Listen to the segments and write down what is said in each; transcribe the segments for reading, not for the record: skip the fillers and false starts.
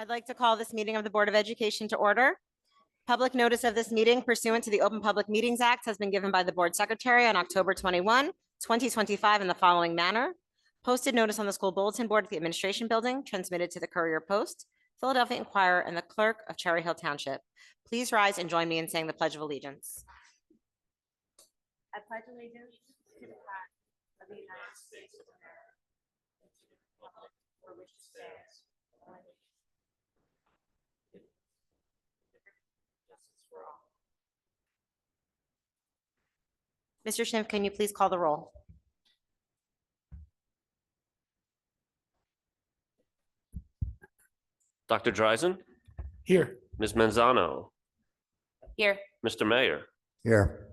I'd like to call this meeting of the Board of Education to order. Public notice of this meeting pursuant to the Open Public Meetings Act has been given by the Board Secretary on October 21, 2025 in the following manner. Posted notice on the school bulletin board at the Administration Building, transmitted to the Courier Post, Philadelphia Inquirer, and the Clerk of Cherry Hill Township. Please rise and join me in saying the Pledge of Allegiance. I pledge allegiance to the flag of the United States of America, and to the republic for which it stands, one nation, justice for all. Mr. Schimpf, can you please call the roll? Dr. Dreisen? Here. Ms. Manzano? Here. Mr. Mayor? Here.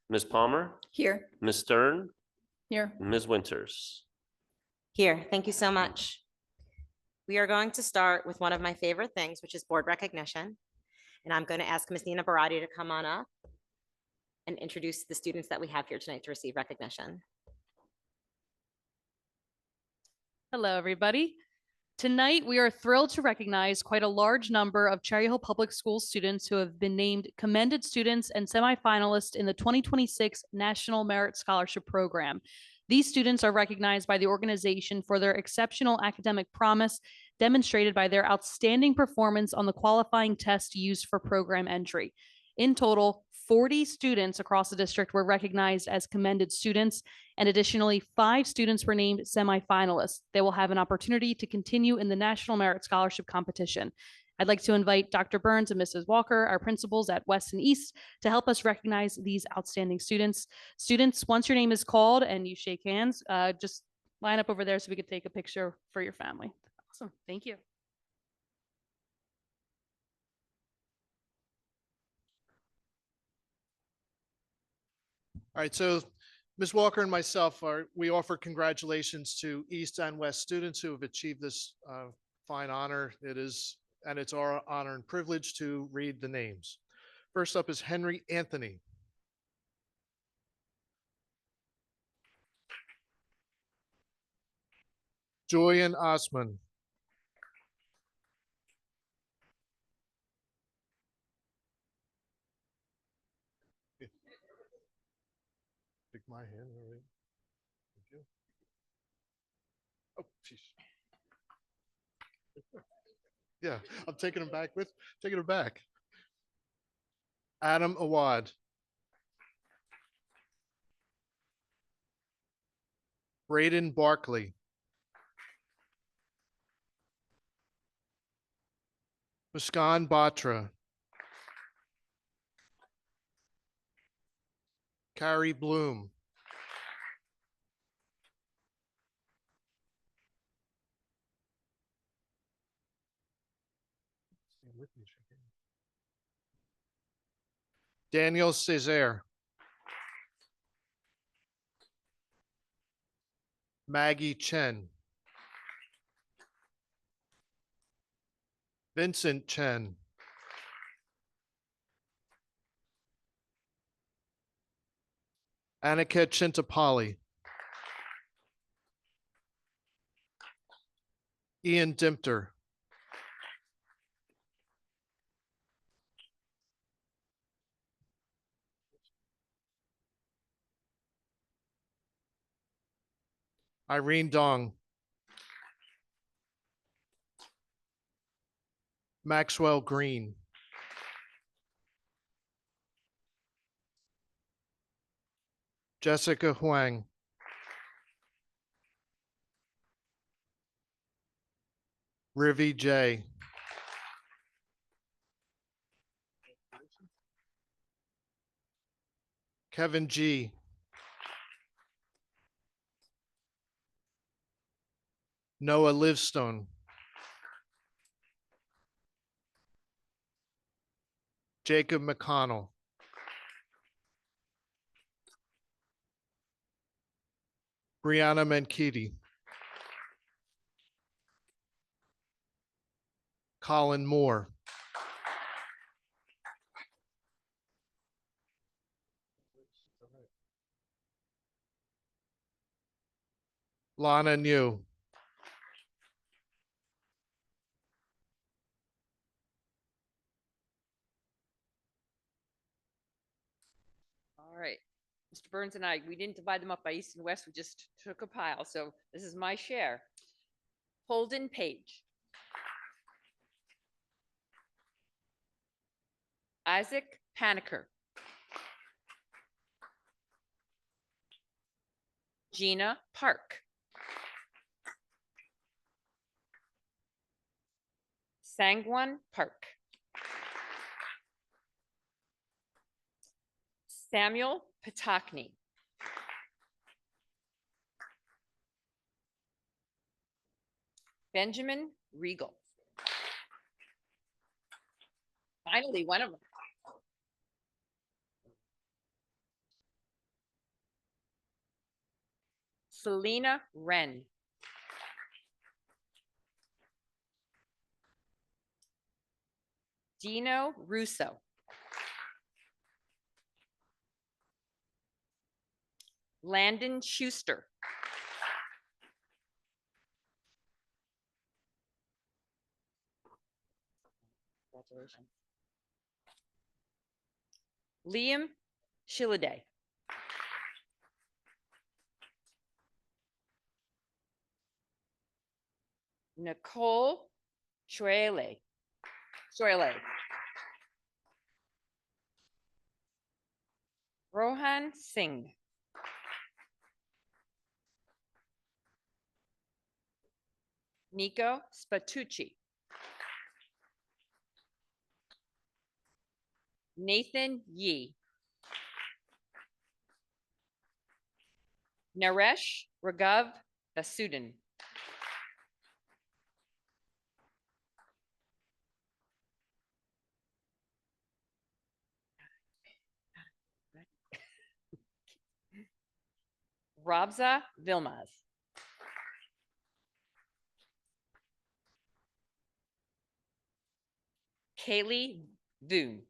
Ms. Palmer? Here. Ms. Stern? Here. Ms. Winters? Here. Thank you so much. We are going to start with one of my favorite things, which is board recognition. And I'm going to ask Ms. Nina Barati to come on up and introduce the students that we have here tonight to receive recognition. Hello, everybody. Tonight, we are thrilled to recognize quite a large number of Cherry Hill Public Schools students who have been named commended students and semifinalists in the 2026 National Merit Scholarship Program. These students are recognized by the organization for their exceptional academic promise, demonstrated by their outstanding performance on the qualifying test used for program entry. In total, 40 students across the district were recognized as commended students, and additionally, 5 students were named semifinalists. They will have an opportunity to continue in the National Merit Scholarship Competition. I'd like to invite Dr. Burns and Mrs. Walker, our principals at West and East, to help us recognize these outstanding students. Students, once your name is called and you shake hands, just line up over there so we could take a picture for your family. Awesome, thank you. All right, so Ms. Walker and myself we offer congratulations to East and West students who have achieved this fine honor. It's our honor and privilege to read the names. First up is Henry Anthony. Julian Osman. Take my hand. All right. Thank you. Oh, geez. Yeah, I'm taking him back taking him back. Adam Awad. Braden Barkley. Muskan Batra. Carrie Bloom. Daniel Cesare. Maggie Chen. Vincent Chen. Annika Chintapali. Ian Dimpter. Irene Dong. Maxwell Green. Jessica Huang. Rivi J. Kevin G. Noah Livestone. Jacob McConnell. Brianna Mankiti. Colin Moore. Lana New. All right. Mr. Burns and I, we didn't divide them up by east and west. We just took a pile. So this is my share. Holden Page. Isaac Paniker. Gina Park. Sangwon Park. Samuel Pataki. Benjamin Regal. Finally, one of them. Selena Wren. Dino Russo. Landon Schuster. Congratulations. Liam Shilliday. Nicole Shoele. Rohan Singh. Nico Spatucci. Nathan Yee. Naresh Raghav Basudan. Rabza Vilmaz. Kaylee Voon.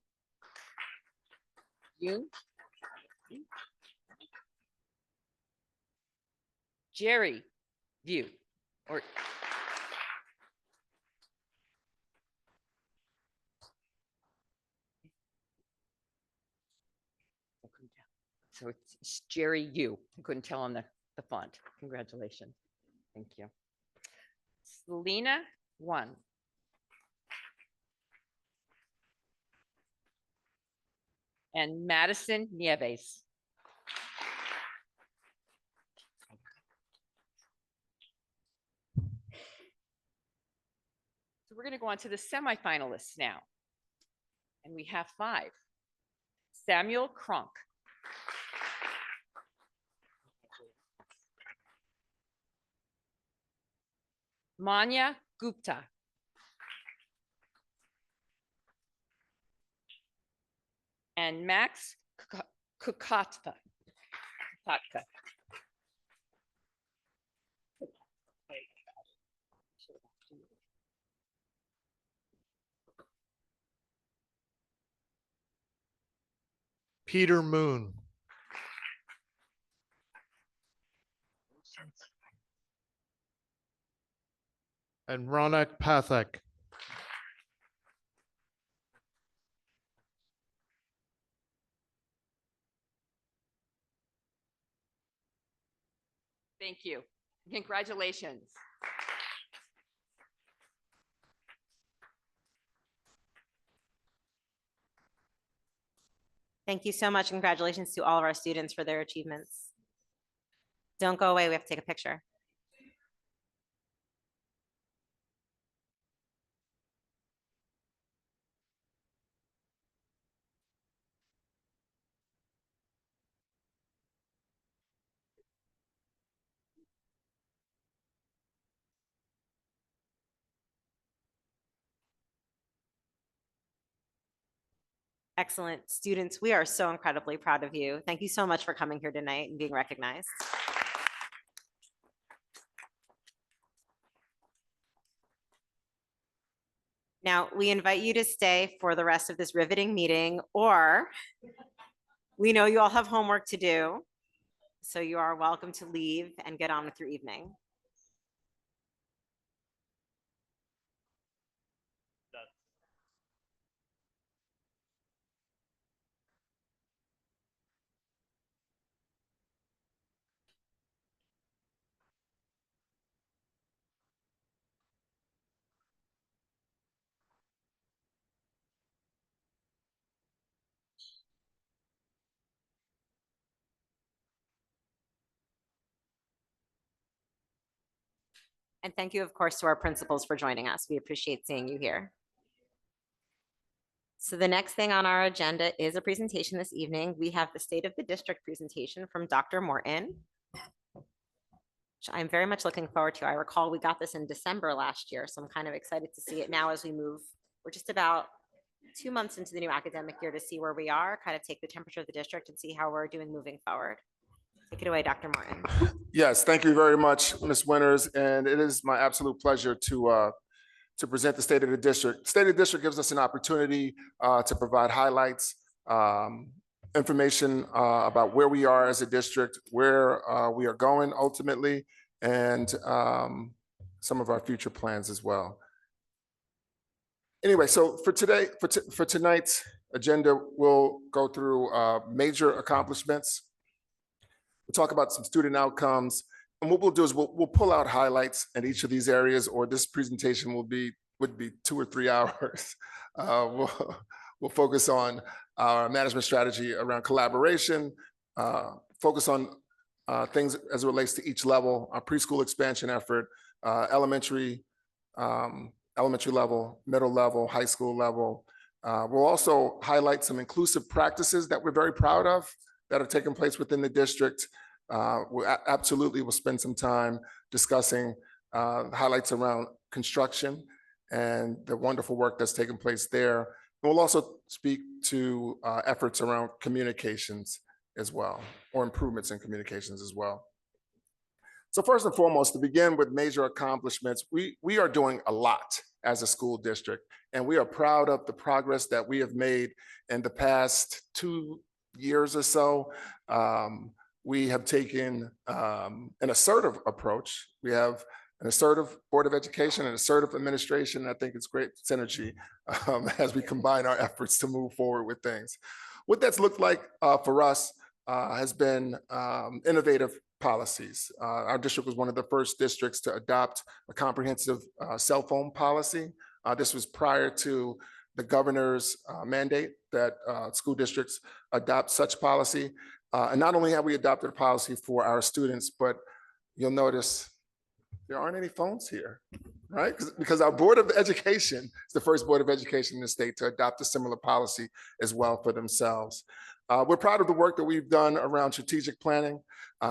Jerry View. Or so it's Jerry Yu. I couldn't tell on the font. Congratulations. Thank you. Selena 1. And Madison Nieves. So we're going to go on to the semifinalists now. And we have 5. Samuel Kronk. Manya Gupta. And Max Kukatka. Peter Moon. And Ronak Pathak. Thank you. Congratulations. Thank you so much. Congratulations to all of our students for their achievements. Don't go away. We have to take a picture. Excellent. Students, we are so incredibly proud of you. Thank you so much for coming here tonight and being recognized. Now, we invite you to stay for the rest of this riveting meeting, or we know you all have homework to do, so you are welcome to leave and get on with your evening. And thank you, of course, to our principals for joining us. We appreciate seeing you here. So the next thing on our agenda is a presentation this evening. We have the State of the District presentation from Dr. Morton, which I'm very much looking forward to. I recall we got this in December last year, so I'm kind of excited to see it now as we move. We're just about 2 months into the new academic year to see where we are, kind of take the temperature of the district and see how we're doing moving forward. Take it away, Dr. Morton. Yes, thank you very much, Ms. Winters, and it is my absolute pleasure to present the State of the District. State of the District gives us an opportunity to provide highlights, information about where we are as a district, where we are going ultimately, and some of our future plans as well. Anyway, so for today, for tonight's agenda, we'll go through major accomplishments. We'll talk about some student outcomes. And what we'll do is we'll pull out highlights in each of these areas, or this presentation would be 2 or 3 hours. We'll focus on our management strategy around collaboration, focus on things as it relates to each level, our preschool expansion effort, elementary level, middle level, high school level. We'll also highlight some inclusive practices that we're very proud of that have taken place within the district. We absolutely will spend some time discussing highlights around construction and the wonderful work that's taken place there. And we'll also speak to efforts around communications as well, or improvements in communications as well. So first and foremost, to begin with major accomplishments, we are doing a lot as a school district, and we are proud of the progress that we have made in the past 2 years or so. We have taken an assertive approach. We have an assertive Board of Education, an assertive administration. I think it's great synergy as we combine our efforts to move forward with things. What that's looked like for us has been innovative policies. Our district was one of the first districts to adopt a comprehensive cell phone policy. This was prior to the governor's mandate that school districts adopt such policy. And not only have we adopted a policy for our students, but you'll notice there aren't any phones here, right? Because our Board of Education is the first Board of Education in the state to adopt a similar policy as well for themselves. We're proud of the work that we've done around strategic planning.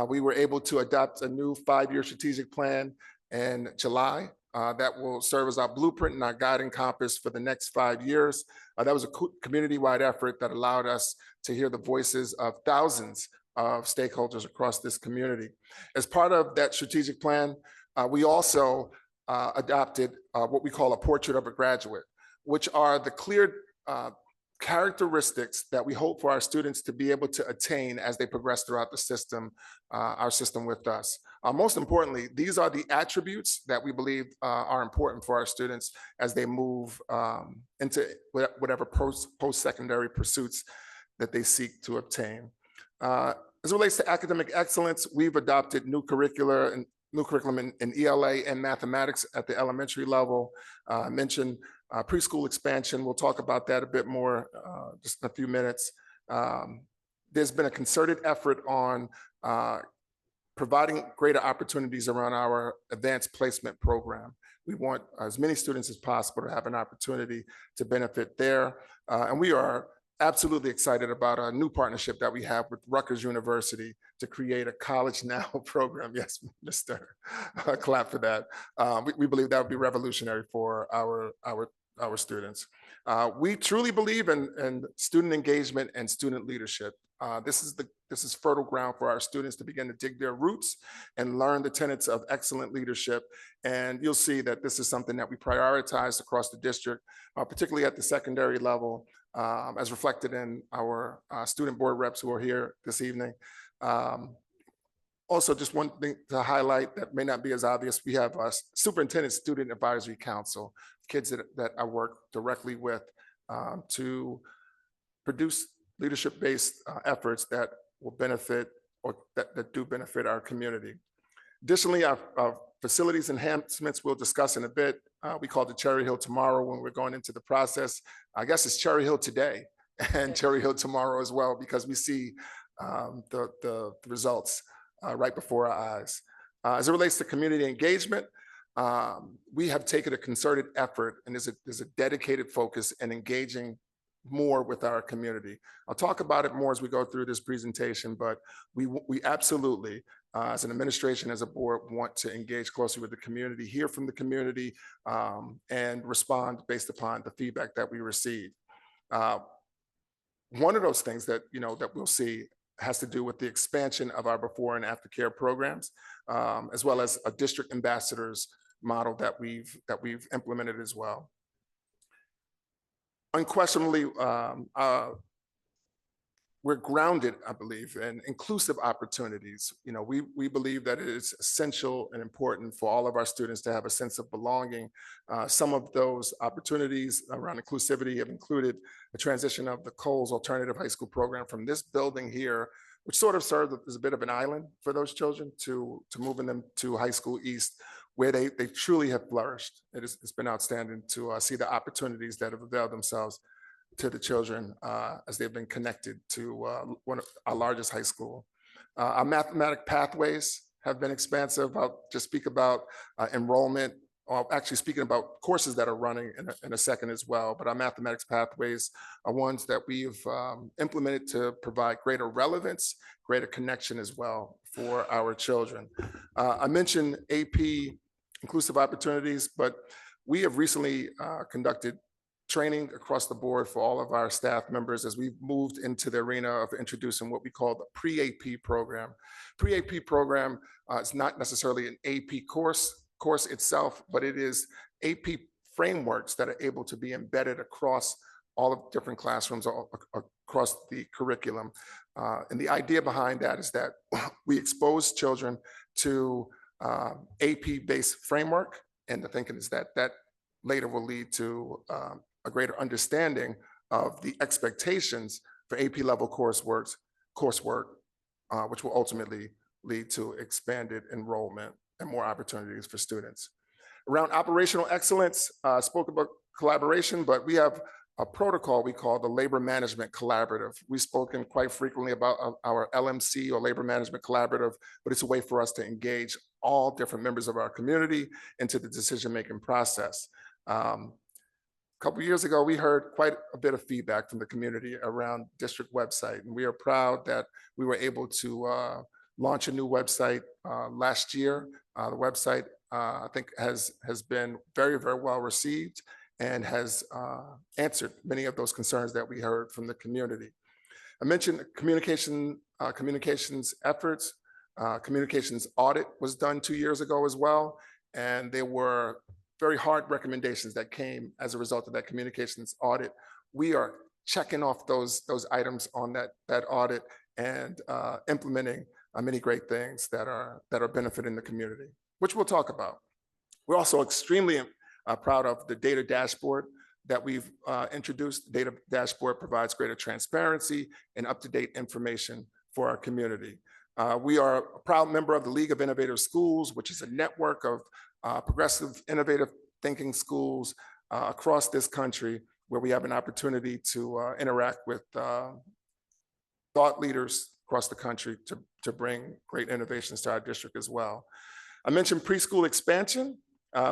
We were able to adopt a new 5-year strategic plan in July that will serve as our blueprint and our guiding compass for the next 5 years. That was a community-wide effort that allowed us to hear the voices of thousands of stakeholders across this community. As part of that strategic plan, we also adopted what we call a portrait of a graduate, which are the clear characteristics that we hope for our students to be able to attain as they progress throughout the system, our system with us. Most importantly, these are the attributes that we believe are important for our students as they move into whatever post-secondary pursuits that they seek to obtain. As it relates to academic excellence, we've adopted new curriculum in ELA and mathematics at the elementary level. I mentioned preschool expansion. We'll talk about that a bit more just in a few minutes. There's been a concerted effort on providing greater opportunities around our advanced placement program. We want as many students as possible to have an opportunity to benefit there. And we are absolutely excited about a new partnership that we have with Rutgers University to create a College Now program. Yes, Mr. Clap for that. We believe that would be revolutionary for our students. We truly believe in student engagement and student leadership. This is fertile ground for our students to begin to dig their roots and learn the tenets of excellent leadership. And you'll see that this is something that we prioritize across the district, particularly at the secondary level, as reflected in our student board reps who are here this evening. Also, just one thing to highlight that may not be as obvious, we have a Superintendent Student Advisory Council, kids that I work directly with to produce leadership-based efforts that will benefit or that do benefit our community. Additionally, our facilities enhancements we'll discuss in a bit. We call it Cherry Hill tomorrow when we're going into the process. I guess it's Cherry Hill today and Cherry Hill tomorrow as well, because we see the results right before our eyes. As it relates to community engagement, we have taken a concerted effort, and there's a dedicated focus in engaging more with our community. I'll talk about it more as we go through this presentation, but we absolutely, as an administration, as a board, want to engage closely with the community, hear from the community, and respond based upon the feedback that we receive. One of those things that that we'll see has to do with the expansion of our before and after care programs, as well as a district ambassadors model that we've implemented as well. Unquestionably, we're grounded, I believe, in inclusive opportunities. We believe that it is essential and important for all of our students to have a sense of belonging. Some of those opportunities around inclusivity have included the transition of the Coles Alternative High School program from this building here, which sort of served as a bit of an island for those children, to moving them to High School East, where they truly have flourished. It's been outstanding to see the opportunities that have availed themselves to the children as they've been connected to one of our largest high school. Our mathematic pathways have been expansive. I'll just speak about enrollment, or actually speaking about courses that are running in a second as well. But our mathematics pathways are ones that we've implemented to provide greater relevance, greater connection as well for our children. I mentioned AP, inclusive opportunities, but we have recently conducted training across the board for all of our staff members as we've moved into the arena of introducing what we call the pre-AP program. Pre-AP program is not necessarily an AP course itself, but it is AP frameworks that are able to be embedded across all of the different classrooms across the curriculum. And the idea behind that is that we expose children to AP-based framework, and the thinking is that later will lead to a greater understanding of the expectations for AP level coursework, which will ultimately lead to expanded enrollment and more opportunities for students. Around operational excellence, spoke about collaboration, but we have a protocol we call the Labor Management Collaborative. We've spoken quite frequently about our LMC, or Labor Management Collaborative, but it's a way for us to engage all different members of our community into the decision-making process. A couple of years ago, we heard quite a bit of feedback from the community around district website, and we are proud that we were able to launch a new website last year. The website, I think, has been very, very well received and has answered many of those concerns that we heard from the community. I mentioned communications efforts. Communications audit was done 2 years ago as well, and there were very hard recommendations that came as a result of that communications audit. We are checking off those items on that audit and implementing many great things that are benefiting the community, which we'll talk about. We're also extremely proud of the data dashboard that we've introduced. The data dashboard provides greater transparency and up-to-date information for our community. We are a proud member of the League of Innovative Schools, which is a network of progressive, innovative thinking schools across this country, where we have an opportunity to interact with thought leaders across the country to bring great innovations to our district as well. I mentioned preschool expansion.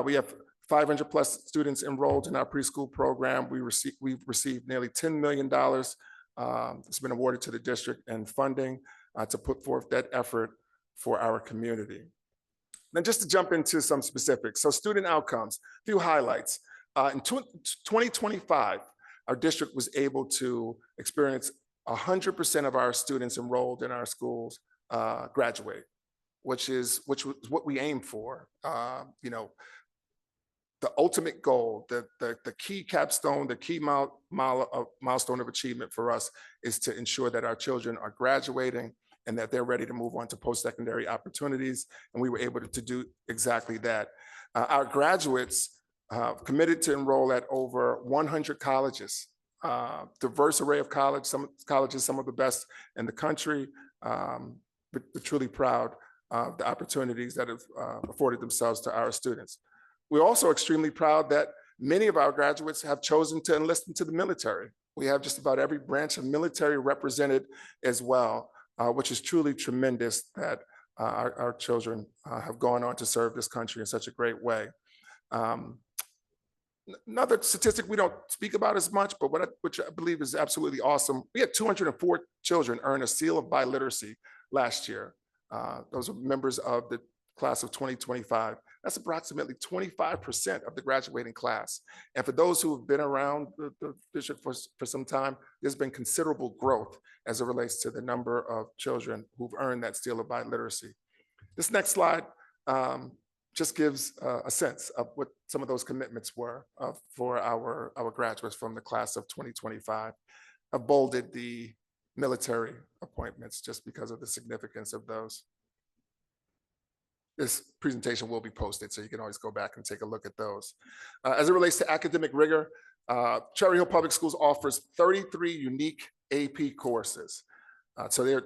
We have 500 plus students enrolled in our preschool program. We've received nearly $10 million. It's been awarded to the district and funding to put forth that effort for our community. Then just to jump into some specifics. So student outcomes, a few highlights. In 2025, our district was able to experience 100% of our students enrolled in our schools graduate, which was what we aim for. The ultimate goal, the key capstone, the key milestone of achievement for us is to ensure that our children are graduating and that they're ready to move on to post-secondary opportunities. And we were able to do exactly that. Our graduates committed to enroll at over 100 colleges, diverse array of colleges, some of the best in the country, but truly proud of the opportunities that have afforded themselves to our students. We're also extremely proud that many of our graduates have chosen to enlist into the military. We have just about every branch of military represented as well, which is truly tremendous that our children have gone on to serve this country in such a great way. Another statistic we don't speak about as much, but which I believe is absolutely awesome. We had 204 children earn a seal of biliteracy last year. Those are members of the class of 2025. That's approximately 25% of the graduating class. And for those who have been around the district for some time, there's been considerable growth as it relates to the number of children who've earned that seal of biliteracy. This next slide just gives a sense of what some of those commitments were for our graduates from the class of 2025. I've bolded the military appointments just because of the significance of those. This presentation will be posted, so you can always go back and take a look at those. As it relates to academic rigor, Cherry Hill Public Schools offers 33 unique AP courses. So there are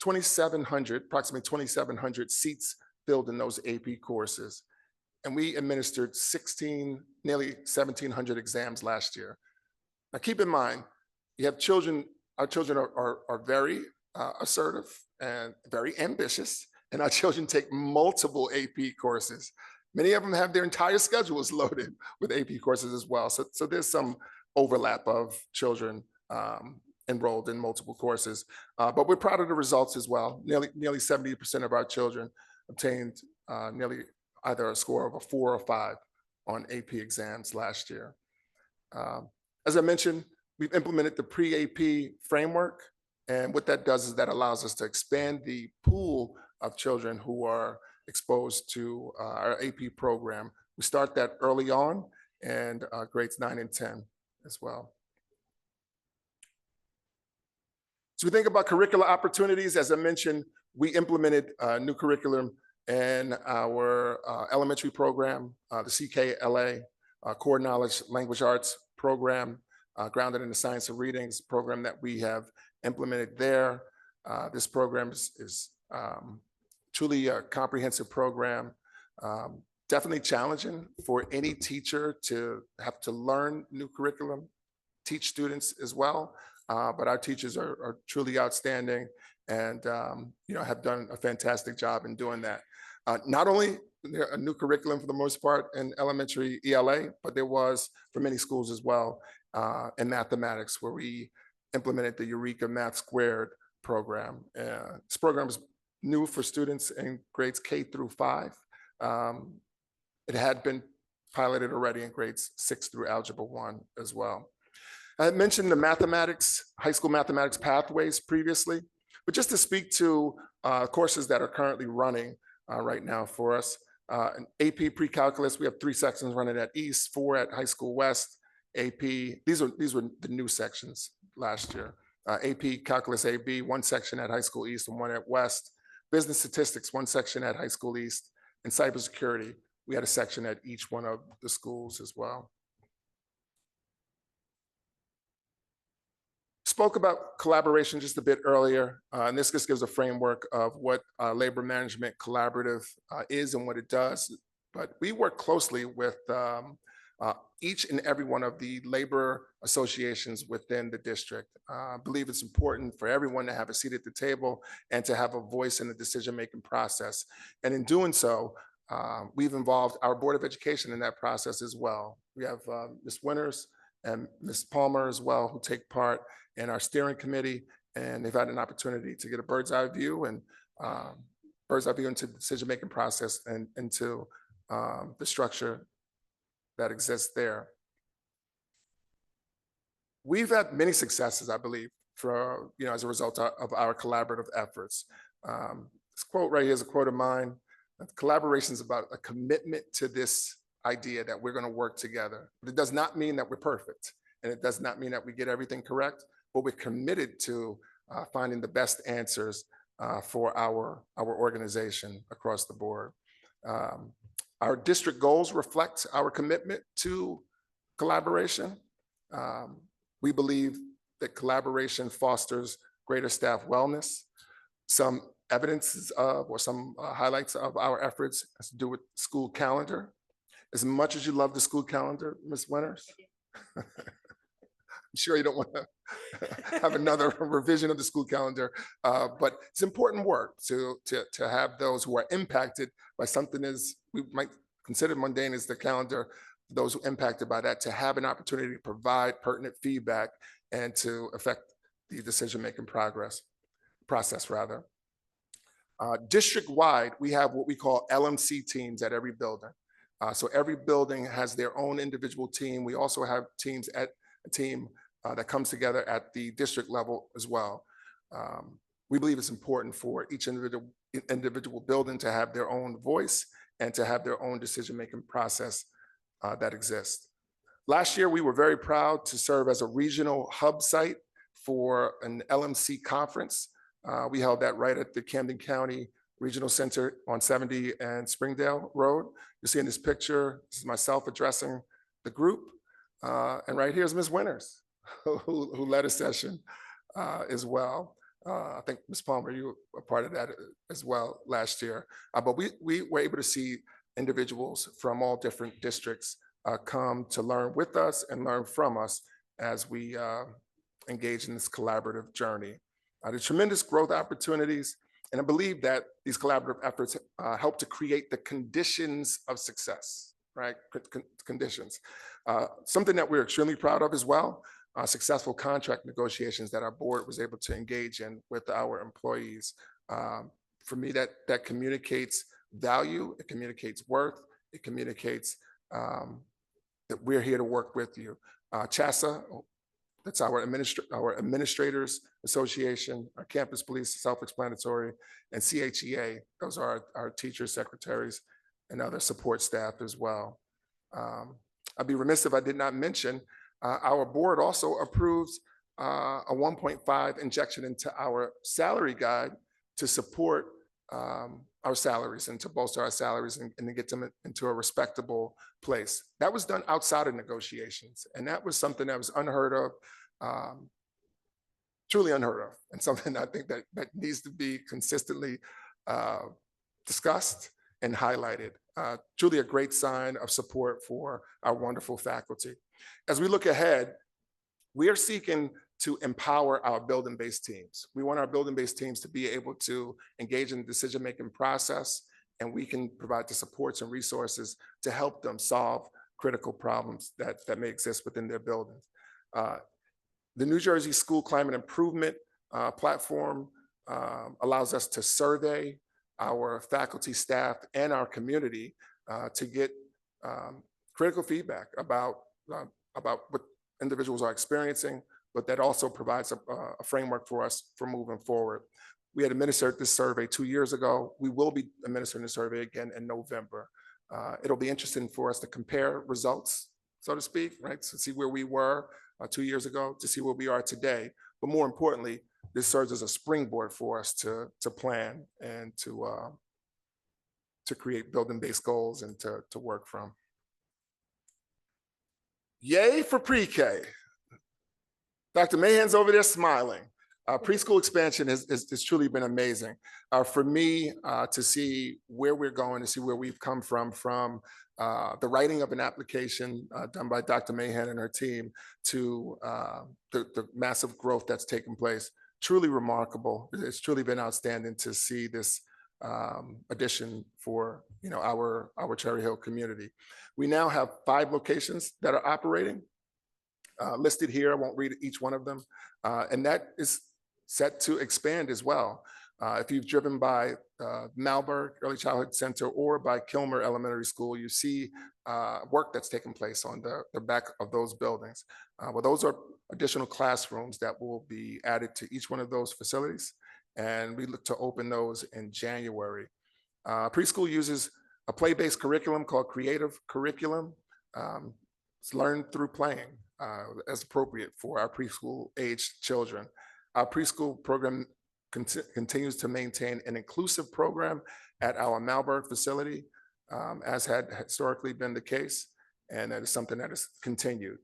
2,700, approximately 2,700 seats filled in those AP courses. And we administered nearly 1,700 exams last year. Now keep in mind, you have children, our children are very assertive and very ambitious, and our children take multiple AP courses. Many of them have their entire schedules loaded with AP courses as well. So there's some overlap of children enrolled in multiple courses, but we're proud of the results as well. Nearly 70% of our children obtained nearly either a score of a 4 or 5 on AP exams last year. As I mentioned, we've implemented the pre-AP framework, and what that does is that allows us to expand the pool of children who are exposed to our AP program. We start that early on, and grades 9 and 10 as well. So we think about curricular opportunities. As I mentioned, we implemented a new curriculum in our elementary program, the CKLA, Core Knowledge Language Arts program, grounded in the science of readings program that we have implemented there. This program is truly a comprehensive program, definitely challenging for any teacher to have to learn new curriculum, teach students as well. But our teachers are truly outstanding and have done a fantastic job in doing that. Not only a new curriculum for the most part in elementary ELA, but there was for many schools as well in mathematics, where we implemented the Eureka Math Squared program. This program is new for students in grades K through 5. It had been piloted already in grades 6 through Algebra 1 as well. I had mentioned the mathematics, high school mathematics pathways previously, but just to speak to courses that are currently running right now for us. An AP pre-calculus, we have 3 sections running at East, 4 at High School West. AP, these were the new sections last year. AP Calculus AB, 1 section at High School East and 1 at West. Business Statistics, 1 section at High School East. And Cybersecurity, we had a section at each one of the schools as well. Spoke about collaboration just a bit earlier, and this just gives a framework of what labor management collaborative is and what it does. But we work closely with each and every one of the labor associations within the district. I believe it's important for everyone to have a seat at the table and to have a voice in the decision-making process. And in doing so, we've involved our Board of Education in that process as well. We have Ms. Winters and Ms. Palmer as well, who take part in our steering committee, and they've had an opportunity to get a bird's eye view and into the decision-making process and into the structure that exists there. We've had many successes, I believe, as a result of our collaborative efforts. This quote right here is a quote of mine. Collaboration is about a commitment to this idea that we're going to work together. But it does not mean that we're perfect, and it does not mean that we get everything correct, but we're committed to finding the best answers for our organization across the board. Our district goals reflect our commitment to collaboration. We believe that collaboration fosters greater staff wellness. Some evidences of, or some highlights of our efforts has to do with school calendar. As much as you love the school calendar, Ms. Winters, I'm sure you don't want to have another revision of the school calendar, but it's important work to have those who are impacted by something as we might consider mundane as the calendar, those impacted by that, to have an opportunity to provide pertinent feedback and to affect the decision-making process rather. District-wide, we have what we call LMC teams at every building. So every building has their own individual team. We also have teams at a team that comes together at the district level as well. We believe it's important for each individual building to have their own voice and to have their own decision-making process that exists. Last year, we were very proud to serve as a regional hub site for an LMC conference. We held that right at the Camden County Regional Center on 70 and Springdale Road. You see in this picture, this is myself addressing the group. And right here is Ms. Winters, who led a session as well. I think Ms. Palmer, you were a part of that as well last year. But we were able to see individuals from all different districts come to learn with us and learn from us as we engage in this collaborative journey. The tremendous growth opportunities, and I believe that these collaborative efforts help to create the conditions of success, right? Conditions. Something that we're extremely proud of as well, successful contract negotiations that our board was able to engage in with our employees. For me, that communicates value, it communicates worth, it communicates that we're here to work with you. CHASA, that's our Administrators Association, our Campus Police, self-explanatory, and CHEA, those are our teachers, secretaries, and other support staff as well. I'd be remiss if I did not mention our board also approves a 1.5 injection into our salary guide to support our salaries and to bolster our salaries and to get them into a respectable place. That was done outside of negotiations, and that was something that was unheard of, truly unheard of, and something I think that needs to be consistently discussed and highlighted. Truly a great sign of support for our wonderful faculty. As we look ahead, we are seeking to empower our building-based teams. We want our building-based teams to be able to engage in the decision-making process, and we can provide the supports and resources to help them solve critical problems that may exist within their buildings. The New Jersey School Climate Improvement platform allows us to survey our faculty, staff, and our community to get critical feedback about what individuals are experiencing, but that also provides a framework for us for moving forward. We had administered this survey 2 years ago. We will be administering the survey again in November. It'll be interesting for us to compare results, so to speak, right? To see where we were 2 years ago, to see where we are today. But more importantly, this serves as a springboard for us to plan and to create building-based goals and to work from. Yay for pre-K. Dr. Mahan's over there smiling. Preschool expansion has truly been amazing. For me, to see where we're going, to see where we've come from the writing of an application done by Dr. Mahan and her team to the massive growth that's taken place, truly remarkable. It's truly been outstanding to see this addition for our Cherry Hill community. We now have 5 locations that are operating. Listed here, I won't read each one of them, and that is set to expand as well. If you've driven by Malberg Early Childhood Center or by Kilmer Elementary School, you see work that's taking place on the back of those buildings. Well, those are additional classrooms that will be added to each one of those facilities, and we look to open those in January. Preschool uses a play-based curriculum called Creative Curriculum. It's learned through playing as appropriate for our preschool aged children. Our preschool program continues to maintain an inclusive program at our Malberg facility, as had historically been the case, and that is something that has continued.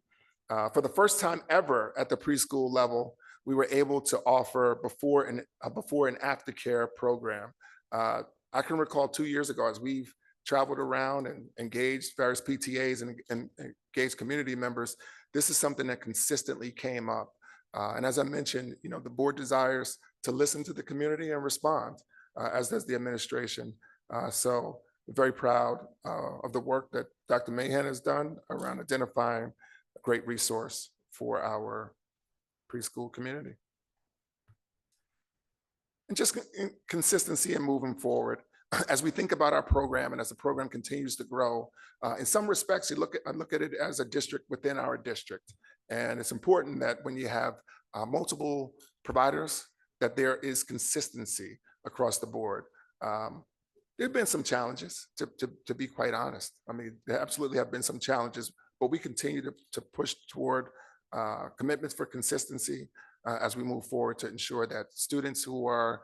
For the first time ever at the preschool level, we were able to offer before and aftercare program. I can recall 2 years ago, as we've traveled around and engaged various PTAs and engaged community members, This is something that consistently came up. And as I mentioned, the board desires to listen to the community and respond, as does the administration. So we're very proud of the work that Dr. Mahan has done around identifying a great resource for our preschool community. And just consistency in moving forward. As we think about our program and as the program continues to grow, in some respects, I look at it as a district within our district. And it's important that when you have multiple providers, that there is consistency across the board. There have been some challenges, to be quite honest. I mean, there absolutely have been some challenges, but we continue to push toward commitments for consistency as we move forward to ensure that students who are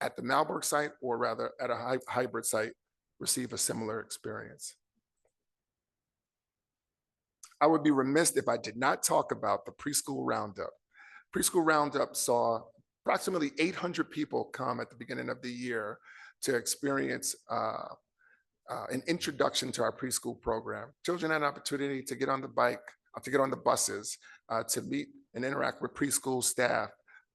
at the Malberg site, or rather at a hybrid site, receive a similar experience. I would be remiss if I did not talk about the preschool roundup. Preschool roundup saw approximately 800 people come at the beginning of the year to experience an introduction to our preschool program. Children had an opportunity to get on the bike, to get on the buses, to meet and interact with preschool staff,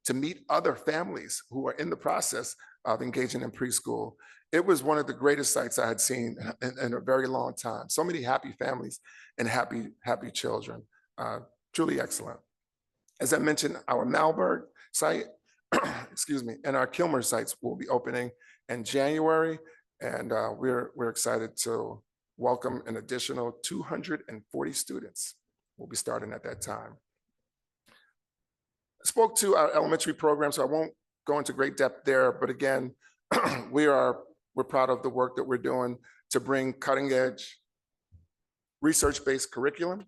to meet other families who are in the process of engaging in preschool. It was one of the greatest sights I had seen in a very long time. So many happy families and happy children. Truly excellent. As I mentioned, our Malberg site, excuse me, and our Kilmer sites will be opening in January, and we're excited to welcome an additional 240 students. We'll be starting at that time. I spoke to our elementary program, so I won't go into great depth there, but again, we're proud of the work that we're doing to bring cutting edge research-based curriculum.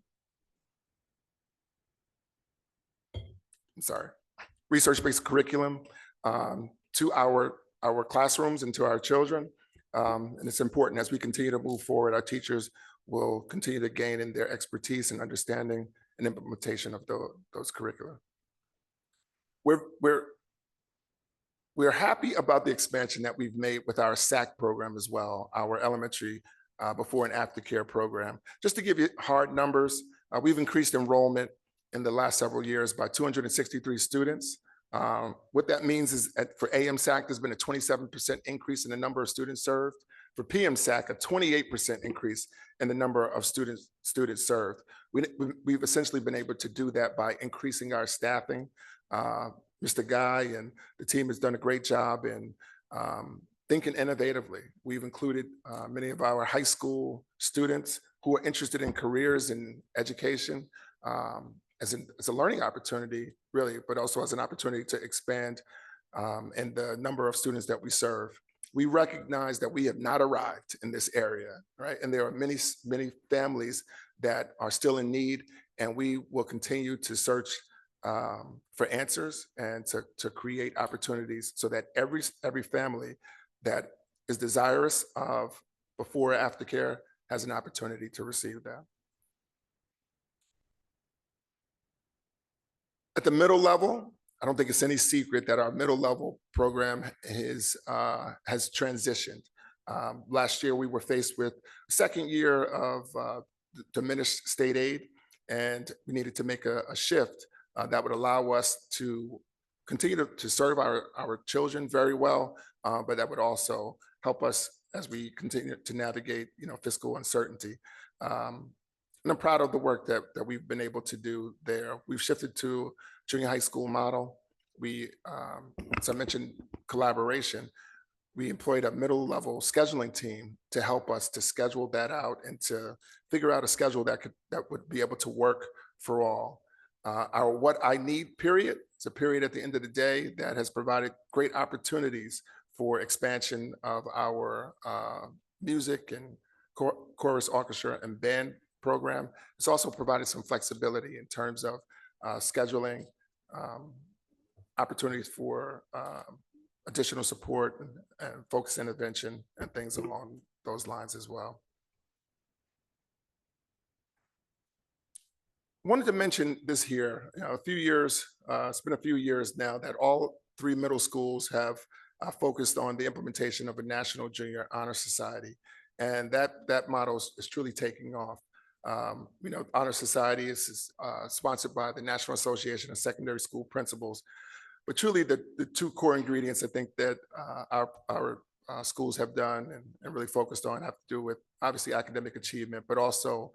Research-based curriculum to our classrooms and to our children. And it's important as we continue to move forward, our teachers will continue to gain in their expertise and understanding and implementation of those curricula. We're happy about the expansion that we've made with our SAC program as well, our elementary before and after care program. Just to give you hard numbers, we've increased enrollment in the last several years by 263 students. What that means is for AM-SAC, there's been a 27% increase in the number of students served. For PM-SAC, a 28% increase in the number of students served. We've essentially been able to do that by increasing our staffing. Mr. Guy and the team has done a great job in thinking innovatively. We've included many of our high school students who are interested in careers in education as a learning opportunity, really, but also as an opportunity to expand in the number of students that we serve. We recognize that we have not arrived in this area, right? And there are many families that are still in need, and we will continue to search for answers and to create opportunities so that every family that is desirous of before or after care has an opportunity to receive that. At the middle level, I don't think it's any secret that our middle level program has transitioned. Last year, we were faced with a second year of diminished state aid, and we needed to make a shift that would allow us to continue to serve our children very well, but that would also help us as we continue to navigate, fiscal uncertainty. And I'm proud of the work that we've been able to do there. We've shifted to junior high school model. We, as I mentioned, collaboration. We employed a middle level scheduling team to help us to schedule that out and to figure out a schedule that would be able to work for all. Our What I Need period, it's a period at the end of the day that has provided great opportunities for expansion of our music and chorus, orchestra, and band program. It's also provided some flexibility in terms of scheduling opportunities for additional support and focused intervention and things along those lines as well. Wanted to mention this here, a few years, it's been a few years now that all 3 middle schools have focused on the implementation of a National Junior Honor Society. And that model is truly taking off. Honor Society is sponsored by the National Association of Secondary School Principals. But truly, the two core ingredients I think that our schools have done and really focused on have to do with obviously academic achievement, but also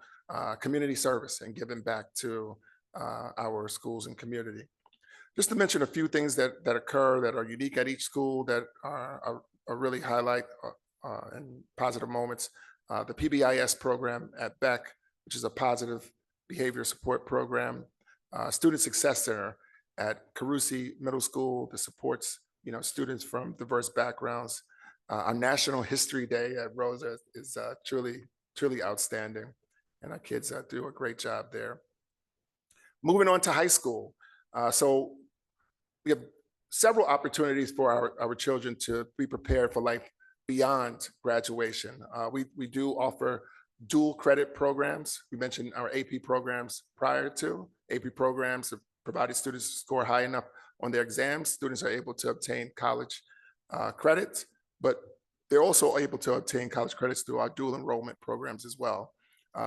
community service and giving back to our schools and community. Just to mention a few things that occur that are unique at each school that are really highlight and positive moments. The PBIS program at Beck, which is a positive behavior support program. Student Success Center at Carusi Middle School that supports students from diverse backgrounds. Our National History Day at Rosa is truly outstanding, and our kids do a great job there. Moving on to high school. So we have several opportunities for our children to be prepared for life beyond graduation. We do offer dual credit programs. We mentioned our AP programs prior to. AP programs have provided students score high enough on their exams. Students are able to obtain college credits, but they're also able to obtain college credits through our dual enrollment programs as well.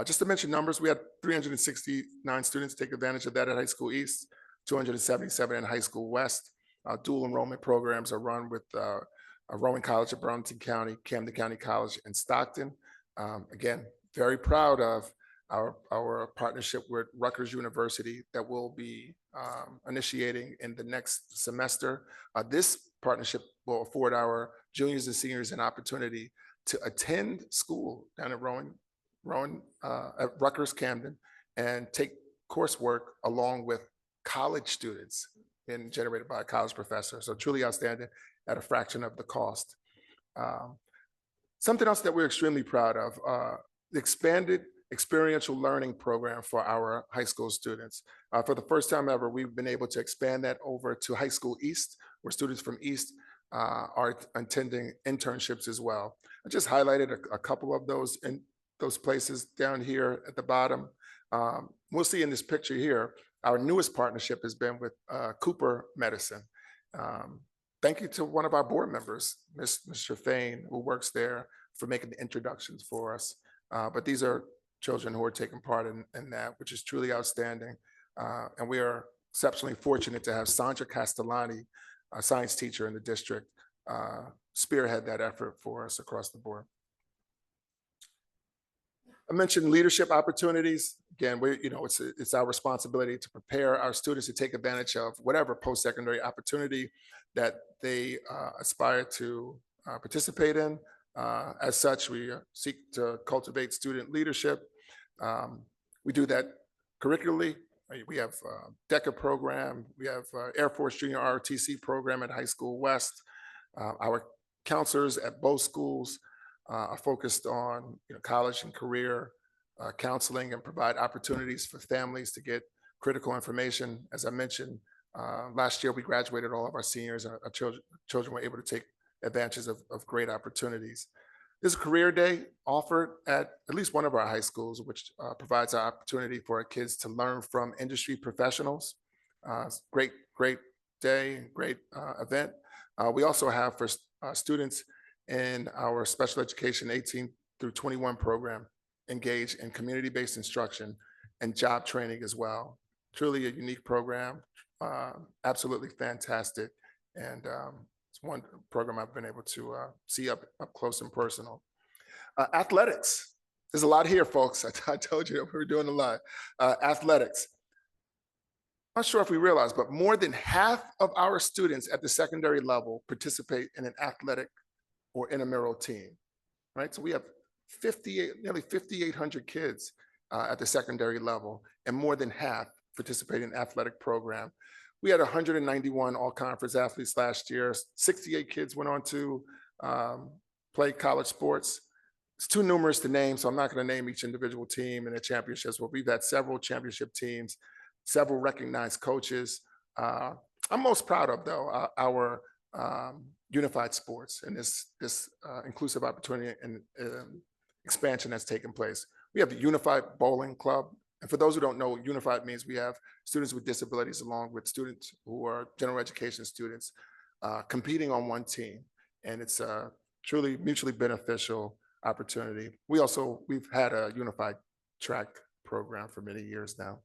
Just to mention numbers, we had 369 students take advantage of that at High School East, 277 in High School West. Dual enrollment programs are run with Rowan College of Burlington County, Camden County College, and Stockton. Again, very proud of our partnership with Rutgers University that will be initiating in the next semester. This partnership will afford our juniors and seniors an opportunity to attend school down at at Rutgers Camden and take coursework along with college students and generated by a college professor. So truly outstanding at a fraction of the cost. Something else that we're extremely proud of, the expanded experiential learning program for our high school students. For the first time ever, we've been able to expand that over to High School East, where students from East are attending internships as well. I just highlighted a couple of those in those places down here at the bottom. We'll see in this picture here, our newest partnership has been with Cooper Medicine. Thank you to one of our board members, Mr. Fain, who works there, for making the introductions for us. But these are children who are taking part in that, which is truly outstanding. And we are exceptionally fortunate to have Sandra Castellani, a science teacher in the district, spearhead that effort for us across the board. I mentioned leadership opportunities. Again, it's our responsibility to prepare our students to take advantage of whatever post-secondary opportunity that they aspire to participate in. As such, we seek to cultivate student leadership. We do that curricularly. We have DECA program. We have Air Force Junior ROTC program at High School West. Our counselors at both schools are focused on college and career counseling and provide opportunities for families to get critical information. As I mentioned, last year we graduated all of our seniors. Our children were able to take advantages of great opportunities. There's a career day offered at least one of our high schools, which provides an opportunity for our kids to learn from industry professionals. Great day, great event. We also have for students in our special education 18 through 21 program engage in community-based instruction and job training as well. Truly a unique program, absolutely fantastic. And it's one program I've been able to see up close and personal. Athletics, there's a lot here, folks. I told you that we were doing a lot. Athletics. I'm not sure if we realize, but more than half of our students at the secondary level participate in an athletic or intramural team, right? So we have nearly 5,800 kids at the secondary level, and more than half participate in athletic program. We had 191 all-conference athletes last year. 68 kids went on to play college sports. It's too numerous to name, so I'm not going to name each individual team and the championships, but we've had several championship teams, several recognized coaches. I'm most proud of, though, our unified sports and this inclusive opportunity and expansion that's taken place. We have the Unified Bowling Club. And for those who don't know, unified means we have students with disabilities along with students who are general education students competing on one team. And it's a truly mutually beneficial opportunity. We've had a unified track program for many years now.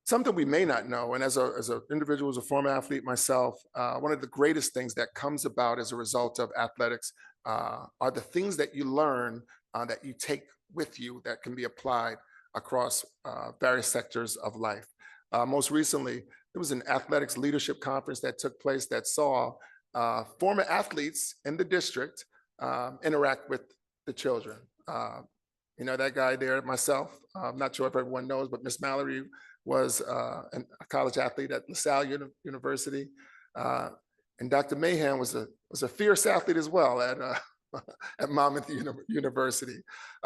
Something we may not know, and as an individual, as a former athlete myself, one of the greatest things that comes about as a result of athletics are the things that you learn that you take with you that can be applied across various sectors of life. Most recently, there was an athletics leadership conference that took place that saw former athletes in the district interact with the children. You know, that guy there, myself, I'm not sure if everyone knows, but Miss Mallory was a college athlete at LaSalle University. And Dr. Mahan was a fierce athlete as well at Monmouth University.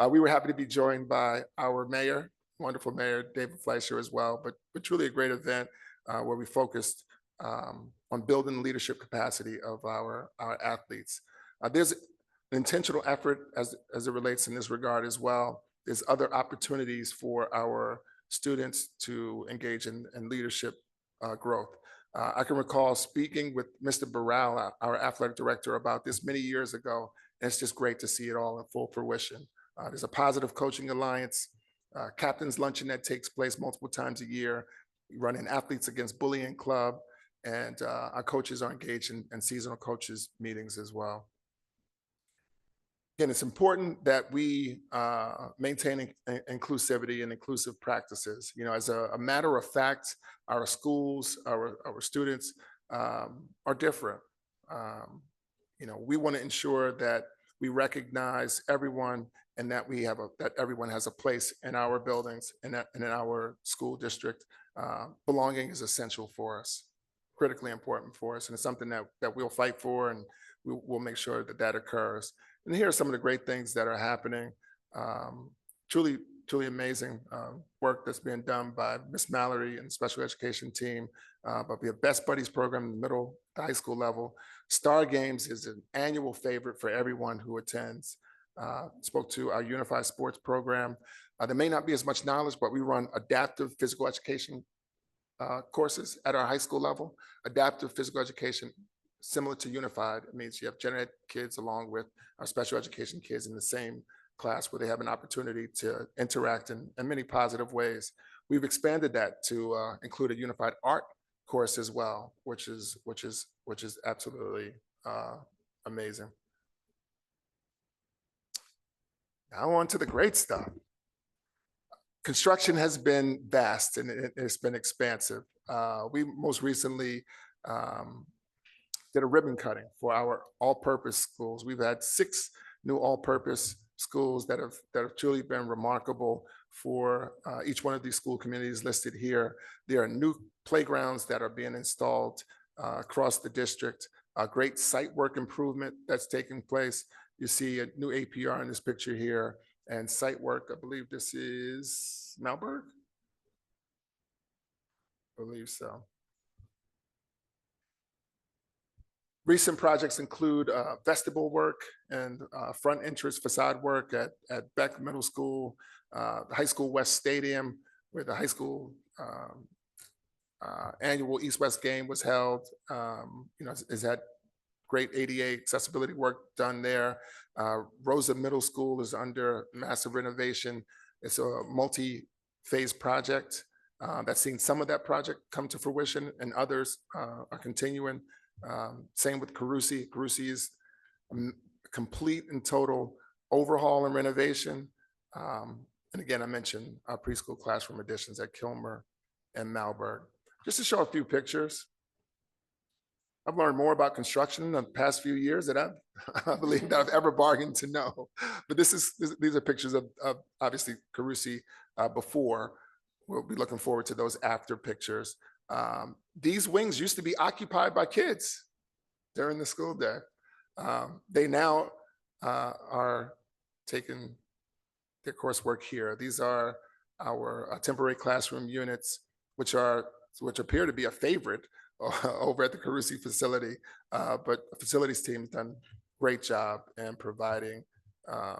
We were happy to be joined by our mayor, wonderful mayor, David Fleischer as well, but truly a great event where we focused on building the leadership capacity of our athletes. There's an intentional effort as it relates in this regard as well. There's other opportunities for our students to engage in leadership growth. I can recall speaking with Mr. Burrell, our athletic director, about this many years ago, and it's just great to see it all in full fruition. There's a Positive Coaching Alliance, captain's luncheon that takes place multiple times a year. We run an Athletes Against Bullying Club, and our coaches are engaged in seasonal coaches meetings as well. Again, it's important that we maintain inclusivity and inclusive practices. You know, as a matter of fact, our schools, our students are different. You know, we want to ensure that we recognize everyone and that that everyone has a place in our buildings and in our school district. Belonging is essential for us, critically important for us, and it's something that we'll fight for, and we'll make sure that occurs. And here are some of the great things that are happening. Truly amazing work that's being done by Miss Mallory and the special education team. But we have Best Buddies program in the middle, the high school level. Star Games is an annual favorite for everyone who attends. Spoke to our unified sports program. There may not be as much knowledge, but we run adaptive physical education courses at our high school level. Adaptive physical education, similar to unified, it means you have gen ed kids along with our special education kids in the same class where they have an opportunity to interact in many positive ways. We've expanded that to include a unified art course as well, which is absolutely amazing. Now on to the great stuff. Construction has been vast and it's been expansive. We most recently did a ribbon cutting for our all-purpose schools. We've had 6 new all-purpose schools that have truly been remarkable for each one of these school communities listed here. There are new playgrounds that are being installed across the district. A great site work improvement that's taking place. You see a new APR in this picture here, and site work, I believe this is Malberg? I believe so. Recent projects include vestibule work and front entrance facade work at Beck Middle School, the High School West Stadium, where the high school annual East-West game was held. You know, is that great ADA accessibility work done there. Rosa Middle School is under massive renovation. It's a multi-phase project that's seen some of that project come to fruition, and others are continuing. Same with Carusi. Carusi is a complete and total overhaul and renovation. And again, I mentioned our preschool classroom additions at Kilmer and Malberg. Just to show a few pictures. I've learned more about construction in the past few years than I believe that I've ever bargained to know. But these are pictures of obviously Carusi before. We'll be looking forward to those after pictures. These wings used to be occupied by kids during the school day. They now are taking their coursework here. These are our temporary classroom units, which appear to be a favorite over at the Carusi facility, but the facilities team has done a great job in providing a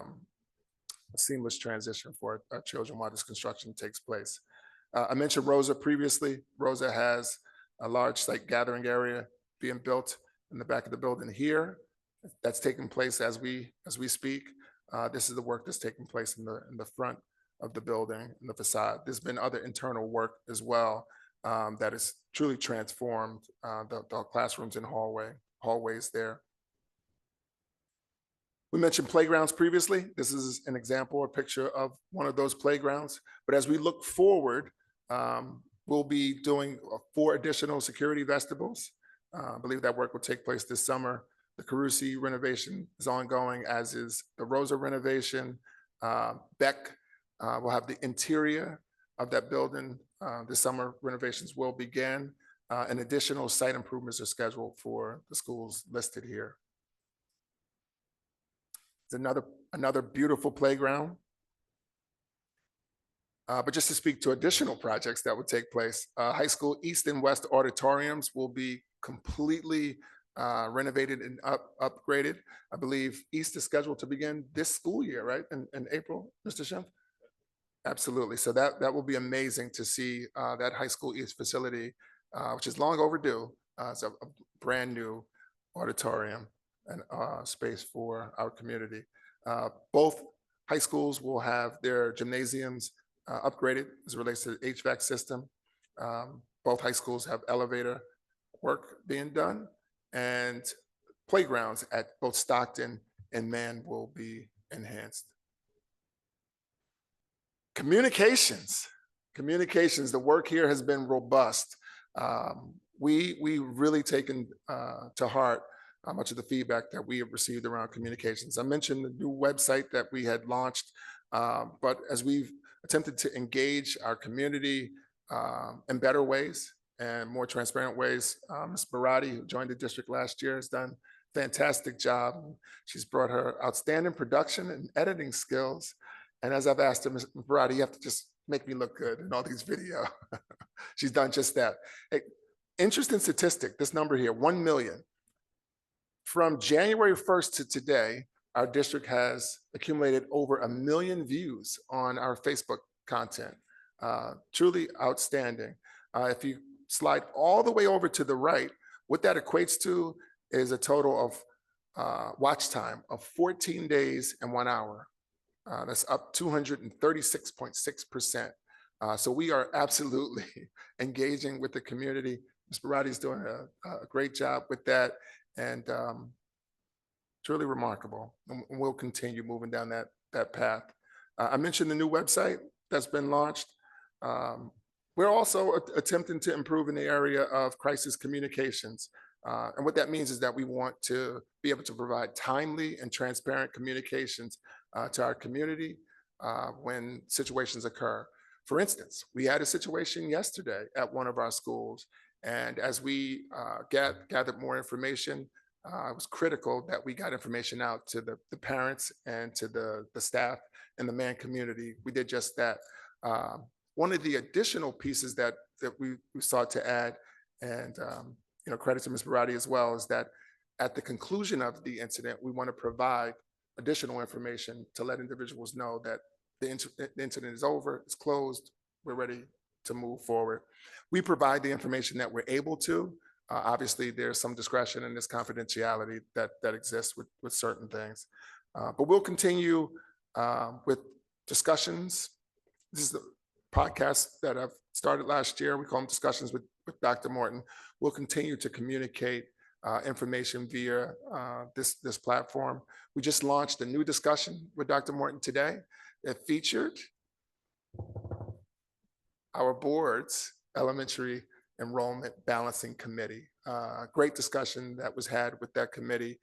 seamless transition for our children while this construction takes place. I mentioned Rosa previously. Rosa has a large site gathering area being built in the back of the building here. That's taking place as we speak. This is the work that's taking place in the front of the building and the facade. There's been other internal work as well that has truly transformed the classrooms and hallways there. We mentioned playgrounds previously. This is an example, a picture of one of those playgrounds. But as we look forward, we'll be doing 4 additional security vestibules. I believe that work will take place this summer. The Carusi renovation is ongoing, as is the Rosa renovation. Beck will have the interior of that building. This summer renovations will begin, and additional site improvements are scheduled for the schools listed here. It's another beautiful playground. But just to speak to additional projects that would take place, high school East and West auditoriums will be completely renovated and upgraded. I believe East is scheduled to begin this school year, right? In April, Mr. Schimpf? Absolutely. So that will be amazing to see that high school East facility, which is long overdue. It's a brand new auditorium and space for our community. Both high schools will have their gymnasiums upgraded as it relates to the HVAC system. Both high schools have elevator work being done, and playgrounds at both Stockton and Mann will be enhanced. Communications, the work here has been robust. We really taken to heart much of the feedback that we have received around communications. I mentioned the new website that we had launched, but as we've attempted to engage our community in better ways and more transparent ways, Ms. Barati, who joined the district last year, has done a fantastic job. She's brought her outstanding production and editing skills. And as I've asked her, Ms. Barati, you have to just make me look good in all these videos. She's done just that. Hey, interesting statistic, this number here, 1 million. From January 1st to today, our district has accumulated over 1 million views on our Facebook content. Truly outstanding. If you slide all the way over to the right, what that equates to is a total of watch time of 14 days and 1 hour. That's up 236.6%. So we are absolutely engaging with the community. Ms. Barati is doing a great job with that, and truly remarkable. And we'll continue moving down that path. I mentioned the new website that's been launched. We're also attempting to improve in the area of crisis communications. And what that means is that we want to be able to provide timely and transparent communications to our community when situations occur. For instance, we had a situation yesterday at one of our schools, and as we gathered more information, it was critical that we got information out to the parents and to the staff and the Mann community. We did just that. One of the additional pieces that we sought to add, and credit to Ms. Barati as well, is that at the conclusion of the incident, we want to provide additional information to let individuals know that the incident is over, it's closed, we're ready to move forward. We provide the information that we're able to. Obviously, there's some discretion and this confidentiality that exists with certain things. But we'll continue with discussions. This is the podcast that I've started last year. We call them Discussions with Dr. Morton. We'll continue to communicate information via this platform. We just launched a new discussion with Dr. Morton today that featured our board's elementary enrollment balancing committee. Great discussion that was had with that committee.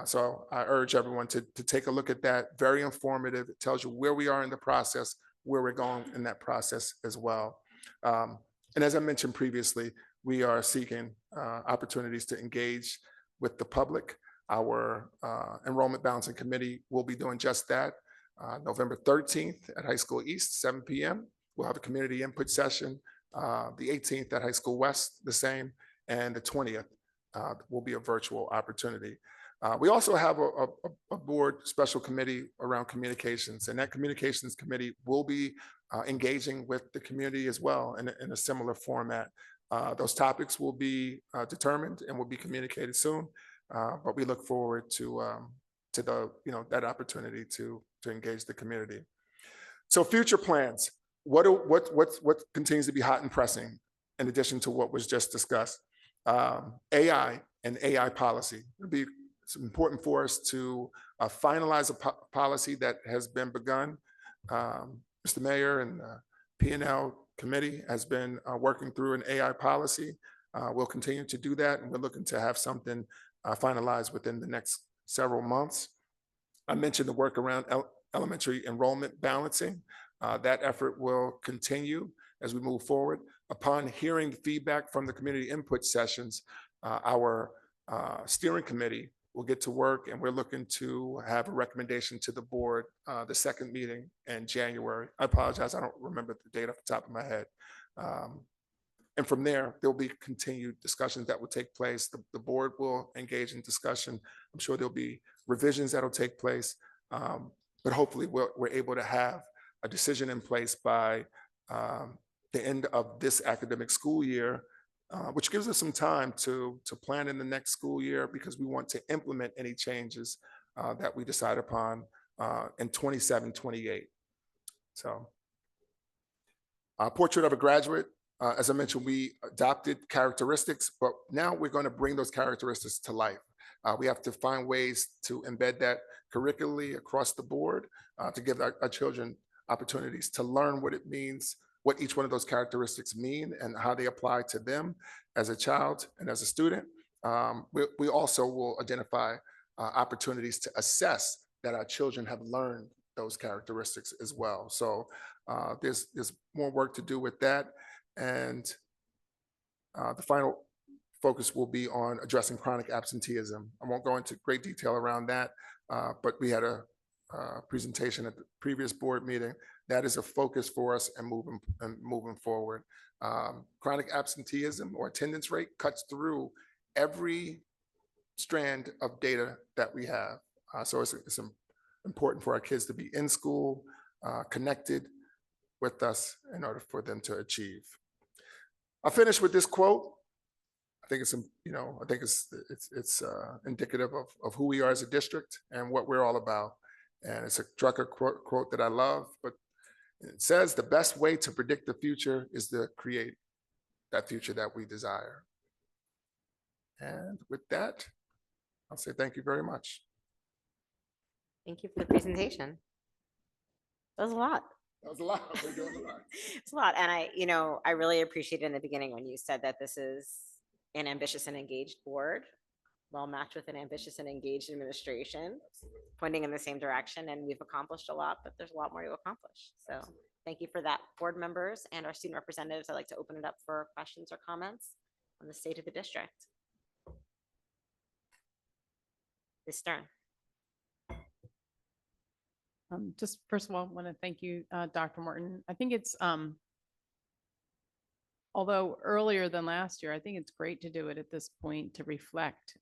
So I urge everyone to take a look at that. Very informative. It tells you where we are in the process, where we're going in that process as well. And as I mentioned previously, we are seeking opportunities to engage with the public. Our enrollment balancing committee will be doing just that. November 13th at High School East, 7 p.m. We'll have a community input session. The 18th at High School West, the same, and the 20th will be a virtual opportunity. We also have a board special committee around communications, and that communications committee will be engaging with the community as well in a similar format. Those topics will be determined and will be communicated soon, but we look forward to that opportunity to engage the community. So future plans, what continues to be hot and pressing in addition to what was just discussed? AI and AI policy. It's important for us to finalize a policy that has been begun. Mr. Mayor and P&L committee has been working through an AI policy. We'll continue to do that, and we're looking to have something finalized within the next several months. I mentioned the work around elementary enrollment balancing. That effort will continue as we move forward. Upon hearing the feedback from the community input sessions, our steering committee will get to work, and we're looking to have a recommendation to the board, the second meeting in January. I apologize, I don't remember the date off the top of my head. And from there'll be continued discussions that will take place. The board will engage in discussion. I'm sure there'll be revisions that'll take place, but hopefully we're able to have a decision in place by the end of this academic school year, which gives us some time to plan in the next school year, because we want to implement any changes that we decide upon in 27, 28. So, portrait of a graduate. As I mentioned, we adopted characteristics, but now we're going to bring those characteristics to life. We have to find ways to embed that curricularly across the board to give our children opportunities to learn what it means, what each one of those characteristics mean, and how they apply to them as a child and as a student. We also will identify opportunities to assess that our children have learned those characteristics as well. So there's more work to do with that. And the final focus will be on addressing chronic absenteeism. I won't go into great detail around that, but we had a presentation at the previous board meeting. That is a focus for us and moving forward. Chronic absenteeism or attendance rate cuts through every strand of data that we have. So it's important for our kids to be in school, connected with us in order for them to achieve. I'll finish with this quote. I think it's, it's indicative of who we are as a district and what we're all about. And it's a Drucker quote that I love, but it says the best way to predict the future is to create that future that we desire. And with that, I'll say thank you very much. Thank you for the presentation. That was a lot. That was a lot. We're doing a lot. It's a lot. And I really appreciated in the beginning when you said that this is an ambitious and engaged board, well matched with an ambitious and engaged administration, pointing in the same direction. And we've accomplished a lot, but there's a lot more to accomplish. So thank you for that, board members and our student representatives. I'd like to open it up for questions or comments on the state of the district. Ms. Stern. Just first of all, I want to thank you, Dr. Morton. I think it's, although earlier than last year, I think it's great to do it at this point to reflect.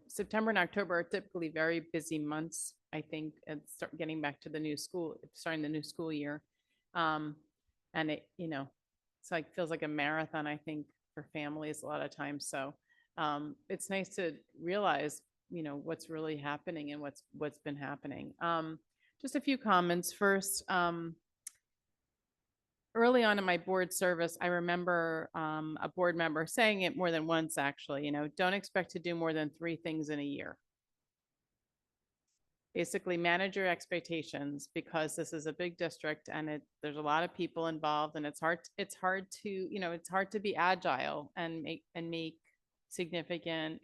September and October are typically very busy months, I think, and start getting back to the new school, starting the new school year. And it, it's like, feels like a marathon, I think, for families a lot of times. So it's nice to realize what's really happening and what's been happening. Just a few comments. First, early on in my board service, I remember a board member saying it more than once, actually, don't expect to do more than 3 things in a year. Basically, manage your expectations, because this is a big district and there's a lot of people involved, and it's hard to be agile and make significant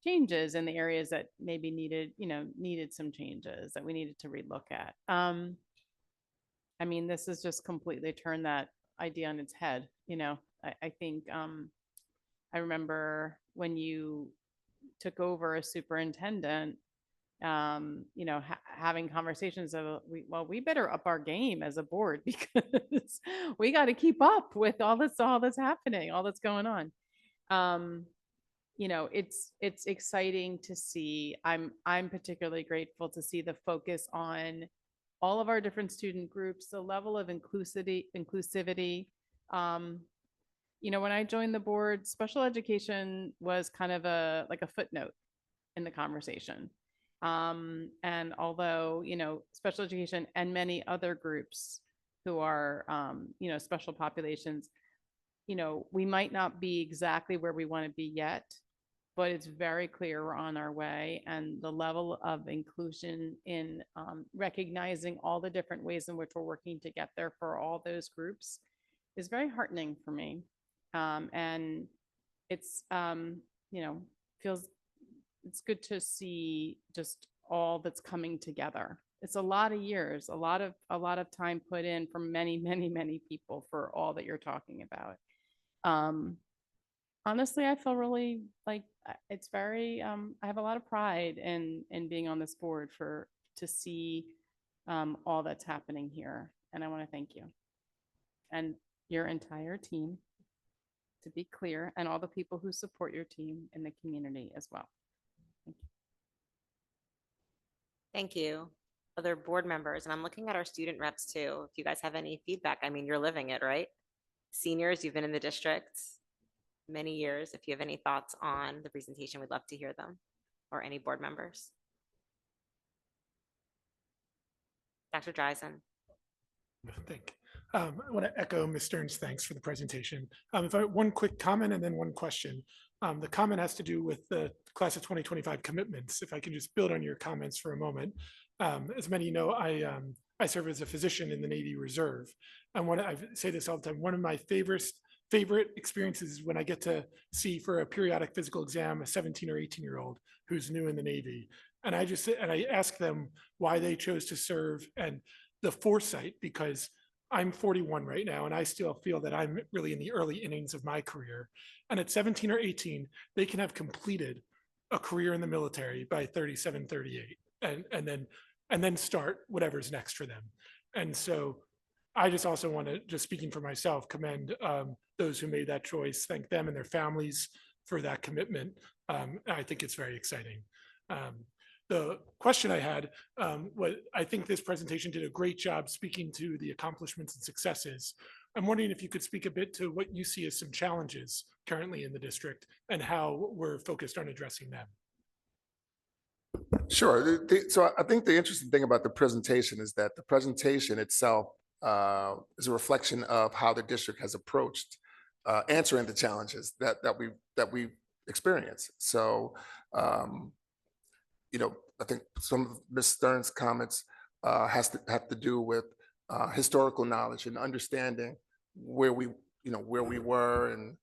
changes in the areas that maybe needed some changes that we needed to relook at. This has just completely turned that idea on its head. I think I remember when you took over as superintendent, having conversations of, we better up our game as a board, because we got to keep up with all that's happening, all that's going on. It's exciting to see. I'm particularly grateful to see the focus on all of our different student groups, the level of inclusivity. When I joined the board, special education was kind of like a footnote in the conversation. And although, you know, special education and many other groups who are, you know, special populations, you know, we might not be exactly where we want to be yet, but it's very clear we're on our way. And the level of inclusion in recognizing all the different ways in which we're working to get there for all those groups is very heartening for me. And it's, you know, it's good to see just all that's coming together. It's a lot of years, a lot of time put in from many, many, many people for all that you're talking about. Honestly, I feel really like it's very, I have a lot of pride in being on this board to see all that's happening here. And I want to thank you and your entire team, to be clear, and all the people who support your team in the community as well. Thank you. Thank you. Other board members, and I'm looking at our student reps too. If you guys have any feedback, I mean, you're living it, right? Seniors, you've been in the district many years. If you have any thoughts on the presentation, we'd love to hear them, or any board members. Dr. Dreisen. Thank you. I want to echo Ms. Stern's thanks for the presentation. If I one quick comment and then one question. The comment has to do with the class of 2025 commitments. If I can just build on your comments for a moment. As many of you know, I serve as a physician in the Navy Reserve. And I say this all the time, one of my favorite experiences is when I get to see for a periodic physical exam a 17 or 18-year-old who's new in the Navy. And I ask them why they chose to serve and the foresight, because I'm 41 right now, and I still feel that I'm really in the early innings of my career. And at 17 or 18, they can have completed a career in the military by 37, 38, and then start whatever's next for them. And so I just also want to, just speaking for myself, commend those who made that choice, thank them and their families for that commitment. I think it's very exciting. The question I had, I think this presentation did a great job speaking to the accomplishments and successes. I'm wondering if you could speak a bit to what you see as some challenges currently in the district and how we're focused on addressing them. Sure. So I think the interesting thing about the presentation is that the presentation itself is a reflection of how the district has approached answering the challenges that we experience. So, you know, I think some of Ms. Stern's comments have to do with historical knowledge and understanding where we were and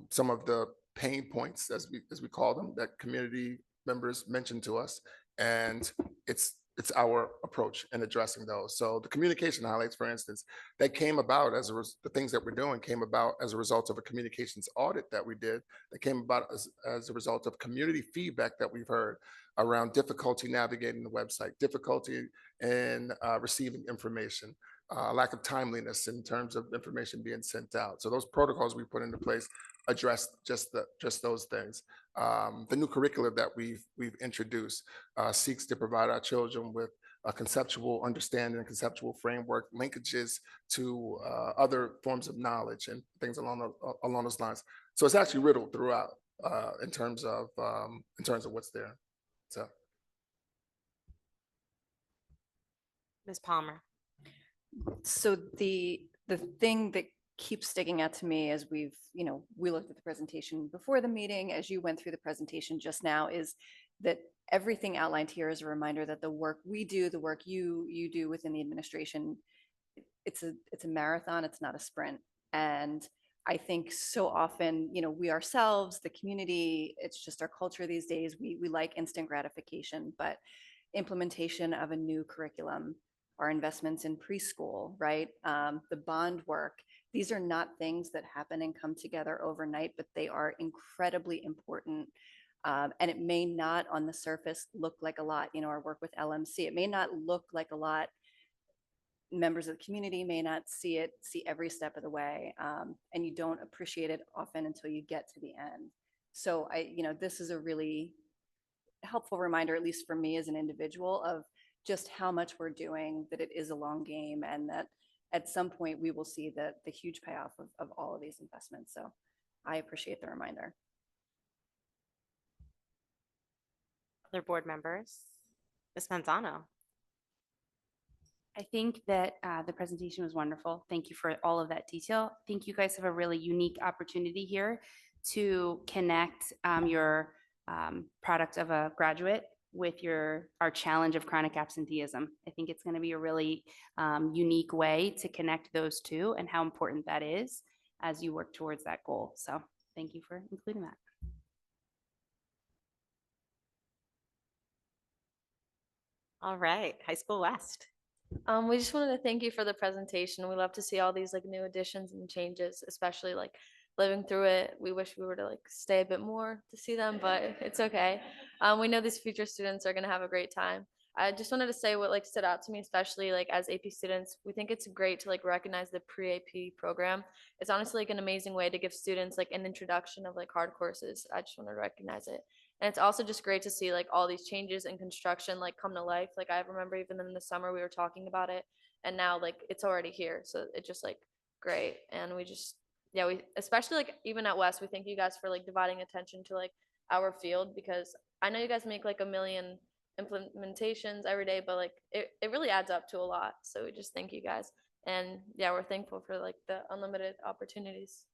some of the pain points, as we call them, that community members mentioned to us, and it's our approach in addressing those. So the communication highlights, for instance, that came about the things that we're doing came about as a result of a communications audit that we did, that came about as a result of community feedback that we've heard around difficulty navigating the website, difficulty in receiving information, lack of timeliness in terms of information being sent out. So those protocols we put into place address just those things. The new curriculum that we've introduced seeks to provide our children with a conceptual understanding, conceptual framework, linkages to other forms of knowledge and things along those lines. So it's actually riddled throughout in terms of what's there. So, Ms. Palmer. So the thing that keeps sticking out to me as we looked at the presentation before the meeting, as you went through the presentation just now, is that everything outlined here is a reminder that the work we do, the work you do within the administration, it's a marathon, it's not a sprint. And I think so often, we ourselves, the community, it's just our culture these days. We like instant gratification, but implementation of a new curriculum, our investments in preschool, right? The bond work, these are not things that happen and come together overnight, but they are incredibly important. And it may not on the surface look like a lot, our work with LMC, it may not look like a lot. Members of the community may not see every step of the way. And you don't appreciate it often until you get to the end. So this is a really helpful reminder, at least for me as an individual, of just how much we're doing, that it is a long game, and that at some point we will see the huge payoff of all of these investments. So I appreciate the reminder. Other board members? Ms. Manzano? I think that the presentation was wonderful. Thank you for all of that detail. I think you guys have a really unique opportunity here to connect your product of a graduate with our challenge of chronic absenteeism. I think it's going to be a really unique way to connect those two and how important that is as you work towards that goal. So thank you for including that. All right, High School West. We just wanted to thank you for the presentation. We love to see all these like new additions and changes, especially like living through it. We wish we were to like stay a bit more to see them, but it's okay. We know these future students are gonna have a great time. I just wanted to say what like stood out to me, especially like as AP students, we think it's great to like recognize the pre-AP program. It's honestly like an amazing way to give students like an introduction of like hard courses. I just want to recognize it. And it's also just great to see like all these changes in construction like come to life. Like I remember even in the summer we were talking about it, and now like it's already here. So it's just like great. And we just we especially like even at West, we thank you guys for like dividing attention to like our field, because I know you guys make like a million implementations every day, but like it really adds up to a lot. So we just thank you guys. And yeah, we're thankful for like the unlimited opportunities.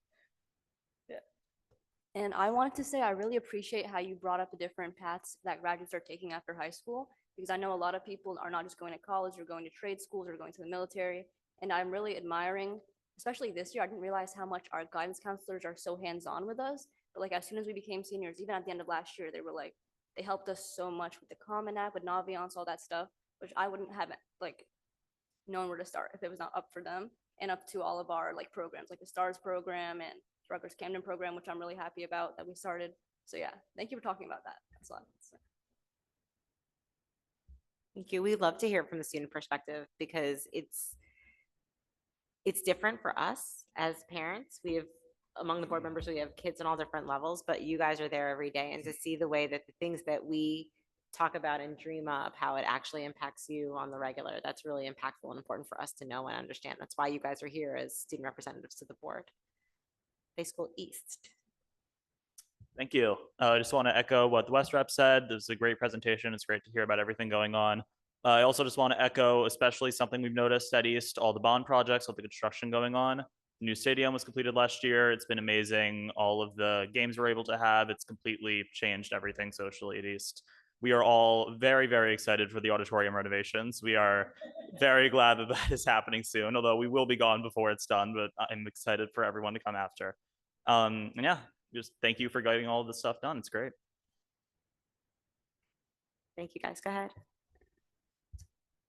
And I wanted to say I really appreciate how you brought up the different paths that graduates are taking after high school, because I know a lot of people are not just going to college or going to trade schools or going to the military. And I'm really admiring, especially this year, I didn't realize how much our guidance counselors are so hands-on with us. But like as soon as we became seniors, even at the end of last year, they helped us so much with the Common App, with Naviance, all that stuff, which I wouldn't have like known where to start if it was not up for them, and up to all of our like programs, like the STARS program and Rutgers Camden program, which I'm really happy about that we started. So yeah, thank you for talking about that. That's a lot. Thank you. We love to hear from the student perspective because it's different for us as parents. We have, among the board members, we have kids in all different levels, but you guys are there every day, and to see the way that the things that we talk about and dream up, how it actually impacts you on the regular, that's really impactful and important for us to know and understand. That's why you guys are here as student representatives to the board. High School East. Thank you. I just want to echo what the West rep said. This is a great presentation. It's great to hear about everything going on. I also just want to echo, especially something we've noticed at East, all the bond projects, all the construction going on. The new stadium was completed last year. It's been amazing. All of the games we're able to have, it's completely changed everything socially at East. We are all very, very excited for the auditorium renovations. We are very glad that that is happening soon, although we will be gone before it's done, but I'm excited for everyone to come after. And yeah, just thank you for getting all of this stuff done. It's great. Thank you guys. Go ahead.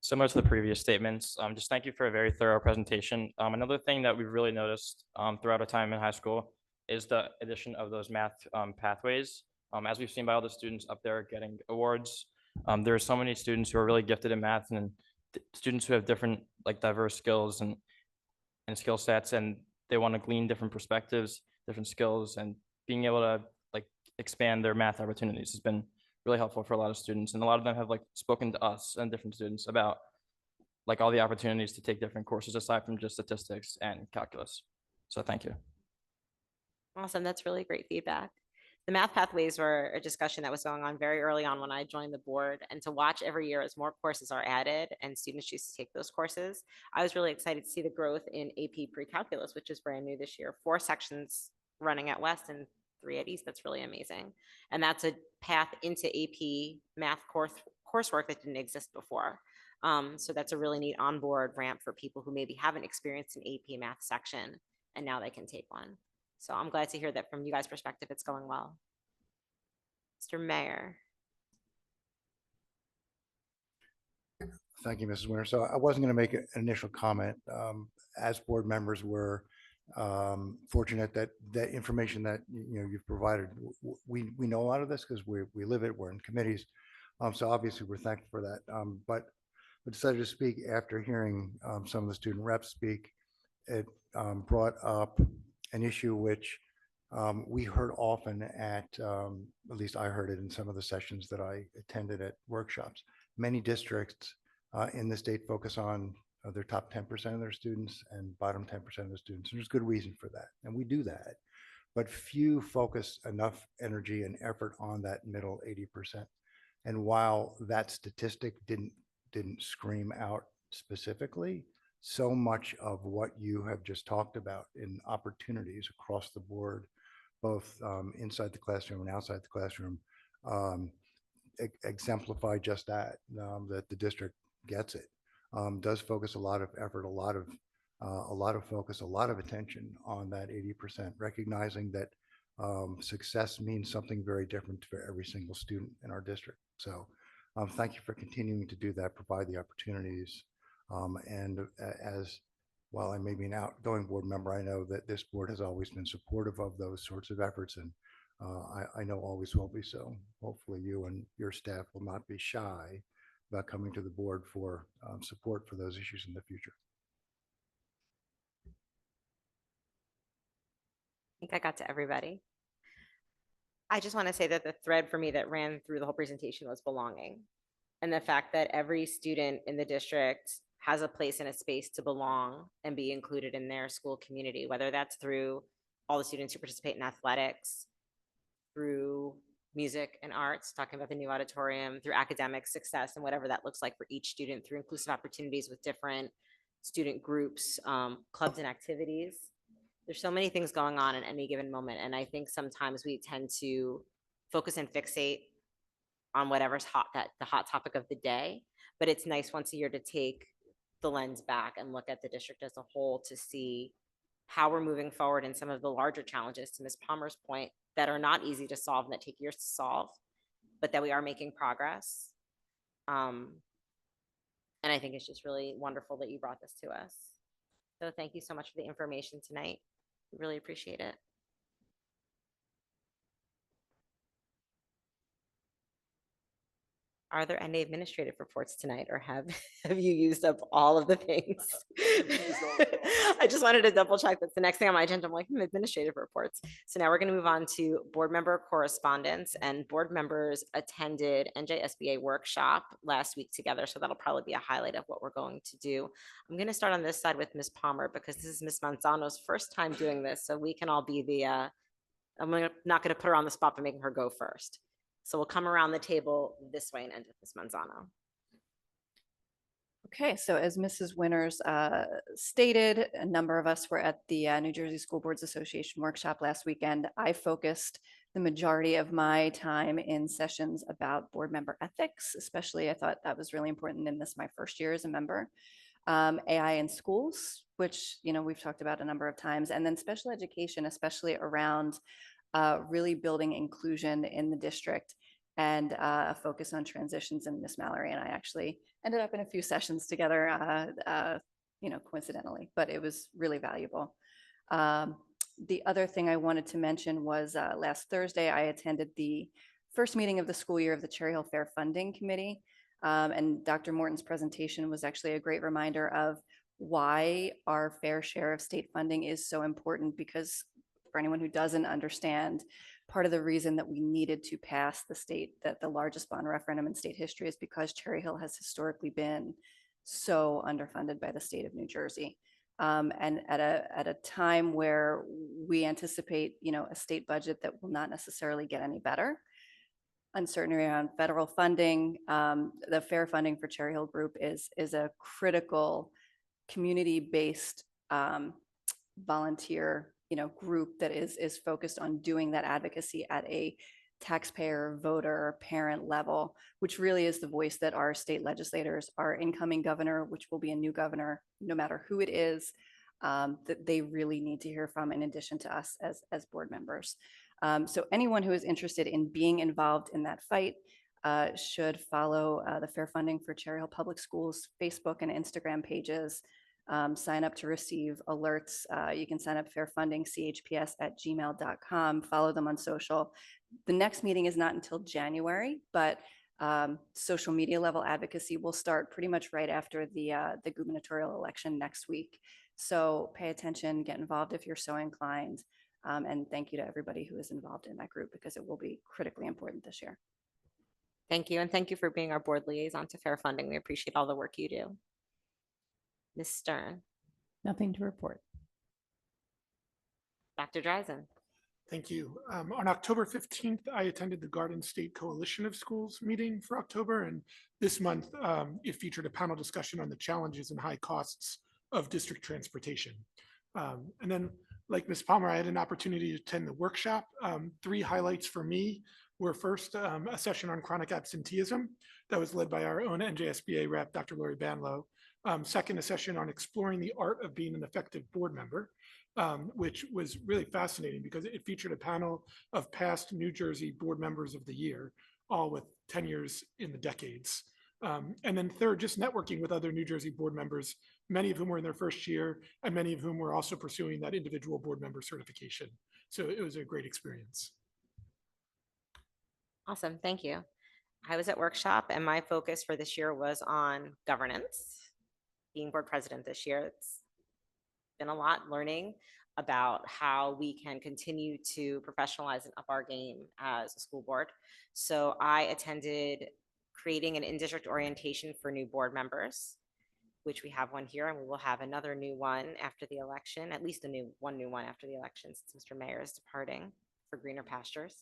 Similar to the previous statements, just thank you for a very thorough presentation. Another thing that we've really noticed throughout our time in high school is the addition of those math pathways. As we've seen by all the students up there getting awards, there are so many students who are really gifted in math, and students who have different like diverse skills and skill sets, and they want to glean different perspectives, different skills, and being able to like expand their math opportunities has been really helpful for a lot of students. And a lot of them have like spoken to us and different students about like all the opportunities to take different courses aside from just statistics and calculus. So thank you. Awesome. That's really great feedback. The math pathways were a discussion that was going on very early on when I joined the board, and to watch every year as more courses are added and students choose to take those courses, I was really excited to see the growth in AP pre-calculus, which is brand new this year. 4 sections running at West and 3 at East. That's really amazing. And that's a path into AP math coursework that didn't exist before. So that's a really neat onboard ramp for people who maybe haven't experienced an AP math section, and now they can take one. So I'm glad to hear that from you guys' perspective, it's going well. Mr. Mayor. Thank you, Mrs. Winter. So I wasn't going to make an initial comment. As board members, we're fortunate that that information that you've provided, we know a lot of this because we live it. We're in committees, so obviously we're thankful for that. But I decided to speak after hearing some of the student reps speak. It brought up an issue which we heard often at least I heard it in some of the sessions that I attended at workshops. Many districts in the state focus on their top 10% of their students and bottom 10% of the students. And there's good reason for that. And we do that. But few focus enough energy and effort on that middle 80%. And while that statistic didn't scream out specifically, so much of what you have just talked about in opportunities across the board, both inside the classroom and outside the classroom, um, exemplify just that, that the district gets it. Does focus a lot of effort, a lot of focus, a lot of attention on that 80%, recognizing that success means something very different for every single student in our district. So thank you for continuing to do that, provide the opportunities. And as while I may be an outgoing board member, I know that this board has always been supportive of those sorts of efforts, and I know always will be so. Hopefully you and your staff will not be shy about coming to the board for support for those issues in the future. I think I got to everybody. I just want to say that the thread for me that ran through the whole presentation was belonging. And the fact that every student in the district has a place and a space to belong and be included in their school community, whether that's through all the students who participate in athletics, through music and arts, talking about the new auditorium, through academic success and whatever that looks like for each student, through inclusive opportunities with different student groups, clubs and activities. There's so many things going on in any given moment. And I think sometimes we tend to focus and fixate on whatever's hot, the hot topic of the day. But it's nice once a year to take the lens back and look at the district as a whole to see how we're moving forward in some of the larger challenges, to Ms. Palmer's point, that are not easy to solve and that take years to solve, but that we are making progress. And I think it's just really wonderful that you brought this to us. So thank you so much for the information tonight. We really appreciate it. Are there any administrative reports tonight, or have you used up all of the things? I just wanted to double check. That's the next thing on my agenda. I'm like, administrative reports. So now we're going to move on to board member correspondence, and board members attended NJSBA workshop last week together. So that'll probably be a highlight of what we're going to do. I'm going to start on this side with Ms. Palmer, because this is Ms. Manzano's first time doing this. So we can all be the, not going to put her on the spot by making her go first. So we'll come around the table this way and end with Ms. Manzano. Okay, so as Mrs. Winters stated, a number of us were at the New Jersey School Boards Association workshop last weekend. I focused the majority of my time in sessions about board member ethics, especially I thought that was really important in this, my first year as a member. AI in schools, which, you know, we've talked about a number of times, and then special education, especially around really building inclusion in the district, and a focus on transitions. And Miss Mallory and I actually ended up in a few sessions together, you know, coincidentally, but it was really valuable. The other thing I wanted to mention was last Thursday, I attended the first meeting of the school year of the Cherry Hill Fair Funding Committee. And Dr. Morton's presentation was actually a great reminder of why our fair share of state funding is so important, because for anyone who doesn't understand, part of the reason that we needed to pass the largest bond referendum in state history is because Cherry Hill has historically been so underfunded by the state of New Jersey. And at a time where we anticipate, you know, a state budget that will not necessarily get any better, uncertainty around federal funding, the fair funding for Cherry Hill Group is a critical community-based volunteer, you know, group that is focused on doing that advocacy at a taxpayer, voter, parent level, which really is the voice that our state legislators, our incoming governor, which will be a new governor, no matter who it is, that they really need to hear from, in addition to us as board members. So anyone who is interested in being involved in that fight should follow the Fair Funding for Cherry Hill Public Schools Facebook and Instagram pages. Sign up to receive alerts. You can sign up fairfundingchps@gmail.com. Follow them on social. The next meeting is not until January, but social media level advocacy will start pretty much right after the gubernatorial election next week. So pay attention, get involved if you're so inclined. And thank you to everybody who is involved in that group, because it will be critically important this year. Thank you. And thank you for being our board liaison to Fair Funding. We appreciate all the work you do. Ms. Stern. Nothing to report. Dr. Dreisen. Thank you. On October 15th, I attended the Garden State Coalition of Schools meeting for October, and this month it featured a panel discussion on the challenges and high costs of district transportation. And then, like Ms. Palmer, I had an opportunity to attend the workshop. 3 highlights for me were first, a session on chronic absenteeism that was led by our own NJSBA rep, Dr. Lori Banlow. Second, a session on exploring the art of being an effective board member, which was really fascinating because it featured a panel of past New Jersey board members of the year, all with tenures in the decades. And then third, just networking with other New Jersey board members, many of whom were in their first year and many of whom were also pursuing that individual board member certification. So it was a great experience. Awesome, thank you. I was at workshop and my focus for this year was on governance. Being board president this year, it's been a lot learning about how we can continue to professionalize and up our game as a school board. So I attended creating an in-district orientation for new board members, which we have one here, and we will have another new one after the election, at least one new one after the election, since Mr. Mayor is departing for greener pastures.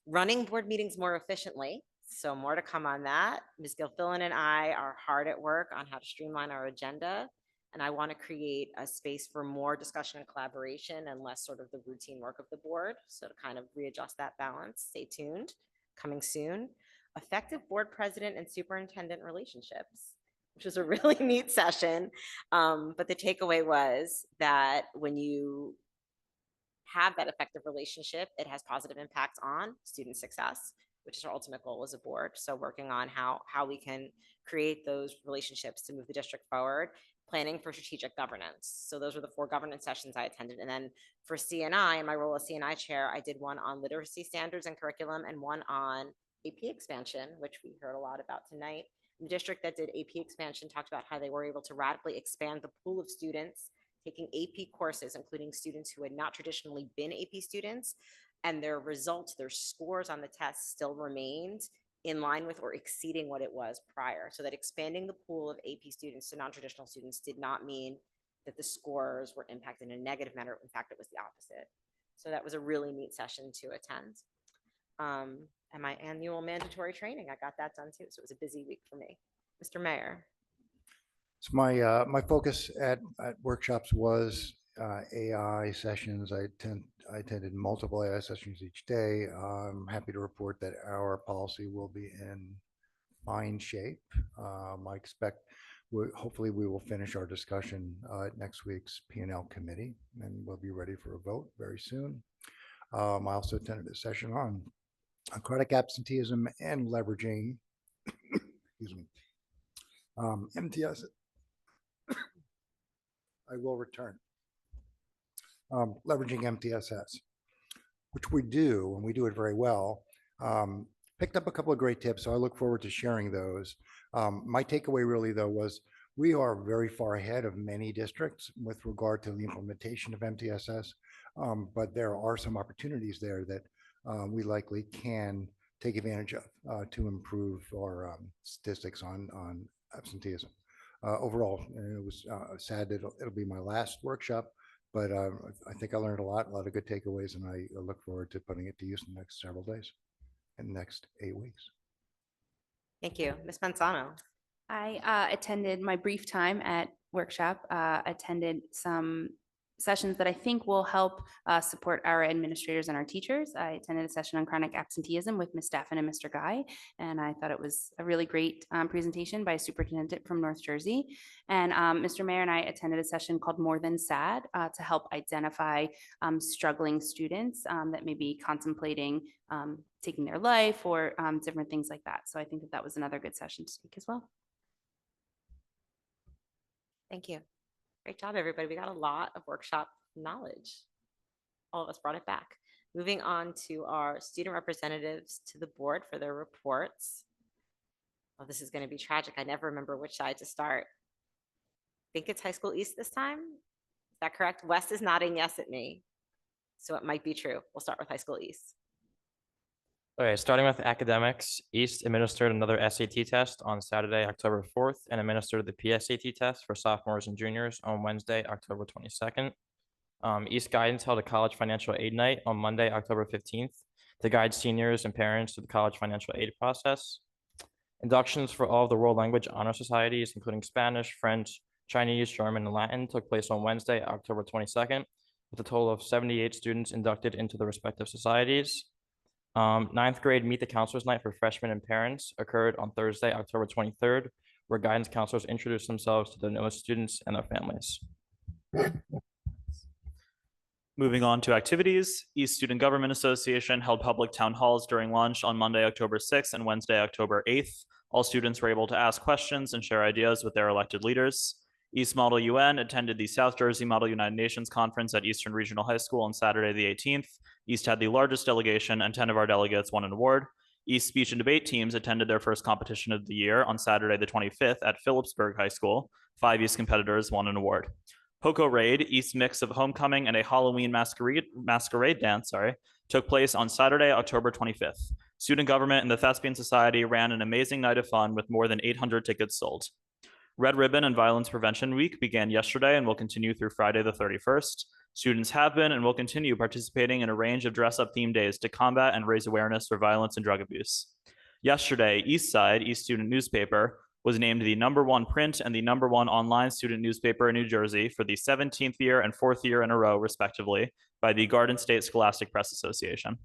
Running board meetings more efficiently. So more to come on that. Ms. Gilfillan and I are hard at work on how to streamline our agenda. And I want to create a space for more discussion and collaboration and less sort of the routine work of the board. So to kind of readjust that balance, stay tuned, coming soon. Effective board president and superintendent relationships, which was a really neat session. But the takeaway was that when you have that effective relationship, it has positive impacts on student success, which is our ultimate goal as a board. So working on how we can create those relationships to move the district forward, planning for strategic governance. So those were the 4 governance sessions I attended. And then for CNI, in my role as CNI chair, I did one on literacy standards and curriculum and one on AP expansion, which we heard a lot about tonight. The district that did AP expansion talked about how they were able to radically expand the pool of students taking AP courses, including students who had not traditionally been AP students, and their results, their scores on the test still remained in line with or exceeding what it was prior. So that expanding the pool of AP students to non-traditional students did not mean that the scores were impacted in a negative manner. In fact, it was the opposite. So that was a really neat session to attend. And my annual mandatory training, I got that done too. So it was a busy week for me. Mr. Mayor. So my focus at workshops was AI sessions. I attended multiple AI sessions each day. I'm happy to report that our policy will be in fine shape. I expect hopefully we will finish our discussion at next week's P&L committee, and we'll be ready for a vote very soon. I also attended a session on chronic absenteeism and leveraging excuse me, MTS. I will return. Leveraging MTSS, which we do, and we do it very well. Picked up a couple of great tips, so I look forward to sharing those. My takeaway really, though, was we are very far ahead of many districts with regard to the implementation of MTSS, but there are some opportunities there that we likely can take advantage of to improve our statistics on absenteeism. Overall, it was sad that it'll be my last workshop, but I think I learned a lot of good takeaways, and I look forward to putting it to use in the next several days and next 8 weeks. Thank you. Ms. Manzano. I attended my brief time at workshop, attended some sessions that I think will help support our administrators and our teachers. I attended a session on chronic absenteeism with Ms. Staffen and Mr. Guy, and I thought it was a really great presentation by a superintendent from North Jersey. And Mr. Mayor and I attended a session called More Than Sad to help identify struggling students that may be contemplating taking their life or different things like that. So I think that was another good session to speak as well. Thank you. Great job, everybody. We got a lot of workshop knowledge. All of us brought it back. Moving on to our student representatives to the board for their reports. Oh, this is going to be tragic. I never remember which side to start. I think it's High School East this time. Is that correct? West is nodding yes at me. So it might be true. We'll start with High School East. Okay, starting with academics, East administered another SAT test on Saturday, October 4th, and administered the PSAT test for sophomores and juniors on Wednesday, October 22nd. East Guidance held a college financial aid night on Monday, October 15th, to guide seniors and parents through the college financial aid process. Inductions for all of the World Language Honor Societies, including Spanish, French, Chinese, German, and Latin, took place on Wednesday, October 22nd, with a total of 78 students inducted into the respective societies. Ninth grade Meet the Counselors Night for freshmen and parents occurred on Thursday, October 23rd, where guidance counselors introduced themselves to the newest students and their families. Moving on to activities, East Student Government Association held public town halls during lunch on Monday, October 6th and Wednesday, October 8th. All students were able to ask questions and share ideas with their elected leaders. East Model UN attended the South Jersey Model United Nations Conference at Eastern Regional High School on Saturday, the 18th. East had the largest delegation and 10 of our delegates won an award. East speech and debate teams attended their first competition of the year on Saturday, the 25th at Phillipsburg High School. 5 East competitors won an award. Poco Raid, East mix of homecoming and a Halloween masquerade dance, took place on Saturday, October 25th. Student government and the Thespian Society ran an amazing night of fun with more than 800 tickets sold. Red Ribbon and Violence Prevention Week began yesterday and will continue through Friday the 31st. Students have been and will continue participating in a range of dress-up theme days to combat and raise awareness for violence and drug abuse. Yesterday, East Side, East Student Newspaper, was named the #1 print and the #1 online student newspaper in New Jersey for the 17th year and 4th year in a row, respectively, by the Garden State Scholastic Press Association.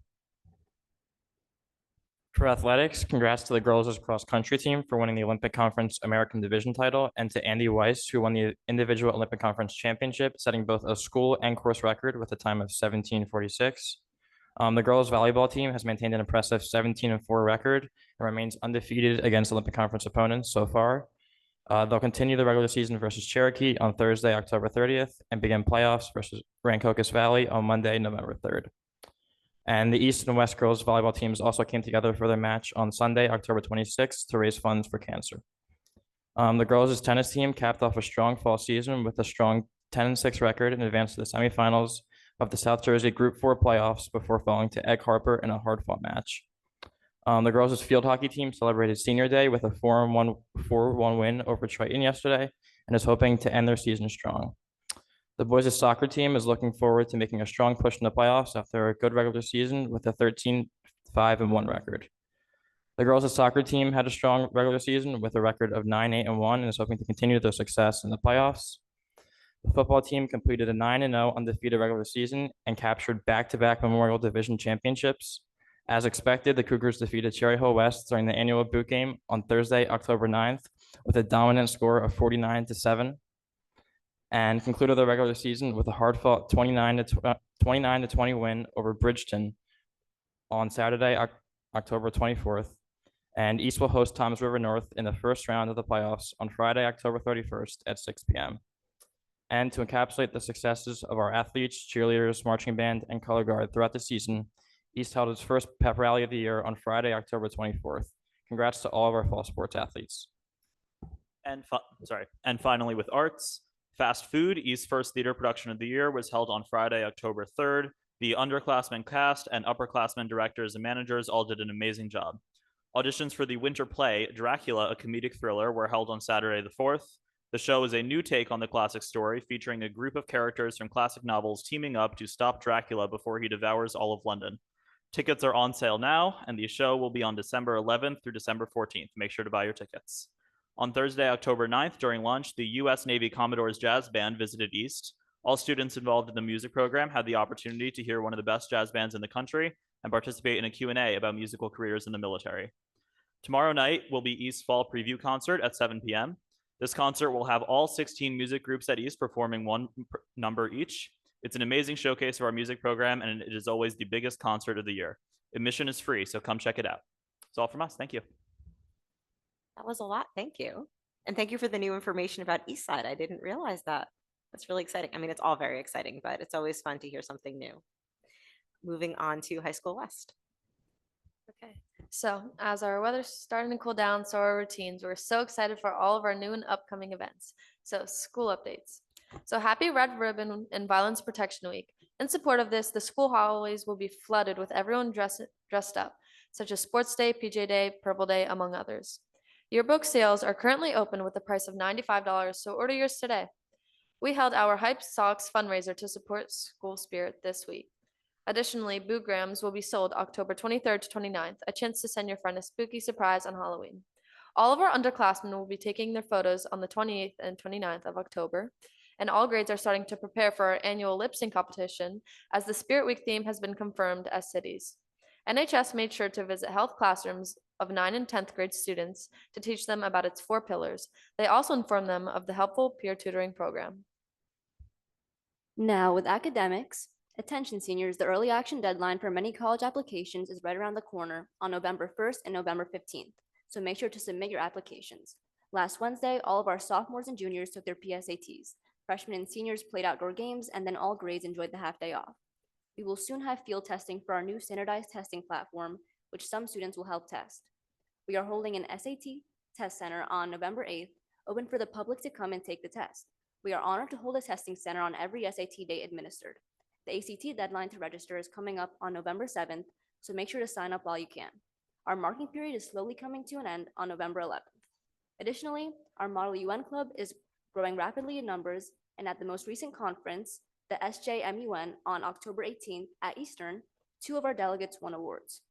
For athletics, congrats to the girls' cross country team for winning the Olympic Conference American Division title, and to Andy Weiss, who won the individual Olympic Conference championship, setting both a school and course record with a time of 17:46. The girls' volleyball team has maintained an impressive 17-4 record and remains undefeated against Olympic Conference opponents so far. They'll continue the regular season versus Cherokee on Thursday, October 30th, and begin playoffs versus Rancocas Valley on Monday, November 3rd. And the East and West girls volleyball teams also came together for their match on Sunday, October 26th, to raise funds for cancer. The girls' tennis team capped off a strong fall season with a strong 10-6 record and advanced to the semifinals of the South Jersey Group 4 playoffs before falling to Egg Harbor in a hard-fought match. The girls' field hockey team celebrated Senior Day with a 4-1 win over Triton yesterday and is hoping to end their season strong. The boys' soccer team is looking forward to making a strong push in the playoffs after a good regular season with a 13-5-1 record. The girls' soccer team had a strong regular season with a record of 9-8-1 and is hoping to continue their success in the playoffs. The football team completed a 9-0 undefeated regular season and captured back-to-back Memorial Division championships. As expected, the Cougars defeated Cherry Hill West during the annual boot game on Thursday, October 9th, with a dominant score of 49-7, and concluded the regular season with a hard-fought 29-20 win over Bridgeton on Saturday, October 24th. And East will host Toms River North in the first round of the playoffs on Friday, October 31st at 6 p.m. And to encapsulate the successes of our athletes, cheerleaders, marching band, and color guard throughout the season, East held its first pep rally of the year on Friday, October 24th. Congrats to all of our fall sports athletes. And finally, with arts, Fast Food, East's first theater production of the year, was held on Friday, October 3rd. The underclassmen cast and upperclassmen directors and managers all did an amazing job. Auditions for the winter play, Dracula, a comedic thriller, were held on Saturday the 4th. The show is a new take on the classic story, featuring a group of characters from classic novels teaming up to stop Dracula before he devours all of London. Tickets are on sale now, and the show will be on December 11th through December 14th. Make sure to buy your tickets. On Thursday, October 9th, during lunch, the U.S. Navy Commodore's Jazz Band visited East. All students involved in the music program had the opportunity to hear one of the best jazz bands in the country and participate in a Q&A about musical careers in the military. Tomorrow night will be East's fall preview concert at 7 p.m. This concert will have all 16 music groups at East performing one number each. It's an amazing showcase of our music program, and it is always the biggest concert of the year. Admission is free, so come check it out. That's all from us. Thank you. That was a lot. Thank you. And thank you for the new information about East Side. I didn't realize that. That's really exciting. I mean, it's all very exciting, but it's always fun to hear something new. Moving on to High School West. Okay, so as our weather's starting to cool down, so are our routines. We're so excited for all of our new and upcoming events. So school updates. So happy Red Ribbon and Violence Protection Week. In support of this, the school hallways will be flooded with everyone dressed up, such as Sports Day, PJ Day, Purple Day, among others. Yearbook sales are currently open with a price of $95, so order yours today. We held our Hype Socks fundraiser to support school spirit this week. Additionally, Boograms will be sold October 23rd to 29th, a chance to send your friend a spooky surprise on Halloween. All of our underclassmen will be taking their photos on the 28th and 29th of October, and all grades are starting to prepare for our annual lip sync competition as the Spirit Week theme has been confirmed as cities. NHS made sure to visit health classrooms of 9th and 10th grade students to teach them about its 4 pillars. They also informed them of the helpful peer tutoring program. Now, with academics, attention seniors, the early action deadline for many college applications is right around the corner on November 1st and November 15th, so make sure to submit your applications. Last Wednesday, all of our sophomores and juniors took their PSATs. Freshmen and seniors played outdoor games, and then all grades enjoyed the half day off. We will soon have field testing for our new standardized testing platform, which some students will help test. We are holding an SAT test center on November 8th, open for the public to come and take the test. We are honored to hold a testing center on every SAT day administered. The ACT deadline to register is coming up on November 7th, so make sure to sign up while you can. Our marking period is slowly coming to an end on November 11th. Additionally, our Model UN Club is growing rapidly in numbers, and at the most recent conference, the SJMUN on October 18th at Eastern, 2 of our delegates won awards.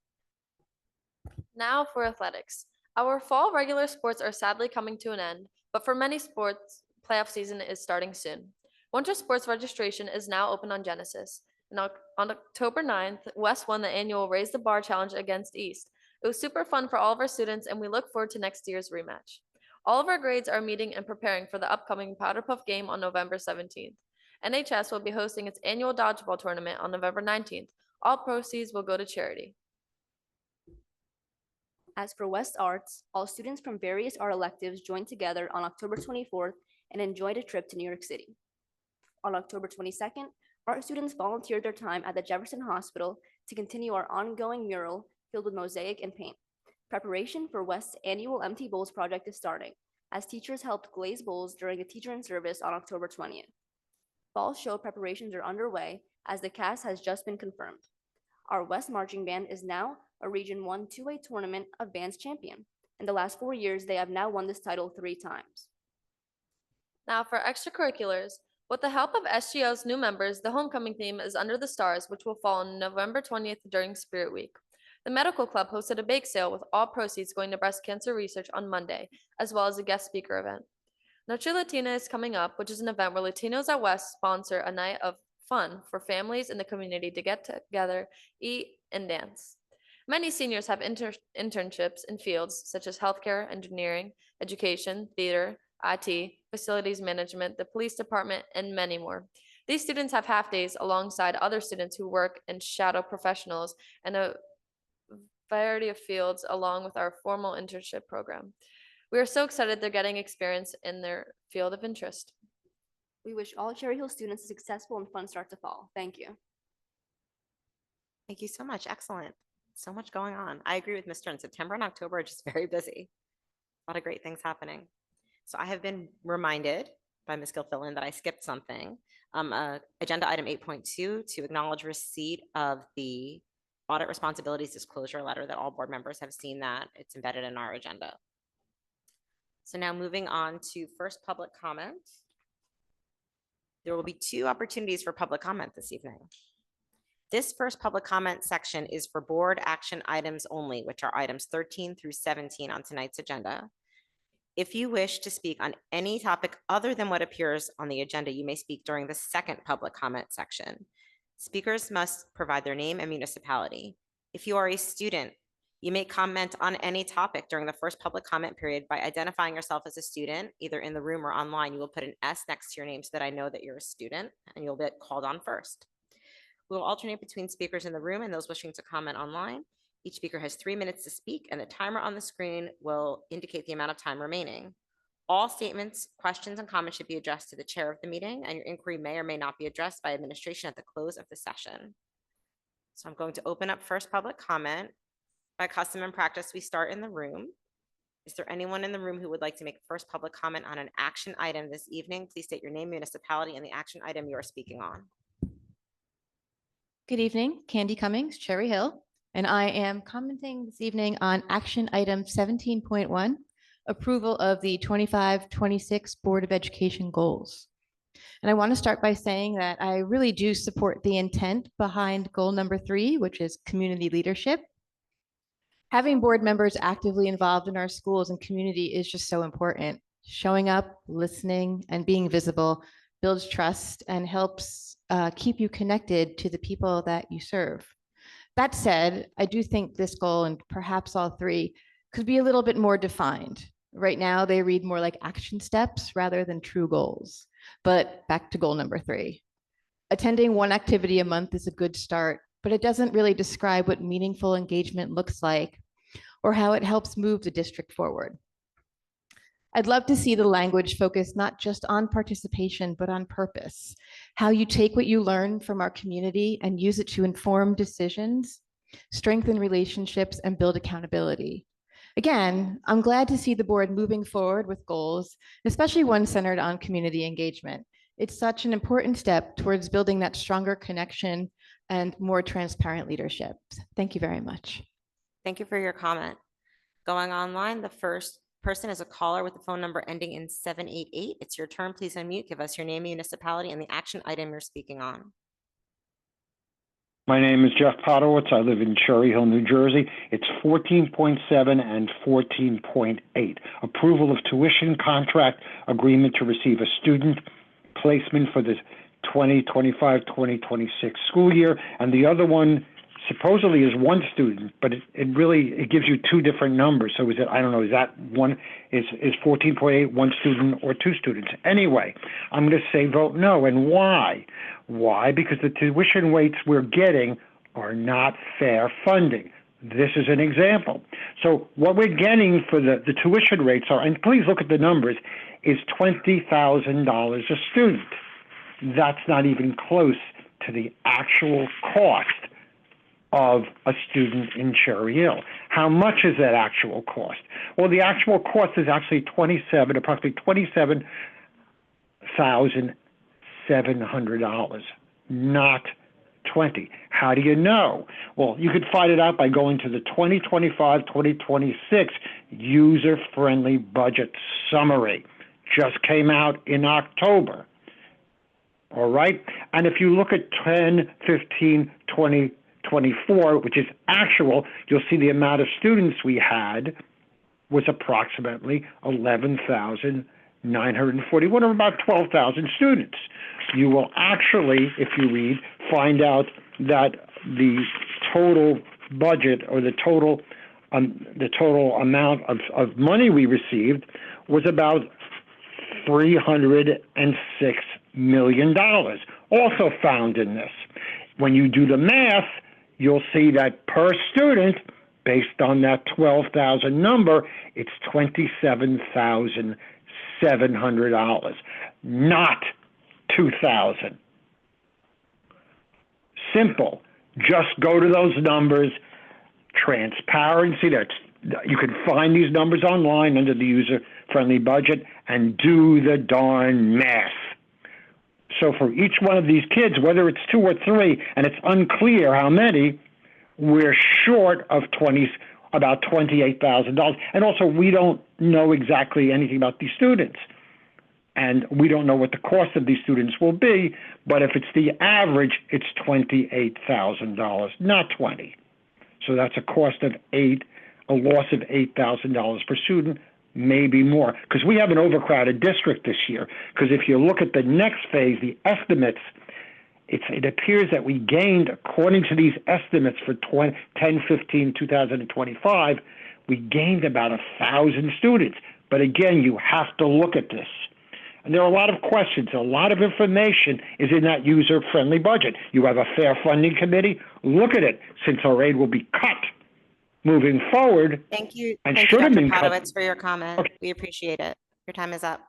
Now for athletics. Our fall regular sports are sadly coming to an end, but for many sports, playoff season is starting soon. Winter sports registration is now open on Genesis. And on October 9th, West won the annual Raise the Bar Challenge against East. It was super fun for all of our students, and we look forward to next year's rematch. All of our grades are meeting and preparing for the upcoming Powder Puff game on November 17th. NHS will be hosting its annual dodgeball tournament on November 19th. All proceeds will go to charity. As for West Arts, all students from various art electives joined together on October 24th and enjoyed a trip to New York City. On October 22nd, art students volunteered their time at the Jefferson Hospital to continue our ongoing mural filled with mosaic and paint. Preparation for West's annual Empty Bowls project is starting, as teachers helped glaze bowls during a teacher in service on October 20th. Fall show preparations are underway as the cast has just been confirmed. Our West Marching Band is now a Region 1 2A tournament of bands champion. In the last 4 years, they have now won this title 3 times. Now for extracurriculars. With the help of SGO's new members, the homecoming theme is Under the Stars, which will fall on November 20th during Spirit Week. The Medical Club hosted a bake sale with all proceeds going to breast cancer research on Monday, as well as a guest speaker event. Noche Latina is coming up, which is an event where Latinos at West sponsor a night of fun for families in the community to get together, eat, and dance. Many seniors have internships in fields such as healthcare, engineering, education, theater, IT, facilities management, the police department, and many more. These students have half days alongside other students who work and shadow professionals in a variety of fields along with our formal internship program. We are so excited they're getting experience in their field of interest. We wish all Cherry Hill students a successful and fun start to fall. Thank you. Thank you so much. Excellent. So much going on. I agree with Mr. In September and October are just very busy. A lot of great things happening. So I have been reminded by Ms. Gilfillan that I skipped something. Agenda item 8.2 to acknowledge receipt of the audit responsibilities disclosure letter that all board members have seen that. It's embedded in our agenda. So now moving on to first public comment. There will be 2 opportunities for public comment this evening. This first public comment section is for board action items only, which are items 13 through 17 on tonight's agenda. If you wish to speak on any topic other than what appears on the agenda, you may speak during the second public comment section. Speakers must provide their name and municipality. If you are a student, you may comment on any topic during the first public comment period by identifying yourself as a student, either in the room or online. You will put an S next to your name so that I know that you're a student, and you'll get called on first. We will alternate between speakers in the room and those wishing to comment online. Each speaker has 3 minutes to speak, and the timer on the screen will indicate the amount of time remaining. All statements, questions, and comments should be addressed to the chair of the meeting, and your inquiry may or may not be addressed by administration at the close of the session. So I'm going to open up first public comment. By custom and practice, we start in the room. Is there anyone in the room who would like to make first public comment on an action item this evening? Please state your name, municipality, and the action item you are speaking on. Good evening, Candy Cummings, Cherry Hill, and I am commenting this evening on action item 17.1, approval of the 25-26 Board of Education goals. And I want to start by saying that I really do support the intent behind goal number 3, which is community leadership. Having board members actively involved in our schools and community is just so important. Showing up, listening, and being visible builds trust and helps keep you connected to the people that you serve. That said, I do think this goal, and perhaps all 3, could be a little bit more defined. Right now, they read more like action steps rather than true goals. But back to goal number 3. Attending one activity a month is a good start, but it doesn't really describe what meaningful engagement looks like or how it helps move the district forward. I'd love to see the language focus not just on participation, but on purpose, how you take what you learn from our community and use it to inform decisions, strengthen relationships, and build accountability. Again, I'm glad to see the board moving forward with goals, especially one centered on community engagement. It's such an important step towards building that stronger connection and more transparent leadership. Thank you very much. Thank you for your comment. Going online, the first person is a caller with the phone number ending in 788. It's your turn. Please unmute. Give us your name, municipality, and the action item you're speaking on. My name is Jeff Podowitz. I live in Cherry Hill, New Jersey. It's 14.7 and 14.8. Approval of tuition contract agreement to receive a student placement for the 2025-2026 school year. And the other one supposedly is one student, but it gives you 2 different numbers. So is it, I don't know, is that one, is 14.8 one student or 2 students? Anyway, I'm going to say vote no. And why? Why? Because the tuition rates we're getting are not fair funding. This is an example. So what we're getting for the tuition rates are, and please look at the numbers, is $20,000 a student. That's not even close to the actual cost of a student in Cherry Hill. How much is that actual cost? Well, the actual cost is actually approximately $27,700, not 20. How do you know? Well, you could find it out by going to the 2025-2026 user-friendly budget summary. Just came out in October. All right? And if you look at 10, 15, 20, 24, which is actual, you'll see the amount of students we had was approximately 11,941, or about 12,000 students. You will actually, if you read, find out that the total budget, or the total amount of money we received was about $306 million, also found in this. When you do the math, you'll see that per student, based on that 12,000 number, it's $27,700, not $2,000. Simple. Just go to those numbers. Transparency. You can find these numbers online under the user-friendly budget and do the darn math. So for each one of these kids, whether it's 2 or 3, and it's unclear how many, we're short of about $28,000. And also, we don't know exactly anything about these students. And we don't know what the cost of these students will be, but if it's the average, it's $28,000, not 20. So that's a cost of a loss of $8,000 per student, maybe more, because we have an overcrowded district this year. Because if you look at the next phase, the estimates, it appears that we gained, according to these estimates for 2025, we gained about 1,000 students. But again, you have to look at this. And there are a lot of questions. A lot of information is in that user-friendly budget. You have a fair funding committee. Look at it, since our aid will be cut moving forward. Thank you. And Thank you, should have Dr. been cut. Podowitz, for your comment. Okay. We appreciate it. Your time is up.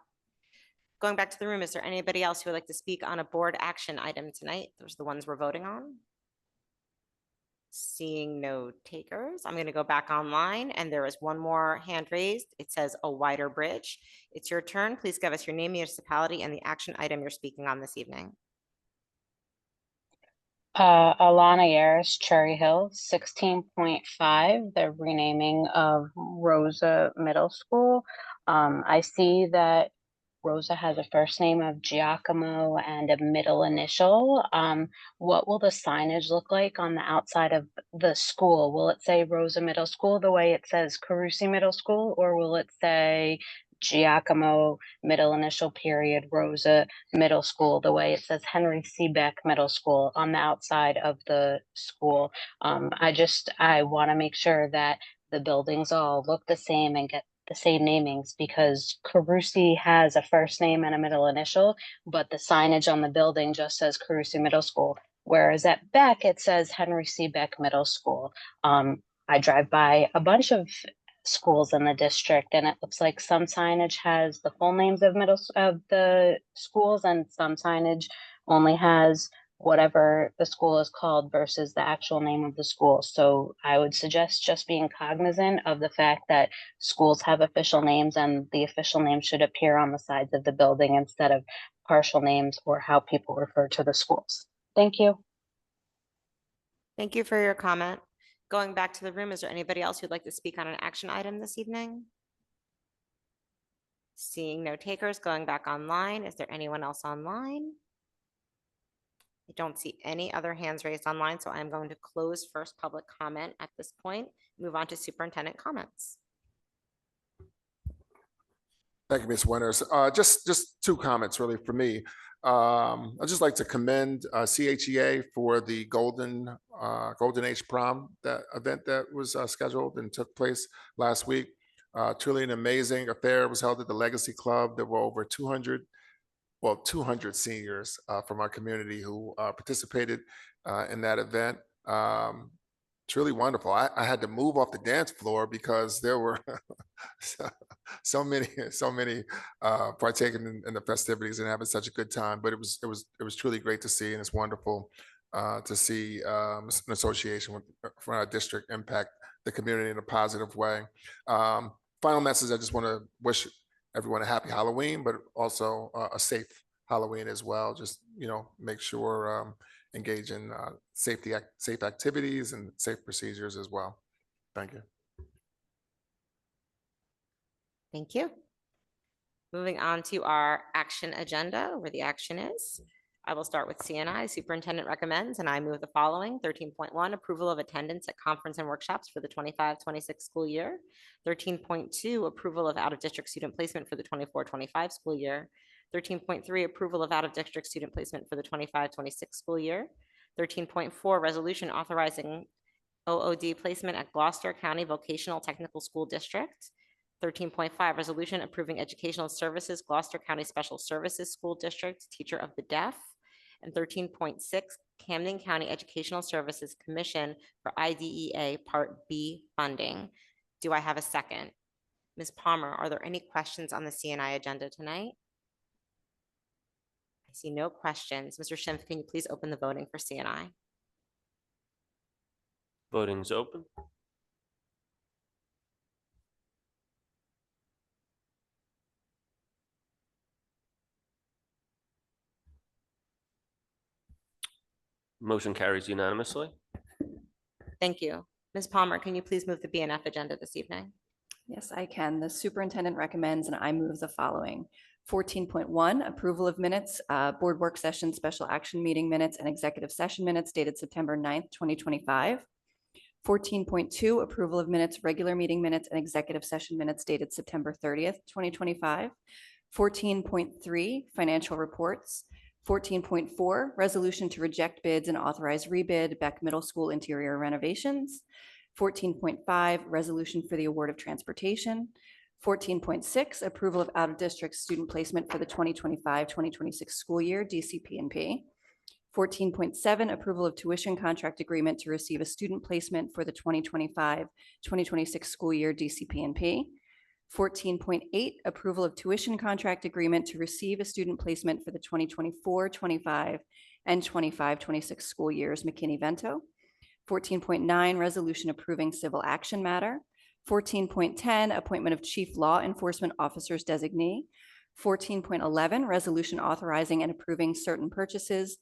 Going back to the room, is there anybody else who would like to speak on a board action item tonight? Those are the ones we're voting on. Seeing no takers, I'm going to go back online, and there is one more hand raised. It says a wider bridge. It's your turn. Please give us your name, municipality, and the action item you're speaking on this evening. Alana Yaris, Cherry Hill, 16.5, the renaming of Rosa Middle School. I see that Rosa has a first name of Giacomo and a middle initial. What will the signage look like on the outside of the school? Will it say Rosa Middle School the way it says Carusi Middle School, or will it say Giacomo middle initial period Rosa Middle School the way it says Henry C. Beck Middle School on the outside of the school? I want to make sure that the buildings all look the same and get the same namings, because Carusi has a first name and a middle initial, but the signage on the building just says Carusi Middle School. Whereas at Beck, it says Henry C. Beck Middle School. I drive by a bunch of schools in the district, and it looks like some signage has the full names of the schools, and some signage only has whatever the school is called versus the actual name of the school. So I would suggest just being cognizant of the fact that schools have official names, and the official name should appear on the sides of the building instead of partial names or how people refer to the schools. Thank you. Thank you for your comment. Going back to the room, is there anybody else who'd like to speak on an action item this evening? Seeing no takers, going back online. Is there anyone else online? I don't see any other hands raised online, so I'm going to close first public comment at this point. Move on to superintendent comments. Thank you, Ms. Winters. Just two comments really for me. I'd just like to commend CHEA for the Golden Age Prom event that was scheduled and took place last week. Truly an amazing affair. It was held at the Legacy Club. There were over 200 seniors from our community who participated in that event. Truly wonderful. I had to move off the dance floor because there were so many partaking in the festivities and having such a good time. But it was truly great to see, and it's wonderful to see an association from our district impact the community in a positive way. Final message: I just want to wish everyone a happy Halloween, but also a safe Halloween as well. Just, make sure engage in safe activities and safe procedures as well. Thank you. Thank you. Moving on to our action agenda, where the action is. I will start with CNI. Superintendent recommends, and I move the following. 13.1, approval of attendance at conference and workshops for the 25-26 school year. 13.2, approval of out-of-district student placement for the 24-25 school year. 13.3, approval of out-of-district student placement for the 25-26 school year. 13.4, resolution authorizing OOD placement at Gloucester County Vocational Technical School District. 13.5, resolution approving educational services, Gloucester County Special Services School District, teacher of the deaf. And 13.6, Camden County Educational Services Commission for IDEA Part B funding. Do I have a second? Ms. Palmer, are there any questions on the CNI agenda tonight? I see no questions. Mr. Schimpf, can you please open the voting for CNI? Voting's open. Motion carries unanimously. Thank you. Ms. Palmer, can you please move the BNF agenda this evening? Yes, I can. The superintendent recommends, and I move the following. 14.1, approval of minutes, board work session, special action meeting minutes, and executive session minutes dated September 9th, 2025. 14.2, approval of minutes, regular meeting minutes, and executive session minutes dated September 30th, 2025. 14.3, financial reports. 14.4, resolution to reject bids and authorize rebid Beck Middle School interior renovations. 14.5, resolution for the award of transportation. 14.6, approval of out-of-district student placement for the 2025-2026 school year, DCP&P. 14.7, approval of tuition contract agreement to receive a student placement for the 2025-2026 school year, DCP&P. 14.8, approval of tuition contract agreement to receive a student placement for the 2024-25 and 25-26 school years, McKinney-Vento. 14.9, resolution approving civil action matter. 14.10, appointment of chief law enforcement officers designee. 14.11, resolution authorizing and approving certain purchases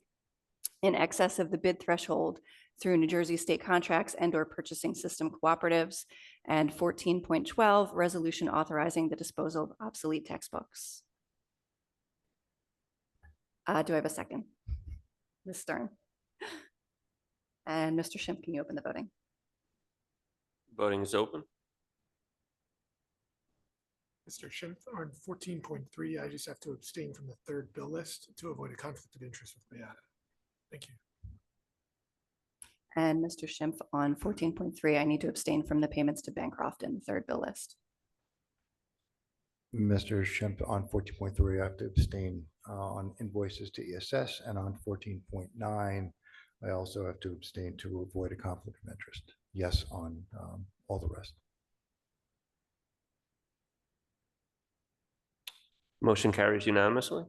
in excess of the bid threshold through New Jersey state contracts and/or purchasing system cooperatives. And 14.12, resolution authorizing the disposal of obsolete textbooks. Do I have a second? Ms. Stern? And Mr. Schimpf, can you open the voting? Voting is open. Mr. Schimpf, on 14.3, I just have to abstain from the third bill list to avoid a conflict of interest with Beata. Thank you. And Mr. Schimpf, on 14.3, I need to abstain from the payments to Bancroft in the third bill list. Mr. Schimpf, on 14.3, I have to abstain on invoices to ESS, and on 14.9, I also have to abstain to avoid a conflict of interest. Yes, on all the rest. Motion carries unanimously.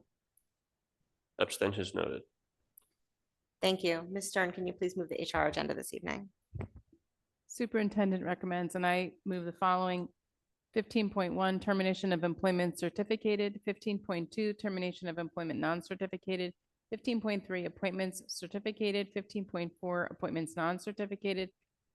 Abstentions noted. Thank you. Ms. Stern, can you please move the HR agenda this evening? Superintendent recommends, and I move the following: 15.1, termination of employment certificated; 15.2, termination of employment non-certificated; 15.3, appointments certificated; 15.4, appointments non-certificated;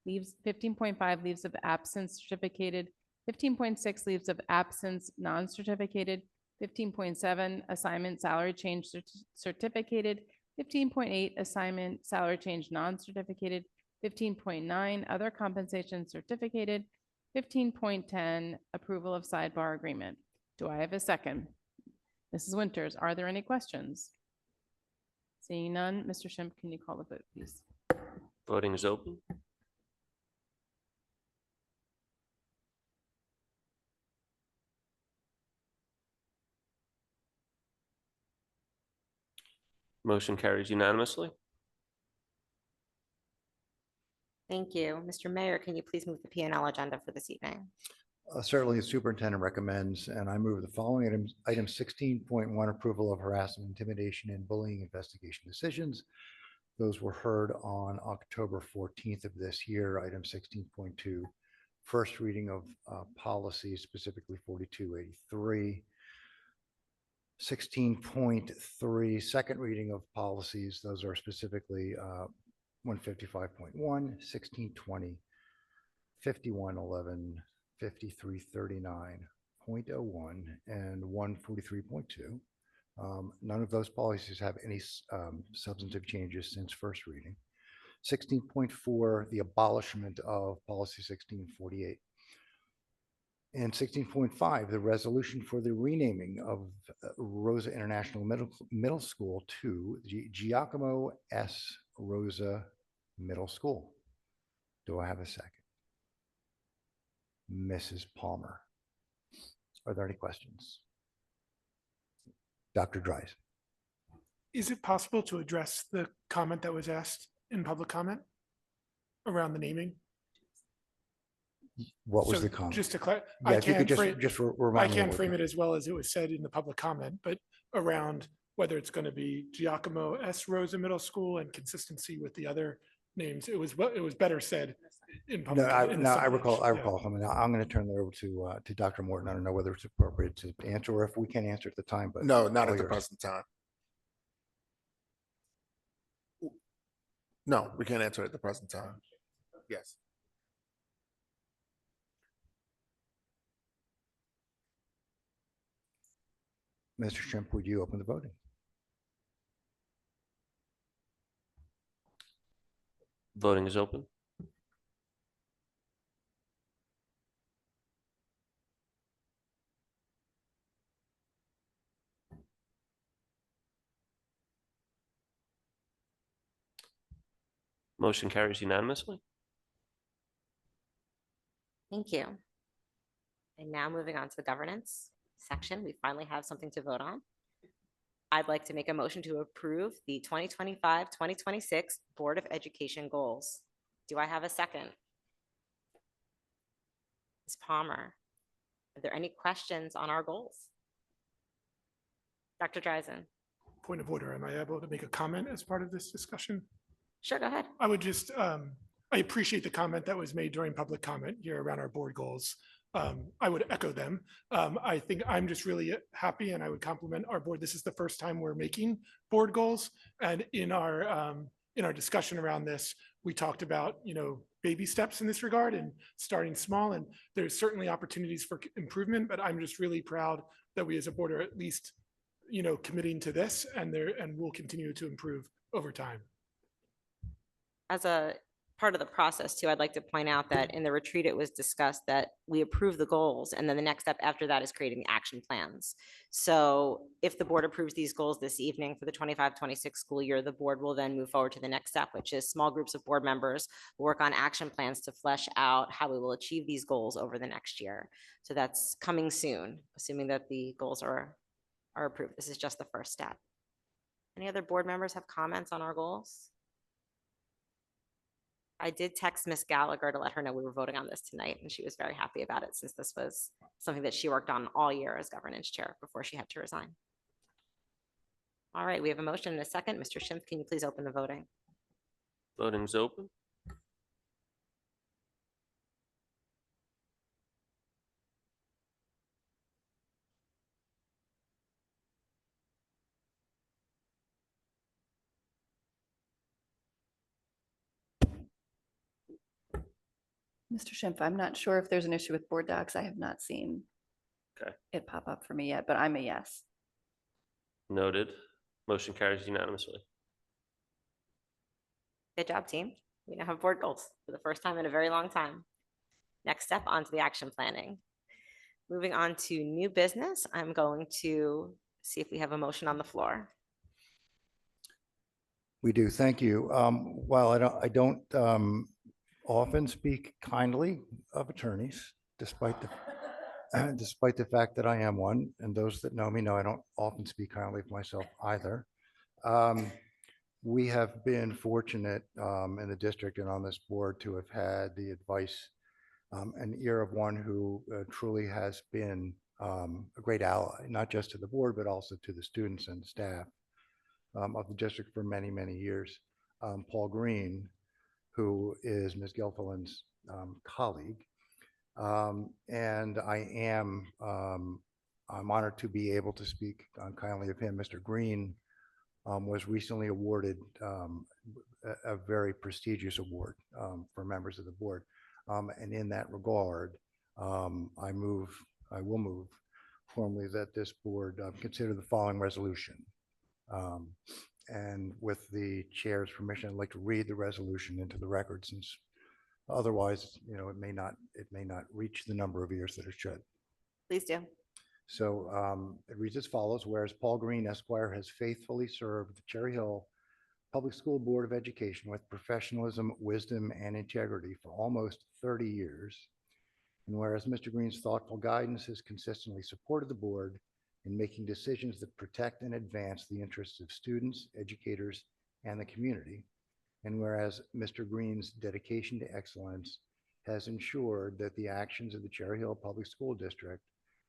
leaves; 15.5, leaves of absence certificated; 15.6, leaves of absence non-certificated; 15.7, assignment salary change certificated; 15.8, assignment salary change non-certificated; 15.9, other compensation certificated; 15.10, approval of sidebar agreement. Do I have a second? Mrs. Winters, are there any questions? Seeing none, Mr. Schimpf, can you call the vote, please? Voting is open. Motion carries unanimously. Thank you. Mr. Mayor, can you please move the P&L agenda for this evening? Certainly, the superintendent recommends, and I move the following items. Item 16.1, approval of harassment, intimidation, and bullying investigation decisions. Those were heard on October 14th of this year. Item 16.2, first reading of policies, specifically 4283. 16.3, second reading of policies. Those are specifically 155.1, 1620, 5111, 5339.01, and 143.2. None of those policies have any substantive changes since first reading. 16.4, the abolishment of policy 1648. And 16.5, the resolution for the renaming of Rosa International Middle School to Giacomo S. Rosa Middle School. Do I have a second? Mrs. Palmer. Are there any questions? Dr. Dries. Is it possible to address the comment that was asked in public comment around the naming? What was So the comment? Just to clarify, Yeah, if you could just remind I me. can't frame it as well as it was said in the public comment, but around whether it's going to be Giacomo S. Rosa Middle School and consistency with the other names. It was better said in No, public. I in the recall. summation. I mean, I'm going to turn that over to Dr. Morton. I don't know whether it's appropriate to answer or if we can answer at the time, but No, not all at the yours. present time. No, we can't answer at the present time. Yes. Mr. Schimpf, would you open the voting? Voting is open. Motion carries unanimously. Thank you. And now moving on to the governance section, we finally have something to vote on. I'd like to make a motion to approve the 2025-2026 Board of Education goals. Do I have a second? Ms. Palmer, are there any questions on our goals? Dr. Dreisen? Point of order, am I able to make a comment as part of this discussion? Sure, go ahead. I would just, I appreciate the comment that was made during public comment here around our board goals. I would echo them. I think I'm just really happy and I would compliment our board. This is the first time we're making board goals. And in our discussion around this, we talked about, baby steps in this regard and starting small. And there's certainly opportunities for improvement, but I'm just really proud that we as a board are at least committing to this, and we'll continue to improve over time. As a part of the process too, I'd like to point out that in the retreat, it was discussed that we approve the goals, and then the next step after that is creating the action plans. So if the board approves these goals this evening for the 25-26 school year, the board will then move forward to the next step, which is small groups of board members will work on action plans to flesh out how we will achieve these goals over the next year. So that's coming soon, assuming that the goals are approved. This is just the first step. Any other board members have comments on our goals? I did text Miss Gallagher to let her know we were voting on this tonight, and she was very happy about it since this was something that she worked on all year as governance chair before she had to resign. All right, we have a motion and a second. Mr. Schimpf, can you please open the voting? Voting's open. Mr. Schimpf, I'm not sure if there's an issue with board docs. I have not seen Okay. it pop up for me yet, but I'm a yes. Noted. Motion carries unanimously. Good job, team. We now have board goals for the first time in a very long time. Next step, on to the action planning. Moving on to new business, I'm going to see if we have a motion on the floor. We do. Thank you. While I don't often speak kindly of attorneys, despite the fact that I am one, and those that know me know I don't often speak kindly of myself either. We have been fortunate in the district and on this board to have had the advice and ear of one who truly has been a great ally, not just to the board, but also to the students and staff of the district for many, many years. Paul Green, who is Ms. Gelfeland's colleague. And I'm honored to be able to speak kindly of him. Mr. Green was recently awarded a very prestigious award for members of the board. And in that regard, I will move formally that this board consider the following resolution. And with the chair's permission, I'd like to read the resolution into the record, since otherwise, it may not reach the number of years that it should. Please do. So it reads as follows: whereas Paul Green Esquire has faithfully served the Cherry Hill Public School Board of Education with professionalism, wisdom, and integrity for almost 30 years, and whereas Mr. Green's thoughtful guidance has consistently supported the board in making decisions that protect and advance the interests of students, educators, and the community, and whereas Mr. Green's dedication to excellence has ensured that the actions of the Cherry Hill Public School District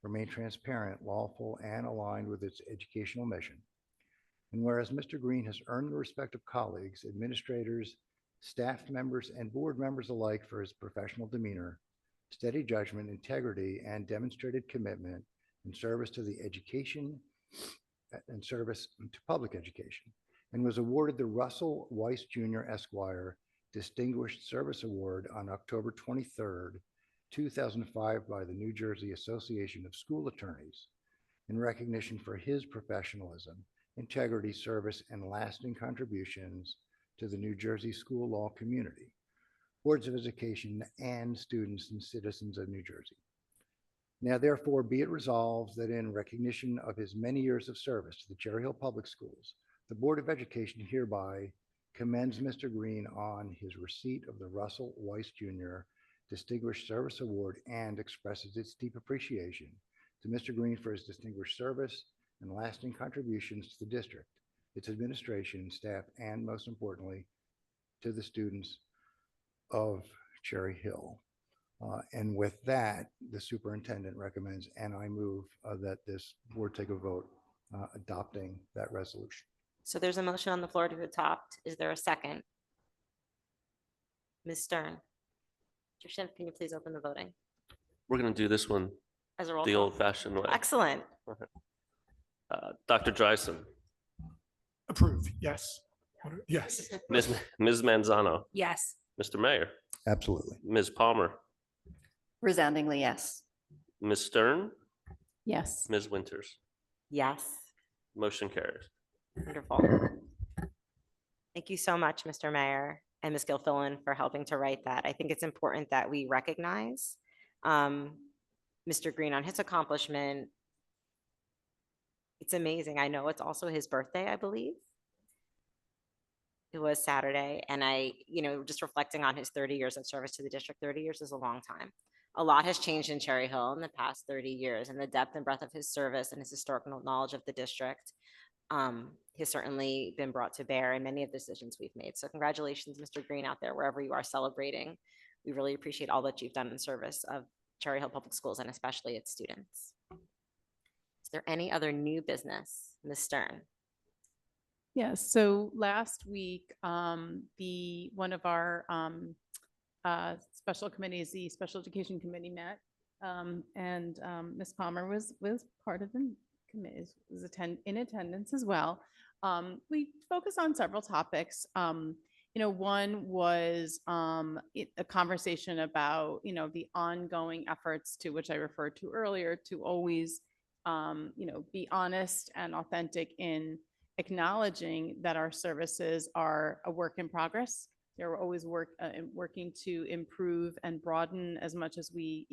remain transparent, lawful, and aligned with its educational mission. And whereas Mr. Green has earned the respect of colleagues, administrators, staff members, and board members alike for his professional demeanor, steady judgment, integrity, and demonstrated commitment in service to the education and service to public education, and was awarded the Russell Weiss Jr. Esquire Distinguished Service Award on October 23rd, 2005 by the New Jersey Association of School Attorneys in recognition for his professionalism, integrity, service, and lasting contributions to the New Jersey school law community, boards of education, and students and citizens of New Jersey. Now, therefore, be it resolved that in recognition of his many years of service to the Cherry Hill Public Schools, the Board of Education hereby commends Mr. Green on his receipt of the Russell Weiss Jr. Distinguished Service Award and expresses its deep appreciation to Mr. Green for his distinguished service and lasting contributions to the district, its administration, staff, and most importantly, to the students of Cherry Hill. And with that, the superintendent recommends, and I move that this board take a vote adopting that resolution. So there's a motion on the floor to adopt. Is there a second? Ms. Stern. Mr. Schimpf, can you please open the voting? We're going to do this one As a roll the call. old-fashioned way. Excellent. Dr. Dreisen, Approve, yes. Yes. Ms. Manzano, Yes. Mr. Mayor, Absolutely. Ms. Palmer, Resoundingly yes. Ms. Stern, Yes. Ms. Winters. Yes. Motion carries. Wonderful. Thank you so much, Mr. Mayor and Ms. Gilfillan, for helping to write that. I think it's important that we recognize Mr. Green on his accomplishment. It's amazing. I know it's also his birthday, I believe. It was Saturday, and just reflecting on his 30 years of service to the district. 30 years is a long time. A lot has changed in Cherry Hill in the past 30 years, and the depth and breadth of his service and his historical knowledge of the district has certainly been brought to bear in many of the decisions we've made. So congratulations, Mr. Green, out there, wherever you are celebrating. We really appreciate all that you've done in service of Cherry Hill Public Schools and especially its students. Is there any other new business, Ms. Stern? Yes, so last week, one of our special committees, the Special Education Committee met, and Ms. Palmer was part of the committee, was in attendance as well. We focused on several topics. One was a conversation about, the ongoing efforts to which I referred to earlier to always, be honest and authentic in acknowledging that our services are a work in progress. They're always working to improve and broaden as much as we,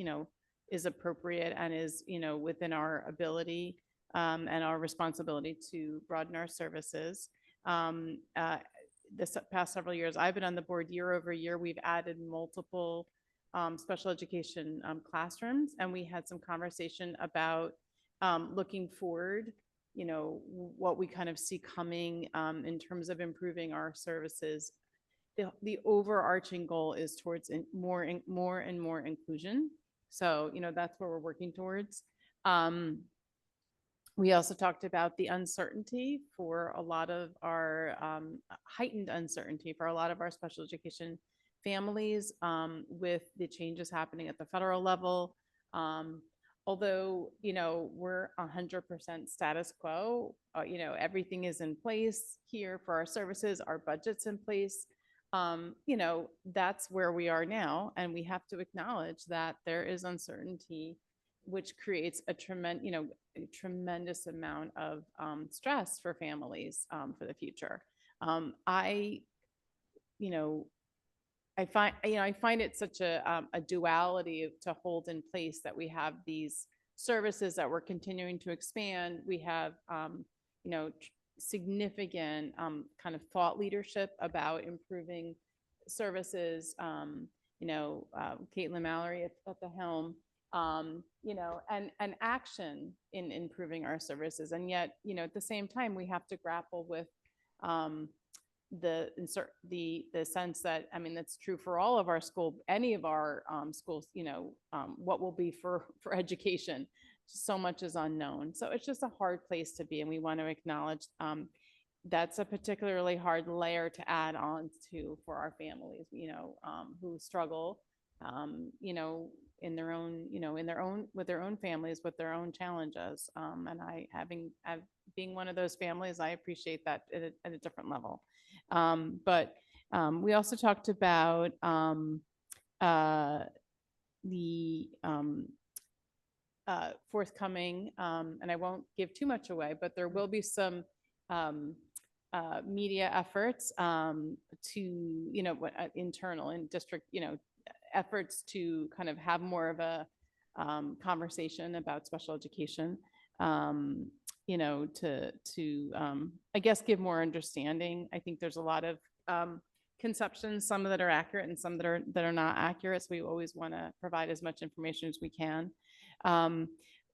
is appropriate and is, within our ability and our responsibility to broaden our services. This past several years, I've been on the board year over year. We've added multiple special education classrooms, and we had some conversation about looking forward, what we kind of see coming in terms of improving our services. The overarching goal is towards more and more inclusion. So, that's where we're working towards. We also talked about the uncertainty for a lot of our heightened uncertainty for a lot of our special education families with the changes happening at the federal level. Although, we're 100% status quo, everything is in place here for our services, our budget's in place. That's where we are now. And we have to acknowledge that there is uncertainty, which creates a tremendous amount of stress for families for the future. I find it such a duality to hold in place that we have these services that we're continuing to expand. We have, significant kind of thought leadership about improving services. Caitlin Mallory at the helm, and action in improving our services. And yet, at the same time, we have to grapple with the sense that, that's true for all of our any of our schools, what will be for education. So much is unknown. So it's just a hard place to be. And we want to acknowledge that's a particularly hard layer to add on to for our families, who struggle, in their own, with their own families, with their own challenges. And being one of those families, I appreciate that at a different level. But we also talked about the forthcoming, and I won't give too much away, but there will be some media efforts to, internal and district, efforts to kind of have more of a conversation about special education, to I guess, give more understanding. I think there's a lot of conceptions, some that are accurate and some that are not accurate. So we always want to provide as much information as we can,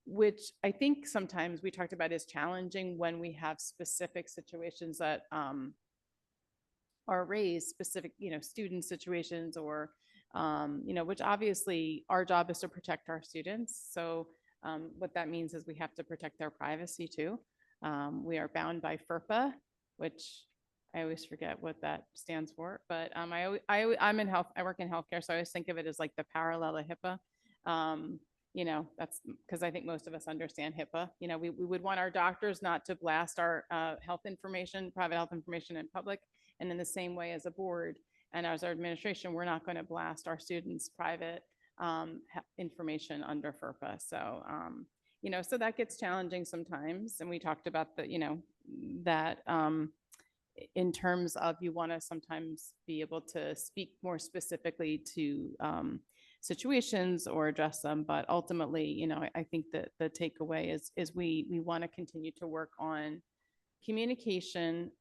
which I think sometimes we talked about is challenging when we have specific situations that are raised, specific, student situations or, which obviously our job is to protect our students. So what that means is we have to protect their privacy too. We are bound by FERPA, which I always forget what that stands for, but I'm in health, I work in healthcare, so I always think of it as like the parallel of HIPAA. That's because I think most of us understand HIPAA. We would want our doctors not to blast our health information, private health information in public. And in the same way as a board and as our administration, we're not going to blast our students' private information under FERPA. So, so that gets challenging sometimes. And we talked about that in terms of you want to sometimes be able to speak more specifically to situations or address them. But ultimately, I think that the takeaway is we want to continue to work on communication,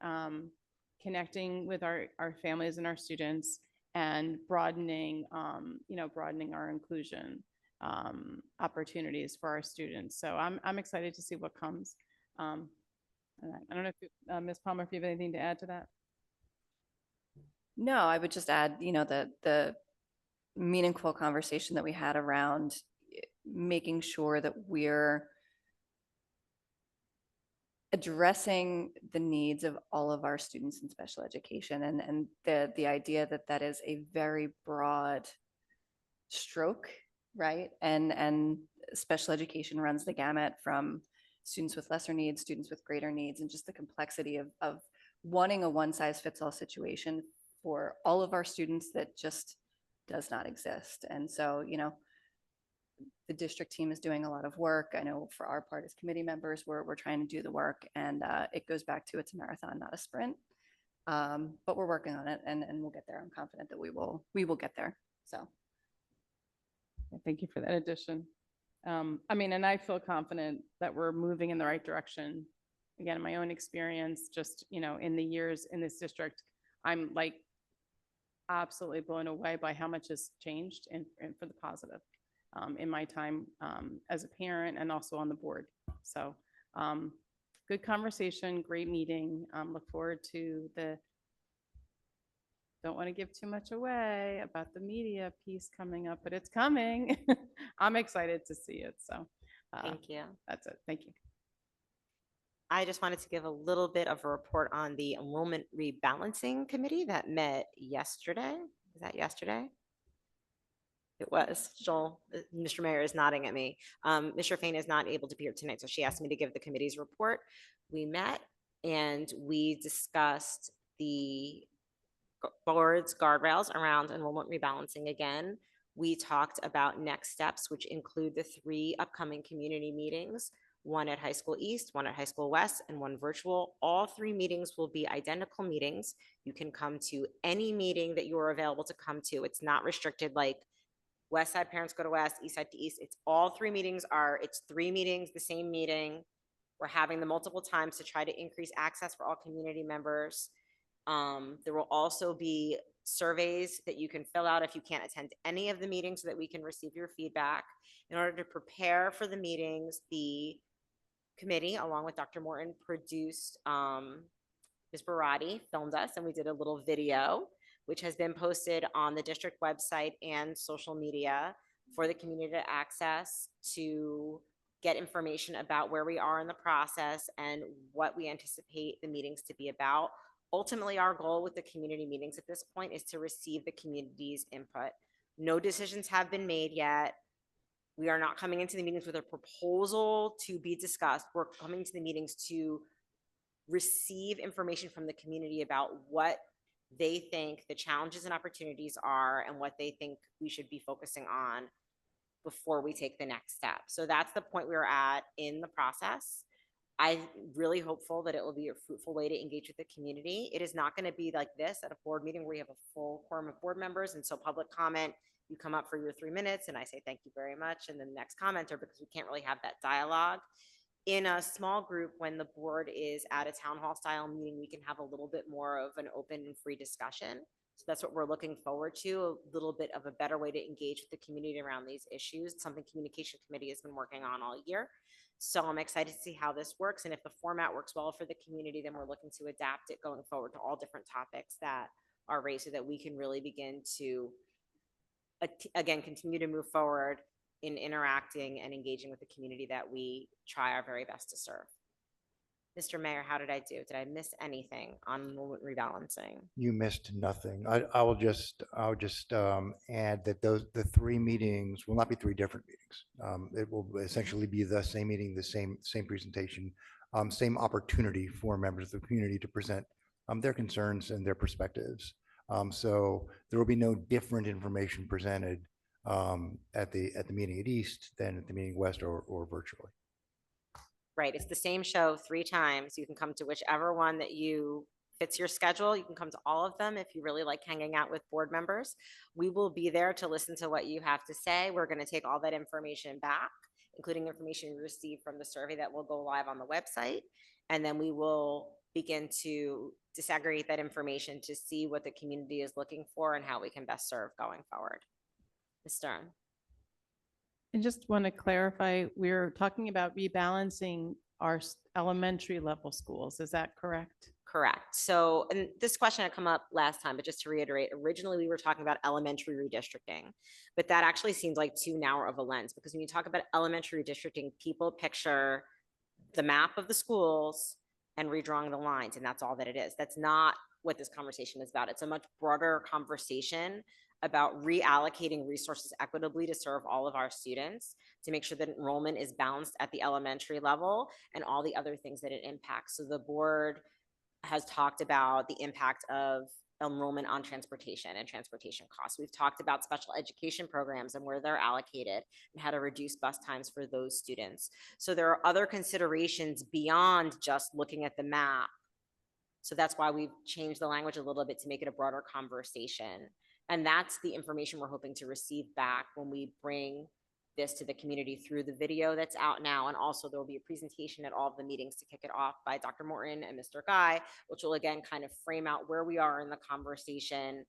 connecting with our families and our students, and broadening our inclusion opportunities for our students. So I'm excited to see what comes. I don't know if Ms. Palmer, if you have anything to add to that. No, I would just add, the meaningful conversation that we had around making sure that we're addressing the needs of all of our students in special education, and the idea that that is a very broad stroke, right? And special education runs the gamut from students with lesser needs, students with greater needs, and just the complexity of wanting a one-size-fits-all situation for all of our students that just does not exist. And so, the district team is doing a lot of work. I know for our part as committee members, we're trying to do the work, and it goes back to it's a marathon, not a sprint. But we're working on it, and we'll get there. I'm confident that we will get there. So. Thank you for that addition. And I feel confident that we're moving in the right direction. Again, in my own experience, just, in the years in this district, I'm like absolutely blown away by how much has changed and for the positive in my time as a parent and also on the board. So good conversation, great meeting. Look forward to don't want to give too much away about the media piece coming up, but it's coming. I'm excited to see it. So Thank you. That's it. Thank you. I just wanted to give a little bit of a report on the enrollment rebalancing committee that met yesterday. Was that yesterday? It was. Joel, Mr. Mayor is nodding at me. Mr. Fain is not able to be here tonight, so she asked me to give the committee's report. We met and we discussed the board's guardrails around enrollment rebalancing again. We talked about next steps, which include the 3 upcoming community meetings, one at High School East, one at High School West, and one virtual. All 3 meetings will be identical meetings. You can come to any meeting that you are available to come to. It's not restricted like West Side parents go to West, East Side to East. It's all 3 meetings it's 3 meetings, the same meeting. We're having them multiple times to try to increase access for all community members. There will also be surveys that you can fill out if you can't attend any of the meetings so that we can receive your feedback. In order to prepare for the meetings, the committee, along with Dr. Morton, produced, Ms. Barati filmed us, and we did a little video, which has been posted on the district website and social media for the community to access to get information about where we are in the process and what we anticipate the meetings to be about. Ultimately, our goal with the community meetings at this point is to receive the community's input. No decisions have been made yet. We are not coming into the meetings with a proposal to be discussed. We're coming to the meetings to receive information from the community about what they think the challenges and opportunities are and what they think we should be focusing on before we take the next step. So that's the point we're at in the process. I'm really hopeful that it will be a fruitful way to engage with the community. It is not going to be like this at a board meeting where you have a full quorum of board members. And so public comment, you come up for your 3 minutes and I say, thank you very much. And then the next commenter, because we can't really have that dialogue. In a small group, when the board is at a town hall style meeting, we can have a little bit more of an open and free discussion. So that's what we're looking forward to, a little bit of a better way to engage with the community around these issues. It's something Communication Committee has been working on all year. So I'm excited to see how this works. And if the format works well for the community, then we're looking to adapt it going forward to all different topics that are raised so that we can really begin to, again, continue to move forward in interacting and engaging with the community that we try our very best to serve. Mr. Mayor, how did I do? Did I miss anything on enrollment rebalancing? You missed nothing. I will just add that the 3 meetings will not be 3 different meetings. It will essentially be the same meeting, the same presentation, same opportunity for members of the community to present their concerns and their perspectives. So there will be no different information presented at the meeting at East than at the meeting West or virtually. Right, it's the same show 3 times. You can come to whichever one that you fits your schedule. You can come to all of them if you really like hanging out with board members. We will be there to listen to what you have to say. We're going to take all that information back, including information we received from the survey that will go live on the website. And then we will begin to disaggregate that information to see what the community is looking for and how we can best serve going forward. Ms. Stern. I just want to clarify, we're talking about rebalancing our elementary level schools. Is that correct? Correct. So, and this question had come up last time, but just to reiterate, originally we were talking about elementary redistricting, but that actually seems like too narrow of a lens, because when you talk about elementary redistricting, people picture the map of the schools and redrawing the lines, and that's all that it is. That's not what this conversation is about. It's a much broader conversation about reallocating resources equitably to serve all of our students, to make sure that enrollment is balanced at the elementary level and all the other things that it impacts. So the board has talked about the impact of enrollment on transportation and transportation costs. We've talked about special education programs and where they're allocated and how to reduce bus times for those students. So there are other considerations beyond just looking at the map. So that's why we've changed the language a little bit to make it a broader conversation. And that's the information we're hoping to receive back when we bring this to the community through the video that's out now. And also there will be a presentation at all of the meetings to kick it off by Dr. Morton and Mr. Guy, which will again kind of frame out where we are in the conversation,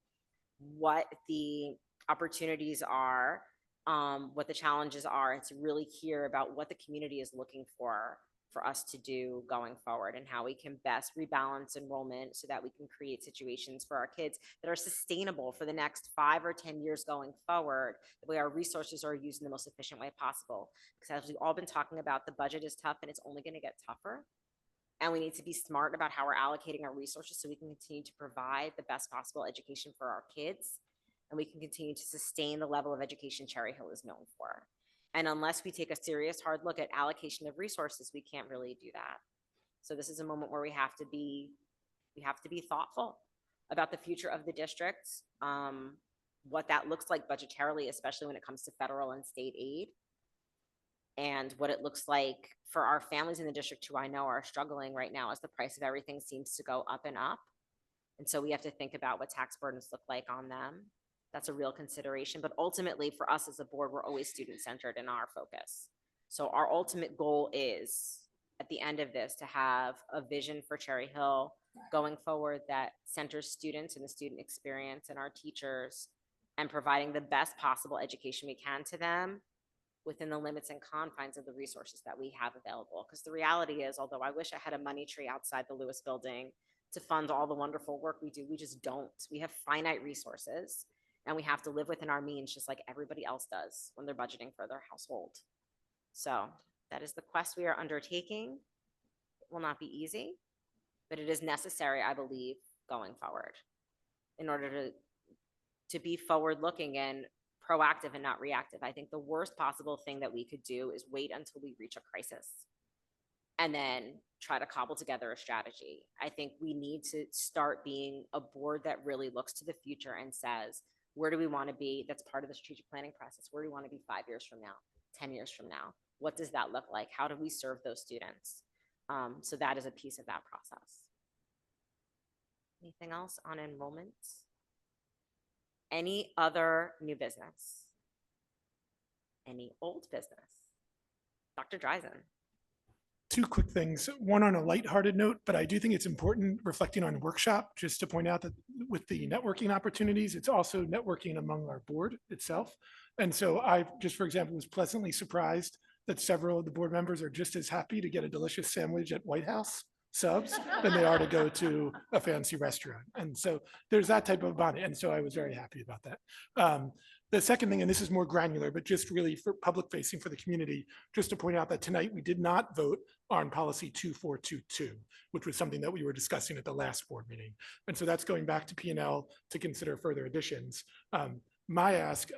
what the opportunities are, what the challenges are, and to really hear about what the community is looking for us to do going forward, and how we can best rebalance enrollment so that we can create situations for our kids that are sustainable for the next 5 or 10 years going forward, the way our resources are used in the most efficient way possible. Because as we've all been talking about, the budget is tough and it's only going to get tougher. And we need to be smart about how we're allocating our resources so we can continue to provide the best possible education for our kids, and we can continue to sustain the level of education Cherry Hill is known for. And unless we take a serious hard look at allocation of resources, we can't really do that. So this is a moment where we have to be thoughtful about the future of the district, what that looks like budgetarily, especially when it comes to federal and state aid, and what it looks like for our families in the district who I know are struggling right now as the price of everything seems to go up and up. And so we have to think about what tax burdens look like on them. That's a real consideration. But ultimately, for us as a board, we're always student-centered in our focus. So our ultimate goal is, at the end of this, to have a vision for Cherry Hill going forward that centers students and the student experience and our teachers, and providing the best possible education we can to them within the limits and confines of the resources that we have available. Because the reality is, although I wish I had a money tree outside the Lewis building to fund all the wonderful work we do, we just don't. We have finite resources, and we have to live within our means just like everybody else does when they're budgeting for their household. So that is the quest we are undertaking. It will not be easy, but it is necessary, I believe, going forward in order to be forward-looking and proactive and not reactive. I think the worst possible thing that we could do is wait until we reach a crisis and then try to cobble together a strategy. I think we need to start being a board that really looks to the future and says, where do we want to be? That's part of the strategic planning process. Where do we want to be 5 years from now, 10 years from now? What does that look like? How do we serve those students? So that is a piece of that process. Anything else on enrollments? Any other new business? Any old business? Dr. Dreisen. 2 quick things. One on a lighthearted note, but I do think it's important, reflecting on workshop, just to point out that with the networking opportunities, it's also networking among our board itself. And so I just, for example, was pleasantly surprised that several of the board members are just as happy to get a delicious sandwich at White House subs than they are to go to a fancy restaurant. And so there's that type of bond. And so I was very happy about that. The second thing, and this is more granular, but just really for public facing for the community, just to point out that tonight we did not vote on policy 2422, which was something that we were discussing at the last board meeting. And so that's going back to P&L to consider further additions. My ask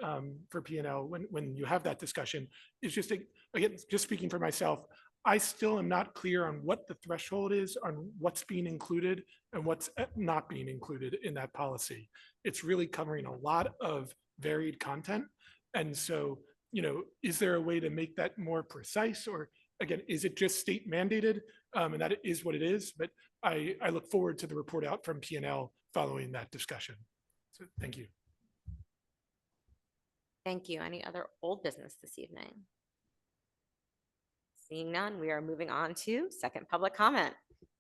for P&L when you have that discussion is just, again, just speaking for myself, I still am not clear on what the threshold is on what's being included and what's not being included in that policy. It's really covering a lot of varied content. And so, is there a way to make that more precise? Or again, is it just state mandated? And that is what it is, but I look forward to the report out from P&L following that discussion. So thank you. Thank you. Any other old business this evening? Seeing none, we are moving on to second public comment.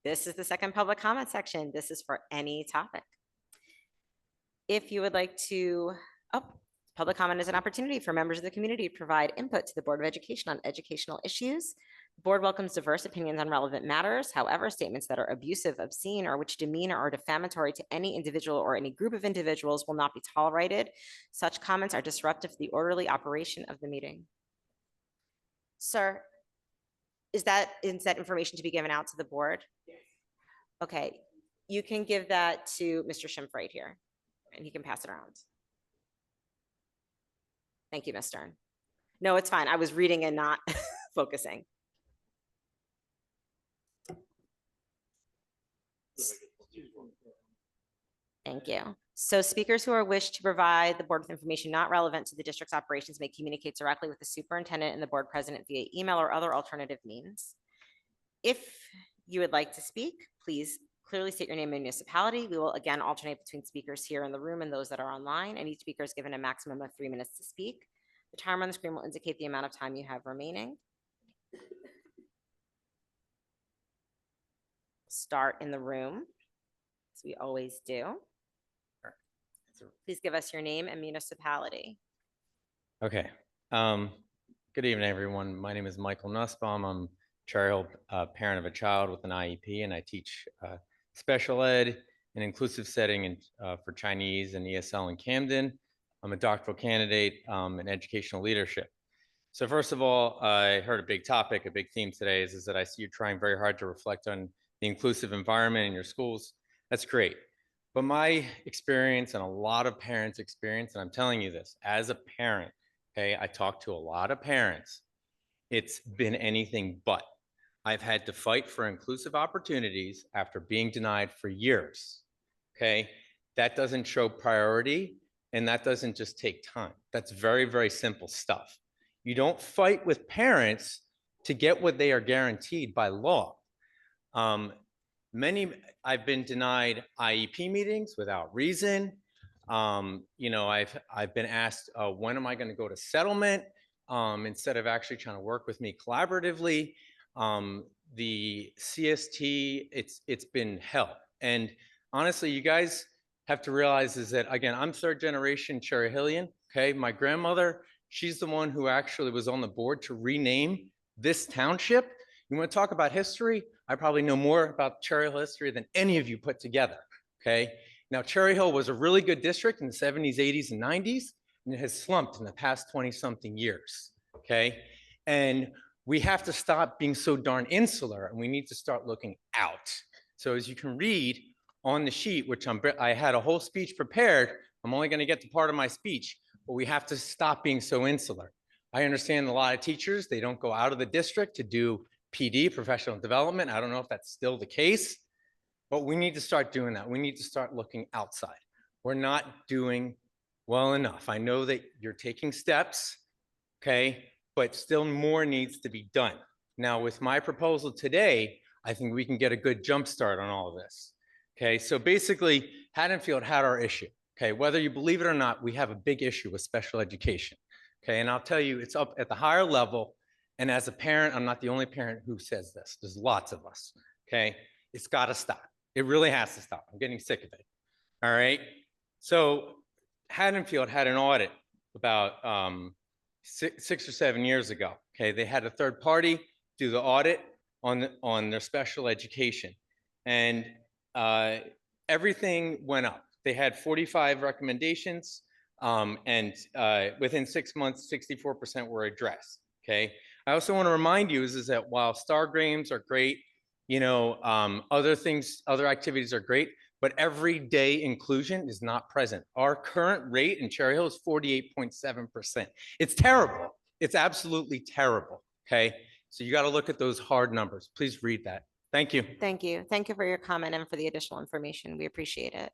This is the second public comment section. This is for any topic. If you would like to, public comment is an opportunity for members of the community to provide input to the Board of Education on educational issues. The board welcomes diverse opinions on relevant matters. However, statements that are abusive, obscene, or which demean or are defamatory to any individual or any group of individuals will not be tolerated. Such comments are disruptive to the orderly operation of the meeting. Sir, is that information to be given out to the board? Yes. Okay, you can give that to Mr. Schimpf right here, and he can pass it around. Thank you, Ms. Stern. No, it's fine. I was reading and not focusing. Thank you. So speakers who are wish to provide the board with information not relevant to the district's operations may communicate directly with the superintendent and the board president via email or other alternative means. If you would like to speak, please clearly state your name and municipality. We will again alternate between speakers here in the room and those that are online, and each speaker is given a maximum of 3 minutes to speak. The timer on the screen will indicate the amount of time you have remaining. Start in the room, as we always do. So please give us your name and municipality. Okay. Good evening, everyone. My name is Michael Nussbaum. I'm Cherry Hill parent of a child with an IEP, and I teach special ed and inclusive setting for Chinese and ESL in Camden. I'm a doctoral candidate in educational leadership. So first of all, I heard a big topic, a big theme today is that I see you trying very hard to reflect on the inclusive environment in your schools. That's great. But my experience and a lot of parents' experience, and I'm telling you this as a parent, okay, I talk to a lot of parents. It's been anything but. I've had to fight for inclusive opportunities after being denied for years, okay? That doesn't show priority, and that doesn't just take time. That's very, very simple stuff. You don't fight with parents to get what they are guaranteed by law. I've been denied IEP meetings without reason. You know, I've been asked, when am I going to go to settlement? Instead of actually trying to work with me collaboratively. The CST, it's been hell. And honestly, you guys have to realize is that, again, I'm third generation Cherry Hillian, okay? My grandmother, she's the one who actually was on the board to rename this township. You want to talk about history? I probably know more about Cherry Hill history than any of you put together, okay? Now, Cherry Hill was a really good district in the 70s, 80s, and 90s, and it has slumped in the past 20-something years, okay? And we have to stop being so darn insular, and we need to start looking out. So as you can read on the sheet, which I had a whole speech prepared, I'm only gonna get to part of my speech, but we have to stop being so insular. I understand a lot of teachers, they don't go out of the district to do PD, professional development. I don't know if that's still the case, but we need to start doing that. We need to start looking outside. We're not doing well enough. I know that you're taking steps, okay, but still more needs to be done. Now, with my proposal today, I think we can get a good jump start on all of this. Okay, so basically, Haddonfield had our issue. Okay, whether you believe it or not, we have a big issue with special education. Okay, and I'll tell you, it's up at the higher level. And as a parent, I'm not the only parent who says this. There's lots of us. Okay, it's got to stop. It really has to stop. I'm getting sick of it. All right. So Haddonfield had an audit about 6 or 7 years ago. Okay, they had a third party do the audit on their special education, and everything went up. They had 45 recommendations, and within 6 months, 64% were addressed. Okay, I also want to remind you is that while star games are great, you know, other activities are great, but everyday inclusion is not present. Our current rate in Cherry Hill is 48.7%. It's terrible. It's absolutely terrible. Okay, so you got to look at those hard numbers. Please read that. Thank you. Thank you. Thank you for your comment and for the additional information. We appreciate it.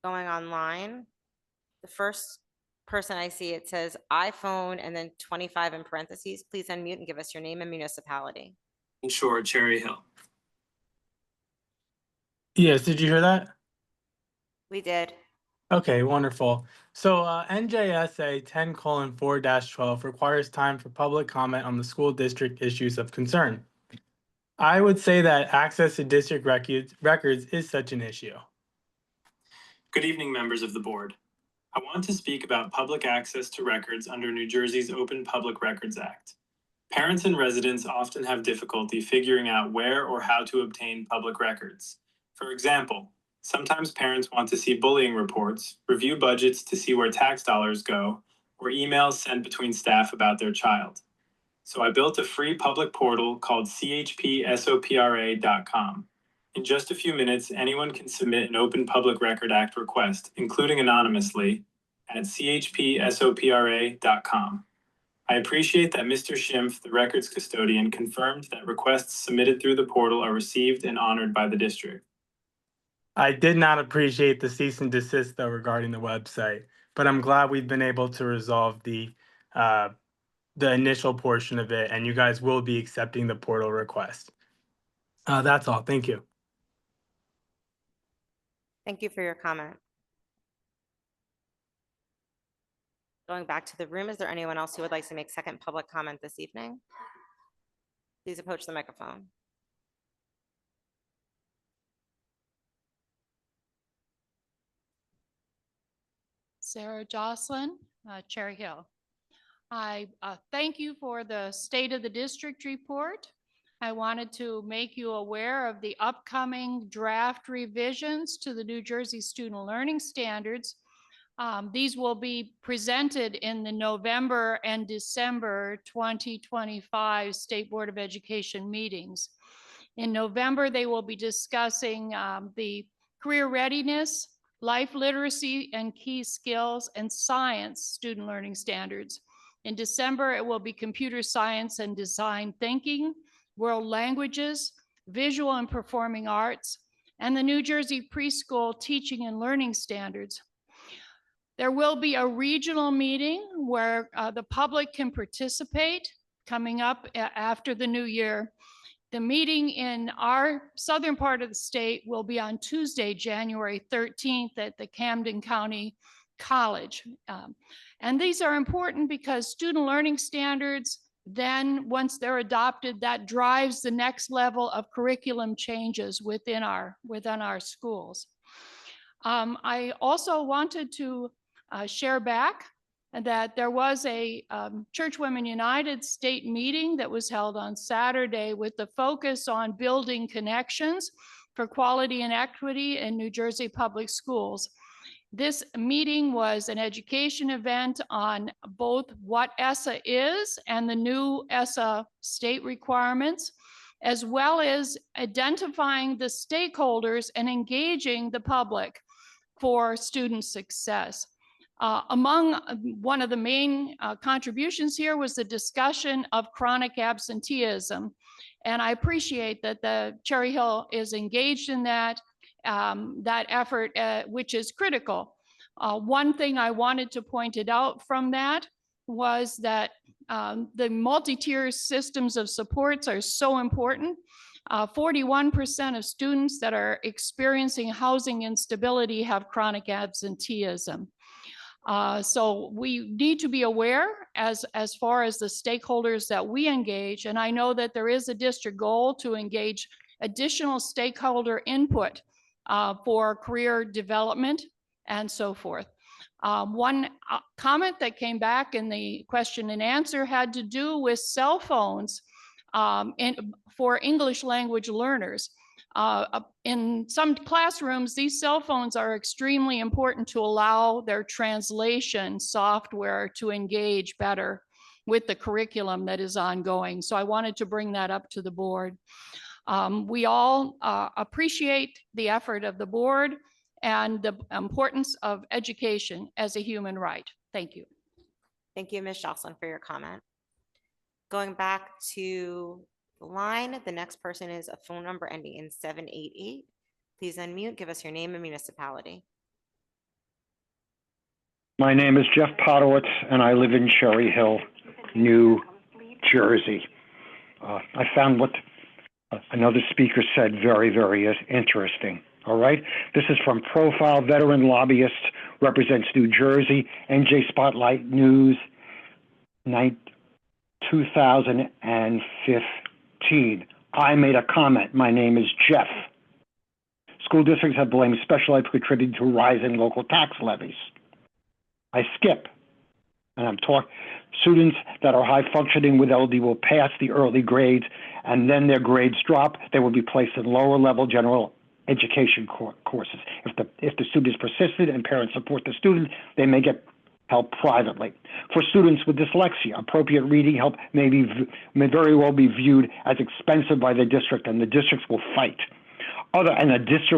Going online, the first person I see, it says iPhone and then 25 in parentheses. Please unmute and give us your name and municipality. Sure, Cherry Hill. Yes, did you hear that? We did. Okay, wonderful. So NJSA 10:4-12 requires time for public comment on the school district issues of concern. I would say that access to district records is such an issue. Good evening, members of the board. I want to speak about public access to records under New Jersey's Open Public Records Act. Parents and residents often have difficulty figuring out where or how to obtain public records. For example, sometimes parents want to see bullying reports, review budgets to see where tax dollars go, or emails sent between staff about their child. So I built a free public portal called chpsopra.com. In just a few minutes, anyone can submit an Open Public Record Act request, including anonymously, at chpsopra.com. I appreciate that Mr. Schimpf, the records custodian, confirmed that requests submitted through the portal are received and honored by the district. I did not appreciate the cease and desist though regarding the website, but I'm glad we've been able to resolve the initial portion of it, and you guys will be accepting the portal request. That's all. Thank you. Thank you for your comment. Going back to the room, is there anyone else who would like to make second public comment this evening? Please approach the microphone. Sarah Jocelyn, Cherry Hill. I thank you for the State of the District report. I wanted to make you aware of the upcoming draft revisions to the New Jersey Student Learning Standards. These will be presented in the November and December 2025 State Board of Education meetings. In November, they will be discussing the career readiness, life literacy and key skills, and science student learning standards. In December, it will be computer science and design thinking, world languages, visual and performing arts, and the New Jersey preschool teaching and learning standards. There will be a regional meeting where the public can participate coming up after the new year. The meeting in our southern part of the state will be on Tuesday, January 13th at the Camden County College. And these are important because student learning standards, then once they're adopted, that drives the next level of curriculum changes within our schools. I also wanted to share back that there was a Church Women United state meeting that was held on Saturday with the focus on building connections for quality and equity in New Jersey public schools. This meeting was an education event on both what ESSA is and the new ESSA state requirements, as well as identifying the stakeholders and engaging the public for student success. Among one of the main contributions here was the discussion of chronic absenteeism. And I appreciate that the Cherry Hill is engaged in that effort, which is critical. One thing I wanted to point it out from that was that the multi-tier systems of supports are so important. 41% of students that are experiencing housing instability have chronic absenteeism. So we need to be aware as far as the stakeholders that we engage. And I know that there is a district goal to engage additional stakeholder input for career development and so forth. One comment that came back in the question and answer had to do with cell phones for English language learners. In some classrooms, these cell phones are extremely important to allow their translation software to engage better with the curriculum that is ongoing. So I wanted to bring that up to the board. We all appreciate the effort of the board and the importance of education as a human right. Thank you. Thank you, Ms. Jocelyn, for your comment. Going back to the line, the next person is a phone number ending in 788. Please unmute, give us your name and municipality. My name is Jeff Podowitz, and I live in Cherry Hill, New Jersey. I found what another speaker said very, very interesting. All right. This is from Profile Veteran Lobbyist, represents New Jersey, NJ Spotlight News, 2015. I made a comment. My name is Jeff. School districts have blamed special ed for contributing to rising local tax levies. I skip, and I'm talking, students that are high functioning with LD will pass the early grades, and then their grades drop. They will be placed in lower level general education courses. If the student is persistent and parents support the student, they may get help privately. For students with dyslexia, appropriate reading help may very well be viewed as expensive by the district, and the districts will fight. Other LDs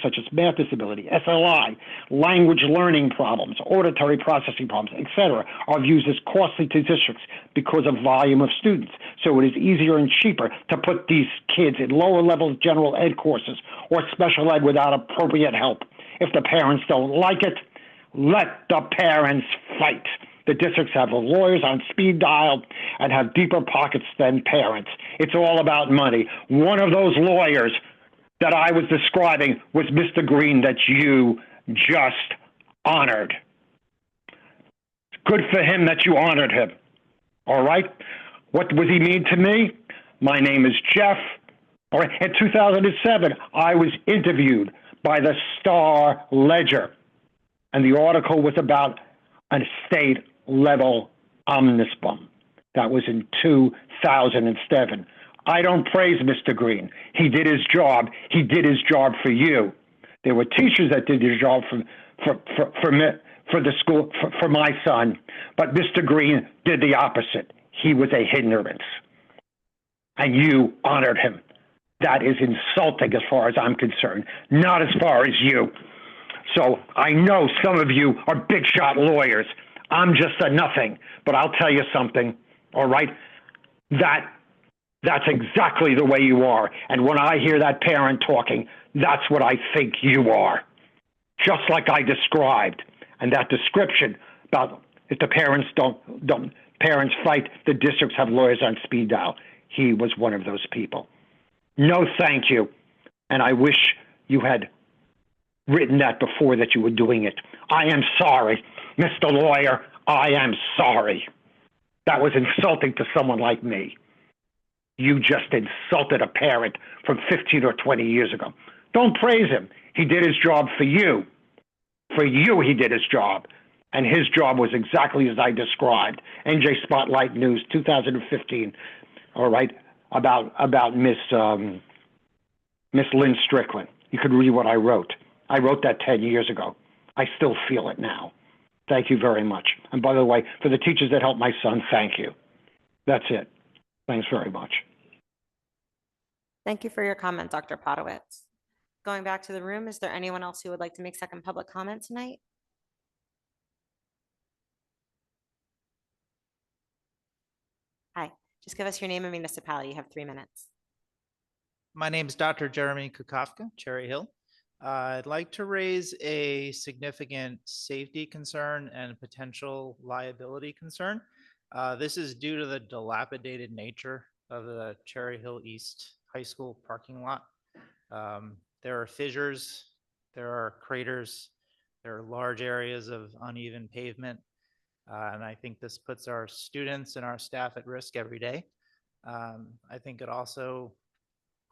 such as math disability, SLI, language learning problems, auditory processing problems, etc., are viewed as costly to districts because of volume of students. So it is easier and cheaper to put these kids in lower level general ed courses or special ed without appropriate help. If the parents don't like it, let the parents fight. The districts have lawyers on speed dial and have deeper pockets than parents. It's all about money. One of those lawyers that I was describing was Mr. Green that you just honored. Good for him that you honored him. All right? What does he mean to me? My name is Jeff. All right. In 2007, I was interviewed by the Star Ledger, and the article was about a state level omnibus. That was in 2007. I don't praise Mr. Green. He did his job. He did his job for you. There were teachers that did his job for the school, for my son. But Mr. Green did the opposite. He was a hindrance. And you honored him. That is insulting as far as I'm concerned, not as far as you. So I know some of you are big shot lawyers. I'm just a nothing, but I'll tell you something, all right? That's exactly the way you are. And when I hear that parent talking, that's what I think you are. Just like I described. And that description about if the parents parents fight, the districts have lawyers on speed dial. He was one of those people. No, thank you. And I wish you had written that before that you were doing it. I am sorry. Mr. Lawyer, I am sorry. That was insulting to someone like me. You just insulted a parent from 15 or 20 years ago. Don't praise him. He did his job for you. For you, he did his job. And his job was exactly as I described. NJ Spotlight News, 2015. All right, about Miss Lynn Strickland. You could read what I wrote. I wrote that 10 years ago. I still feel it now. Thank you very much. And by the way, for the teachers that helped my son, thank you. That's it. Thanks very much. Thank you for your comment, Dr. Podowitz. Going back to the room, is there anyone else who would like to make second public comment tonight? Hi, just give us your name and municipality. You have 3 minutes. My name is Dr. Jeremy Kukofka, Cherry Hill. I'd like to raise a significant safety concern and potential liability concern. This is due to the dilapidated nature of the Cherry Hill East High School parking lot. There are fissures, there are craters, there are large areas of uneven pavement, and I think this puts our students and our staff at risk every day. I think it also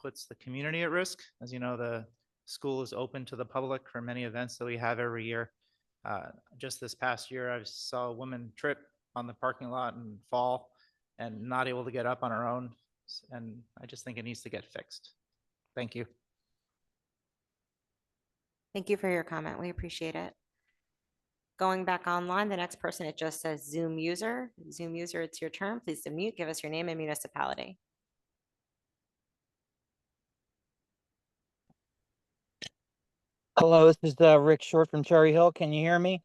puts the community at risk. As you know, the school is open to the public for many events that we have every year. Just this past year, I saw a woman trip on the parking lot and fall and not able to get up on her own. And I just think it needs to get fixed. Thank you. Thank you for your comment. We appreciate it. Going back online, the next person, it just says Zoom user. Zoom user, it's your turn. Please unmute. Give us your name and municipality. Hello, this is Rick Short from Cherry Hill. Can you hear me?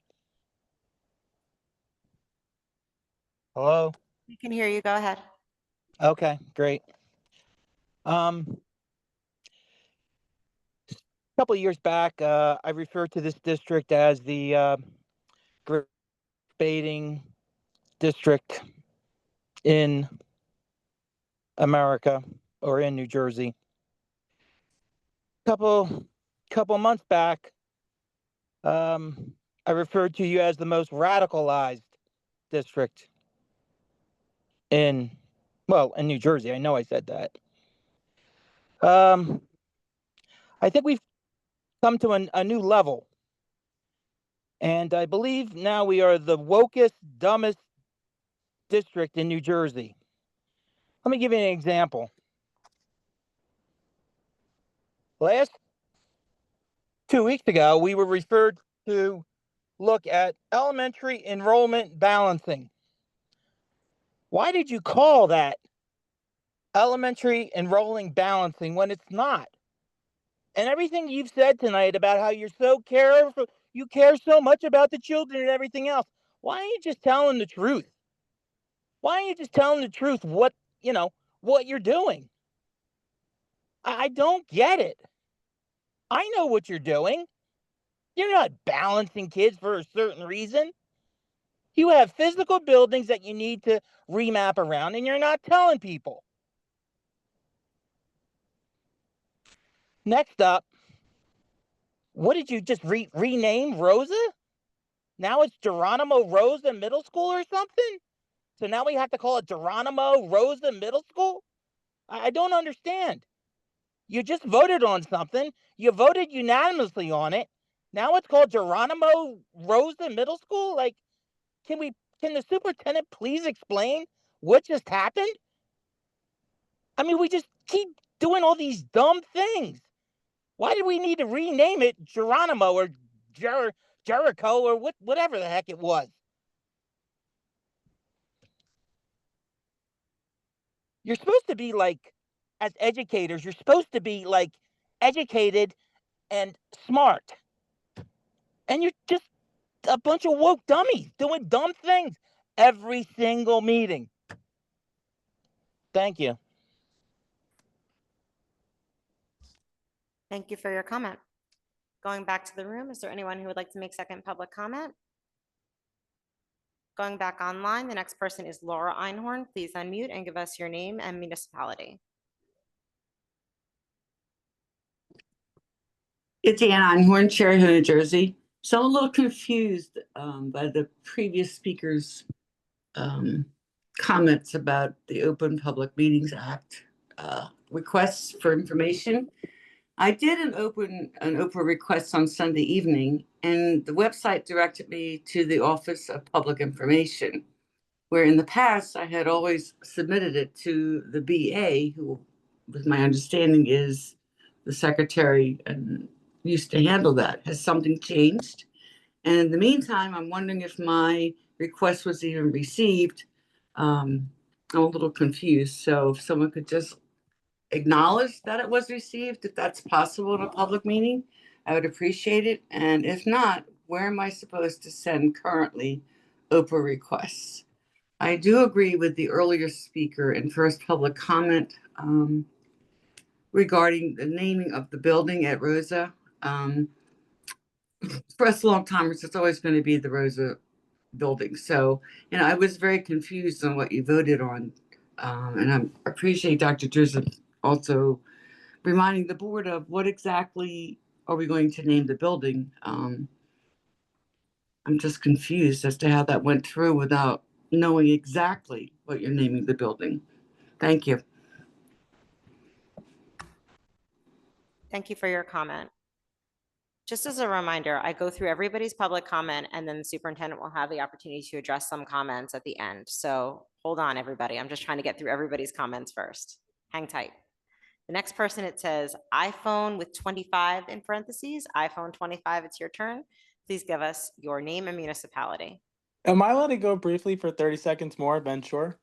Hello? We can hear you. Go ahead. Okay, great. couple of years back, I referred to this district as the great baiting district in America or in New Jersey. Couple months back, I referred to you as the most radicalized district in New Jersey. I know I said that. I think we've come to a new level. And I believe now we are the wokest, dumbest district in New Jersey. Let me give you an example. Last 2 weeks ago, we were referred to look at elementary enrollment balancing. Why did you call that elementary enrolling balancing when it's not? And everything you've said tonight about how you're so careful, you care so much about the children and everything else. Why aren't you just telling the truth? Why aren't you just telling the truth what you're doing? I don't get it. I know what you're doing. You're not balancing kids for a certain reason. You have physical buildings that you need to remap around, and you're not telling people. Next up, what did you just rename Rosa? Now it's Geronimo Rosa Middle School or something? So now we have to call it Geronimo Rosa Middle School? I don't understand. You just voted on something. You voted unanimously on it. Now it's called Geronimo Rosa Middle School? Like, can the superintendent please explain what just happened? I mean, we just keep doing all these dumb things. Why did we need to rename it Geronimo or Jericho or whatever the heck it was? You're supposed to be like, as educators, you're supposed to be like educated and smart. And you're just a bunch of woke dummies doing dumb things every single meeting. Thank you. Thank you for your comment. Going back to the room, is there anyone who would like to make second public comment? Going back online, the next person is Laura Einhorn. Please unmute and give us your name and municipality. It's Ann Einhorn, Cherry Hill, New Jersey. So I'm a little confused by the previous speaker's comments about the Open Public Meetings Act requests for information. I did an open request on Sunday evening, and the website directed me to the Office of Public Information, where in the past I had always submitted it to the BA, who, with my understanding, is the secretary and used to handle that. Has something changed? And in the meantime, I'm wondering if my request was even received. I'm a little confused. So if someone could just acknowledge that it was received, if that's possible in a public meeting, I would appreciate it. And if not, where am I supposed to send currently OPA requests? I do agree with the earlier speaker in first public comment regarding the naming of the building at Rosa. For us long timers, it's always going to be the Rosa building. So, I was very confused on what you voted on. And I appreciate Dr. Drizzt also reminding the board of what exactly are we going to name the building. I'm just confused as to how that went through without knowing exactly what you're naming the building. Thank you. Thank you for your comment. Just as a reminder, I go through everybody's public comment and then the superintendent will have the opportunity to address some comments at the end. So hold on, everybody. I'm just trying to get through everybody's comments first. Hang tight. The next person, it says iPhone with 25 in parentheses. iPhone 25, it's your turn. Please give us your name and municipality. Am I allowed to go briefly for 30 seconds more, Ben Shore?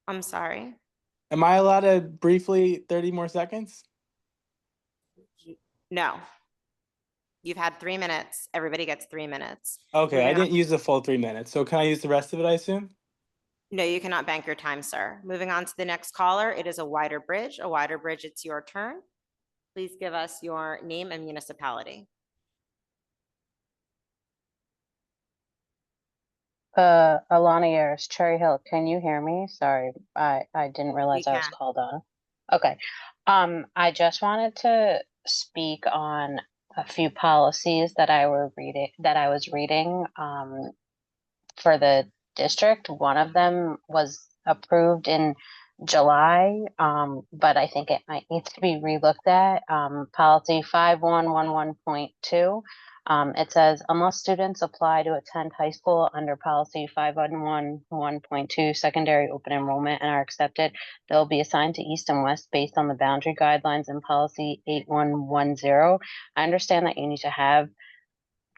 I'm sorry. Am I allowed to briefly 30 more seconds? No. You've had 3 minutes. Everybody gets 3 minutes. Okay, I Moving on. didn't use the full 3 minutes. So can I use the rest of it, I assume? No, you cannot bank your time, sir. Moving on to the next caller, it is a wider bridge. A wider bridge, it's your turn. Please give us your name and municipality. Alana Yaris, Cherry Hill, can you hear me? Sorry, I didn't realize I was can. called on. Okay. I just wanted to speak on a few policies that I was reading for the district. One of them was approved in July, but I think it might need to be relooked at. Policy 5111.2. It says, unless students apply to attend high school under policy 5111.2 secondary open enrollment and are accepted, they'll be assigned to East and West based on the boundary guidelines in policy 8110. I understand that you need to have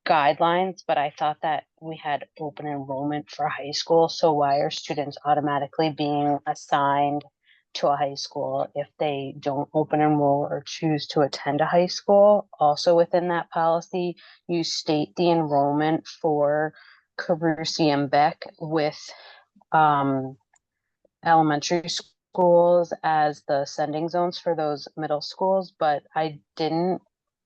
guidelines, but I thought that we had open enrollment for high school. So why are students automatically being assigned to a high school if they don't open enroll or choose to attend a high school? Also within that policy, you state the enrollment for Carusi and Beck with elementary schools as the sending zones for those middle schools, but I didn't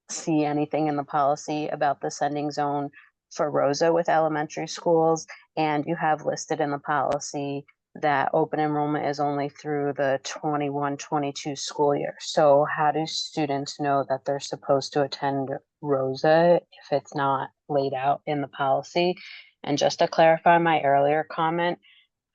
see anything in the policy about the sending zone for Rosa with elementary schools. And you have listed in the policy that open enrollment is only through the 21-22 school year. So how do students know that they're supposed to attend Rosa if it's not laid out in the policy? And just to clarify my earlier comment,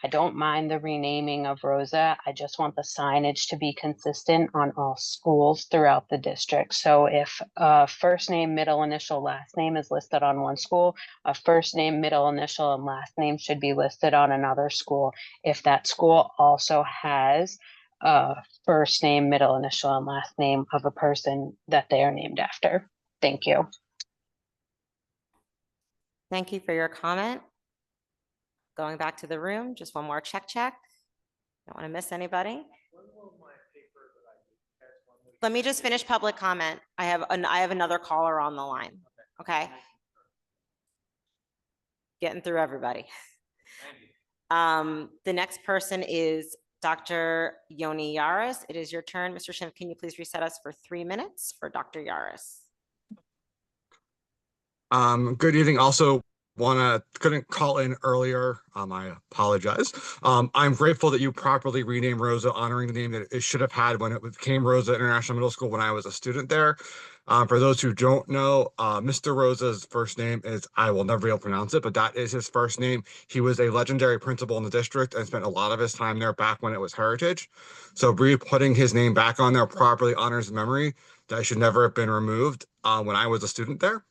I don't mind the renaming of Rosa. I just want the signage to be consistent on all schools throughout the district. So if first name, middle initial, last name is listed on one school, a first name, middle initial, and last name should be listed on another school. If that school also has first name, middle initial, and last name of a person that they are named after. Thank you. Thank you for your comment. Going back to the room, just one more check. Don't want to miss anybody. Let me just finish public comment. I have another caller on the line. Okay. Getting through everybody. The next person is Dr. Yoni Yaris. It is your turn. Mr. Schimpf, can you please reset us for 3 minutes for Dr. Yaris? Good evening. Also, couldn't call in earlier. I apologize. I'm grateful that you properly renamed Rosa, honoring the name that it should have had when it became Rosa International Middle School when I was a student there. For those who don't know, Mr. Rosa's first name is, I will never be able to pronounce it, but that is his first name. He was a legendary principal in the district and spent a lot of his time there back when it was Heritage. So putting his name back on there properly honors his memory. That should never have been removed when I was a student there.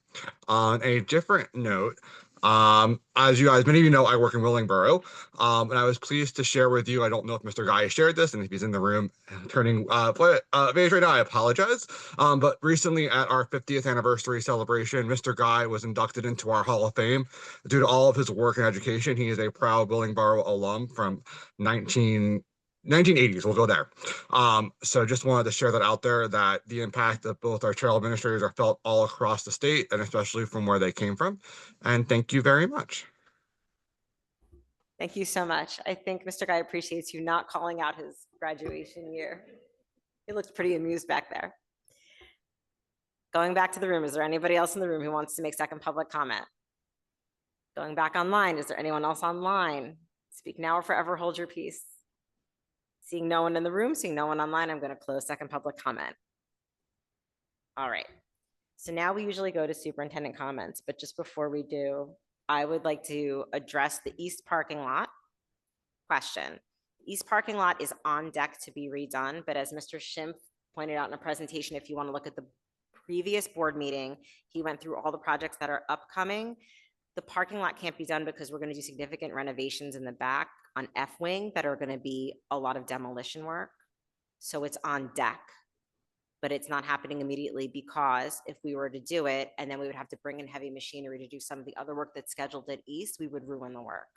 On a different note, as many of you know, I work in Willingboro, and I was pleased to share with you, I don't know if Mr. Guy shared this, and if he's in the room turning page right now, I apologize. But recently at our 50th anniversary celebration, Mr. Guy was inducted into our Hall of Fame due to all of his work in education. He is a proud Willingboro alum from 1980s, we'll go there. So just wanted to share that out there, that the impact of both our charitable administrators are felt all across the state and especially from where they came from. And thank you very much. Thank you so much. I think Mr. Guy appreciates you not calling out his graduation year. He looked pretty amused back there. Going back to the room, is there anybody else in the room who wants to make second public comment? Going back online, is there anyone else online? Speak now or forever hold your peace. Seeing no one in the room, seeing no one online, I'm going to close second public comment. All right. So now we usually go to superintendent comments, but just before we do, I would like to address the east parking lot question. East parking lot is on deck to be redone, but as Mr. Schimpf pointed out in a presentation, if you want to look at the previous board meeting, he went through all the projects that are upcoming. The parking lot can't be done because we're going to do significant renovations in the back on F wing that are going to be a lot of demolition work. So it's on deck, but it's not happening immediately because if we were to do it and then we would have to bring in heavy machinery to do some of the other work that's scheduled at East, we would ruin the work.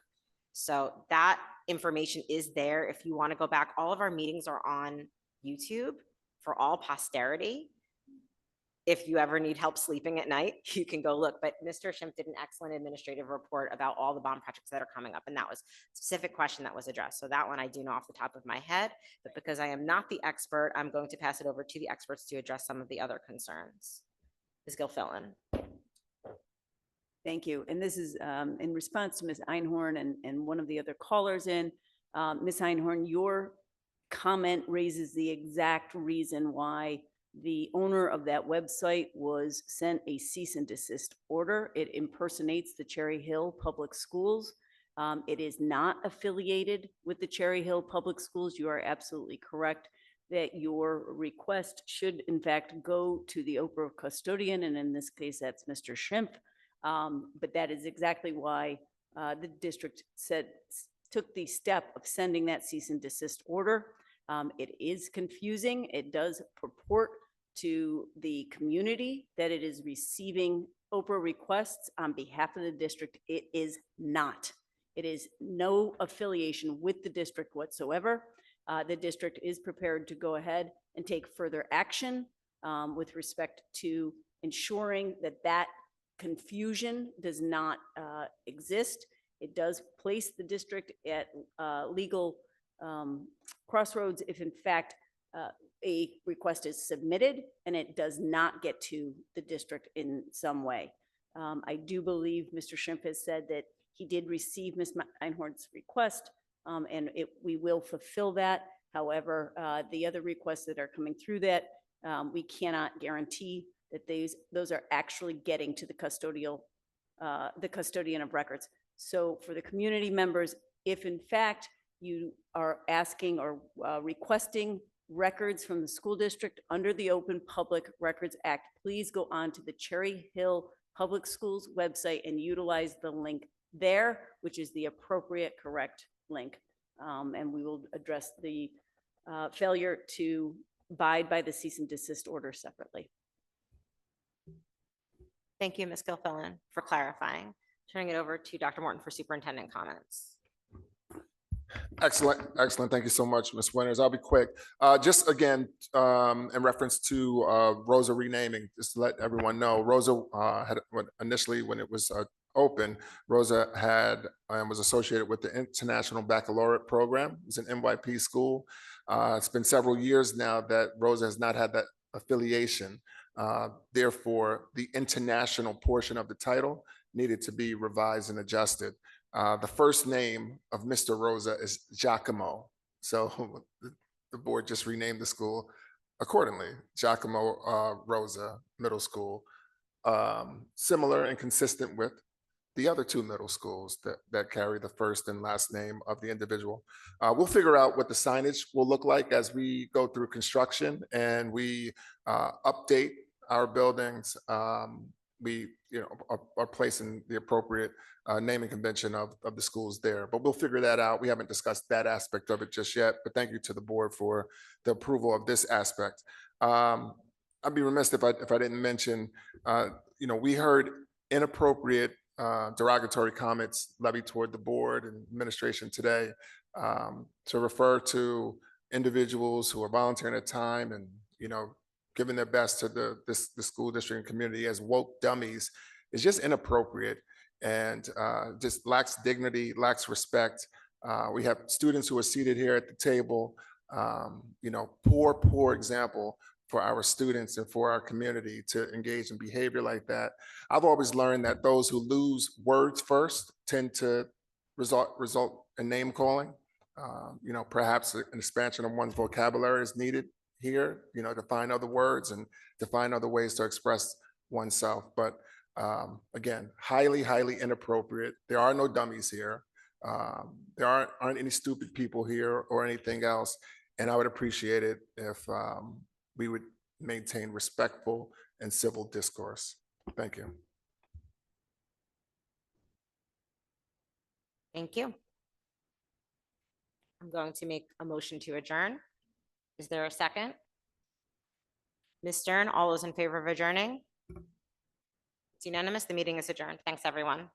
So that information is there. If you want to go back, all of our meetings are on YouTube for all posterity. if you ever need help sleeping at night, you can go look. But Mr. Schimpf did an excellent administrative report about all the bond projects that are coming up. And that was a specific question that was addressed. So that one I do know off the top of my head, but because I am not the expert, I'm going to pass it over to the experts to address some of the other concerns. Ms. Gilfillan. Thank you. And this is in response to Ms. Einhorn and one of the other callers in. Ms. Einhorn, your comment raises the exact reason why the owner of that website was sent a cease and desist order. It impersonates the Cherry Hill Public Schools. It is not affiliated with the Cherry Hill Public Schools. You are absolutely correct that your request should in fact go to the Oprah custodian, and in this case, that's Mr. Schimpf. But that is exactly why the district took the step of sending that cease and desist order. It is confusing. It does purport to the community that it is receiving Oprah requests on behalf of the district. It is not. It is no affiliation with the district whatsoever. The district is prepared to go ahead and take further action with respect to ensuring that that confusion does not exist. It does place the district at legal crossroads if in fact a request is submitted and it does not get to the district in some way. I do believe Mr. Schimpf has said that he did receive Ms. Einhorn's request and we will fulfill that. However, the other requests that are coming through that, we cannot guarantee that those are actually getting to the custodian of records. So for the community members, if in fact you are asking or requesting records from the school district under the Open Public Records Act, please go on to the Cherry Hill Public Schools website and utilize the link there, which is the appropriate correct link. And we will address the failure to abide by the cease and desist order separately. Thank you, Ms. Gilfillan, for clarifying. Turning it over to Dr. Morton for superintendent comments. Excellent, excellent. Thank you so much, Ms. Winters. I'll be quick. Just again, in reference to Rosa renaming, just to let everyone know, Rosa had initially when it was open, Rosa had and was associated with the International Baccalaureate Program. It's an NYP school. It's been several years now that Rosa has not had that affiliation. Therefore, the international portion of the title needed to be revised and adjusted. The first name of Mr. Rosa is Giacomo. So the board just renamed the school accordingly, Giacomo Rosa Middle School, similar and consistent with the other two middle schools that carry the first and last name of the individual. We'll figure out what the signage will look like as we go through construction and we update our buildings. We are placing the appropriate naming convention of the schools there, but we'll figure that out. We haven't discussed that aspect of it just yet, but thank you to the board for the approval of this aspect. I'd be remiss if I didn't mention, we heard inappropriate derogatory comments levied toward the board and administration today to refer to individuals who are volunteering their time and, giving their best to the school district and community as woke dummies is just inappropriate and just lacks dignity, lacks respect. We have students who are seated here at the table, poor example for our students and for our community to engage in behavior like that. I've always learned that those who lose words first tend to result in name calling. Perhaps an expansion of one's vocabulary is needed here, to find other words and to find other ways to express oneself. But again, highly inappropriate. There are no dummies here. There aren't any stupid people here or anything else. And I would appreciate it if we would maintain respectful and civil discourse. Thank you. Thank you. I'm going to make a motion to adjourn. Is there a second? Ms. Stern, all those in favor of adjourning? It's unanimous. The meeting is adjourned. Thanks, everyone.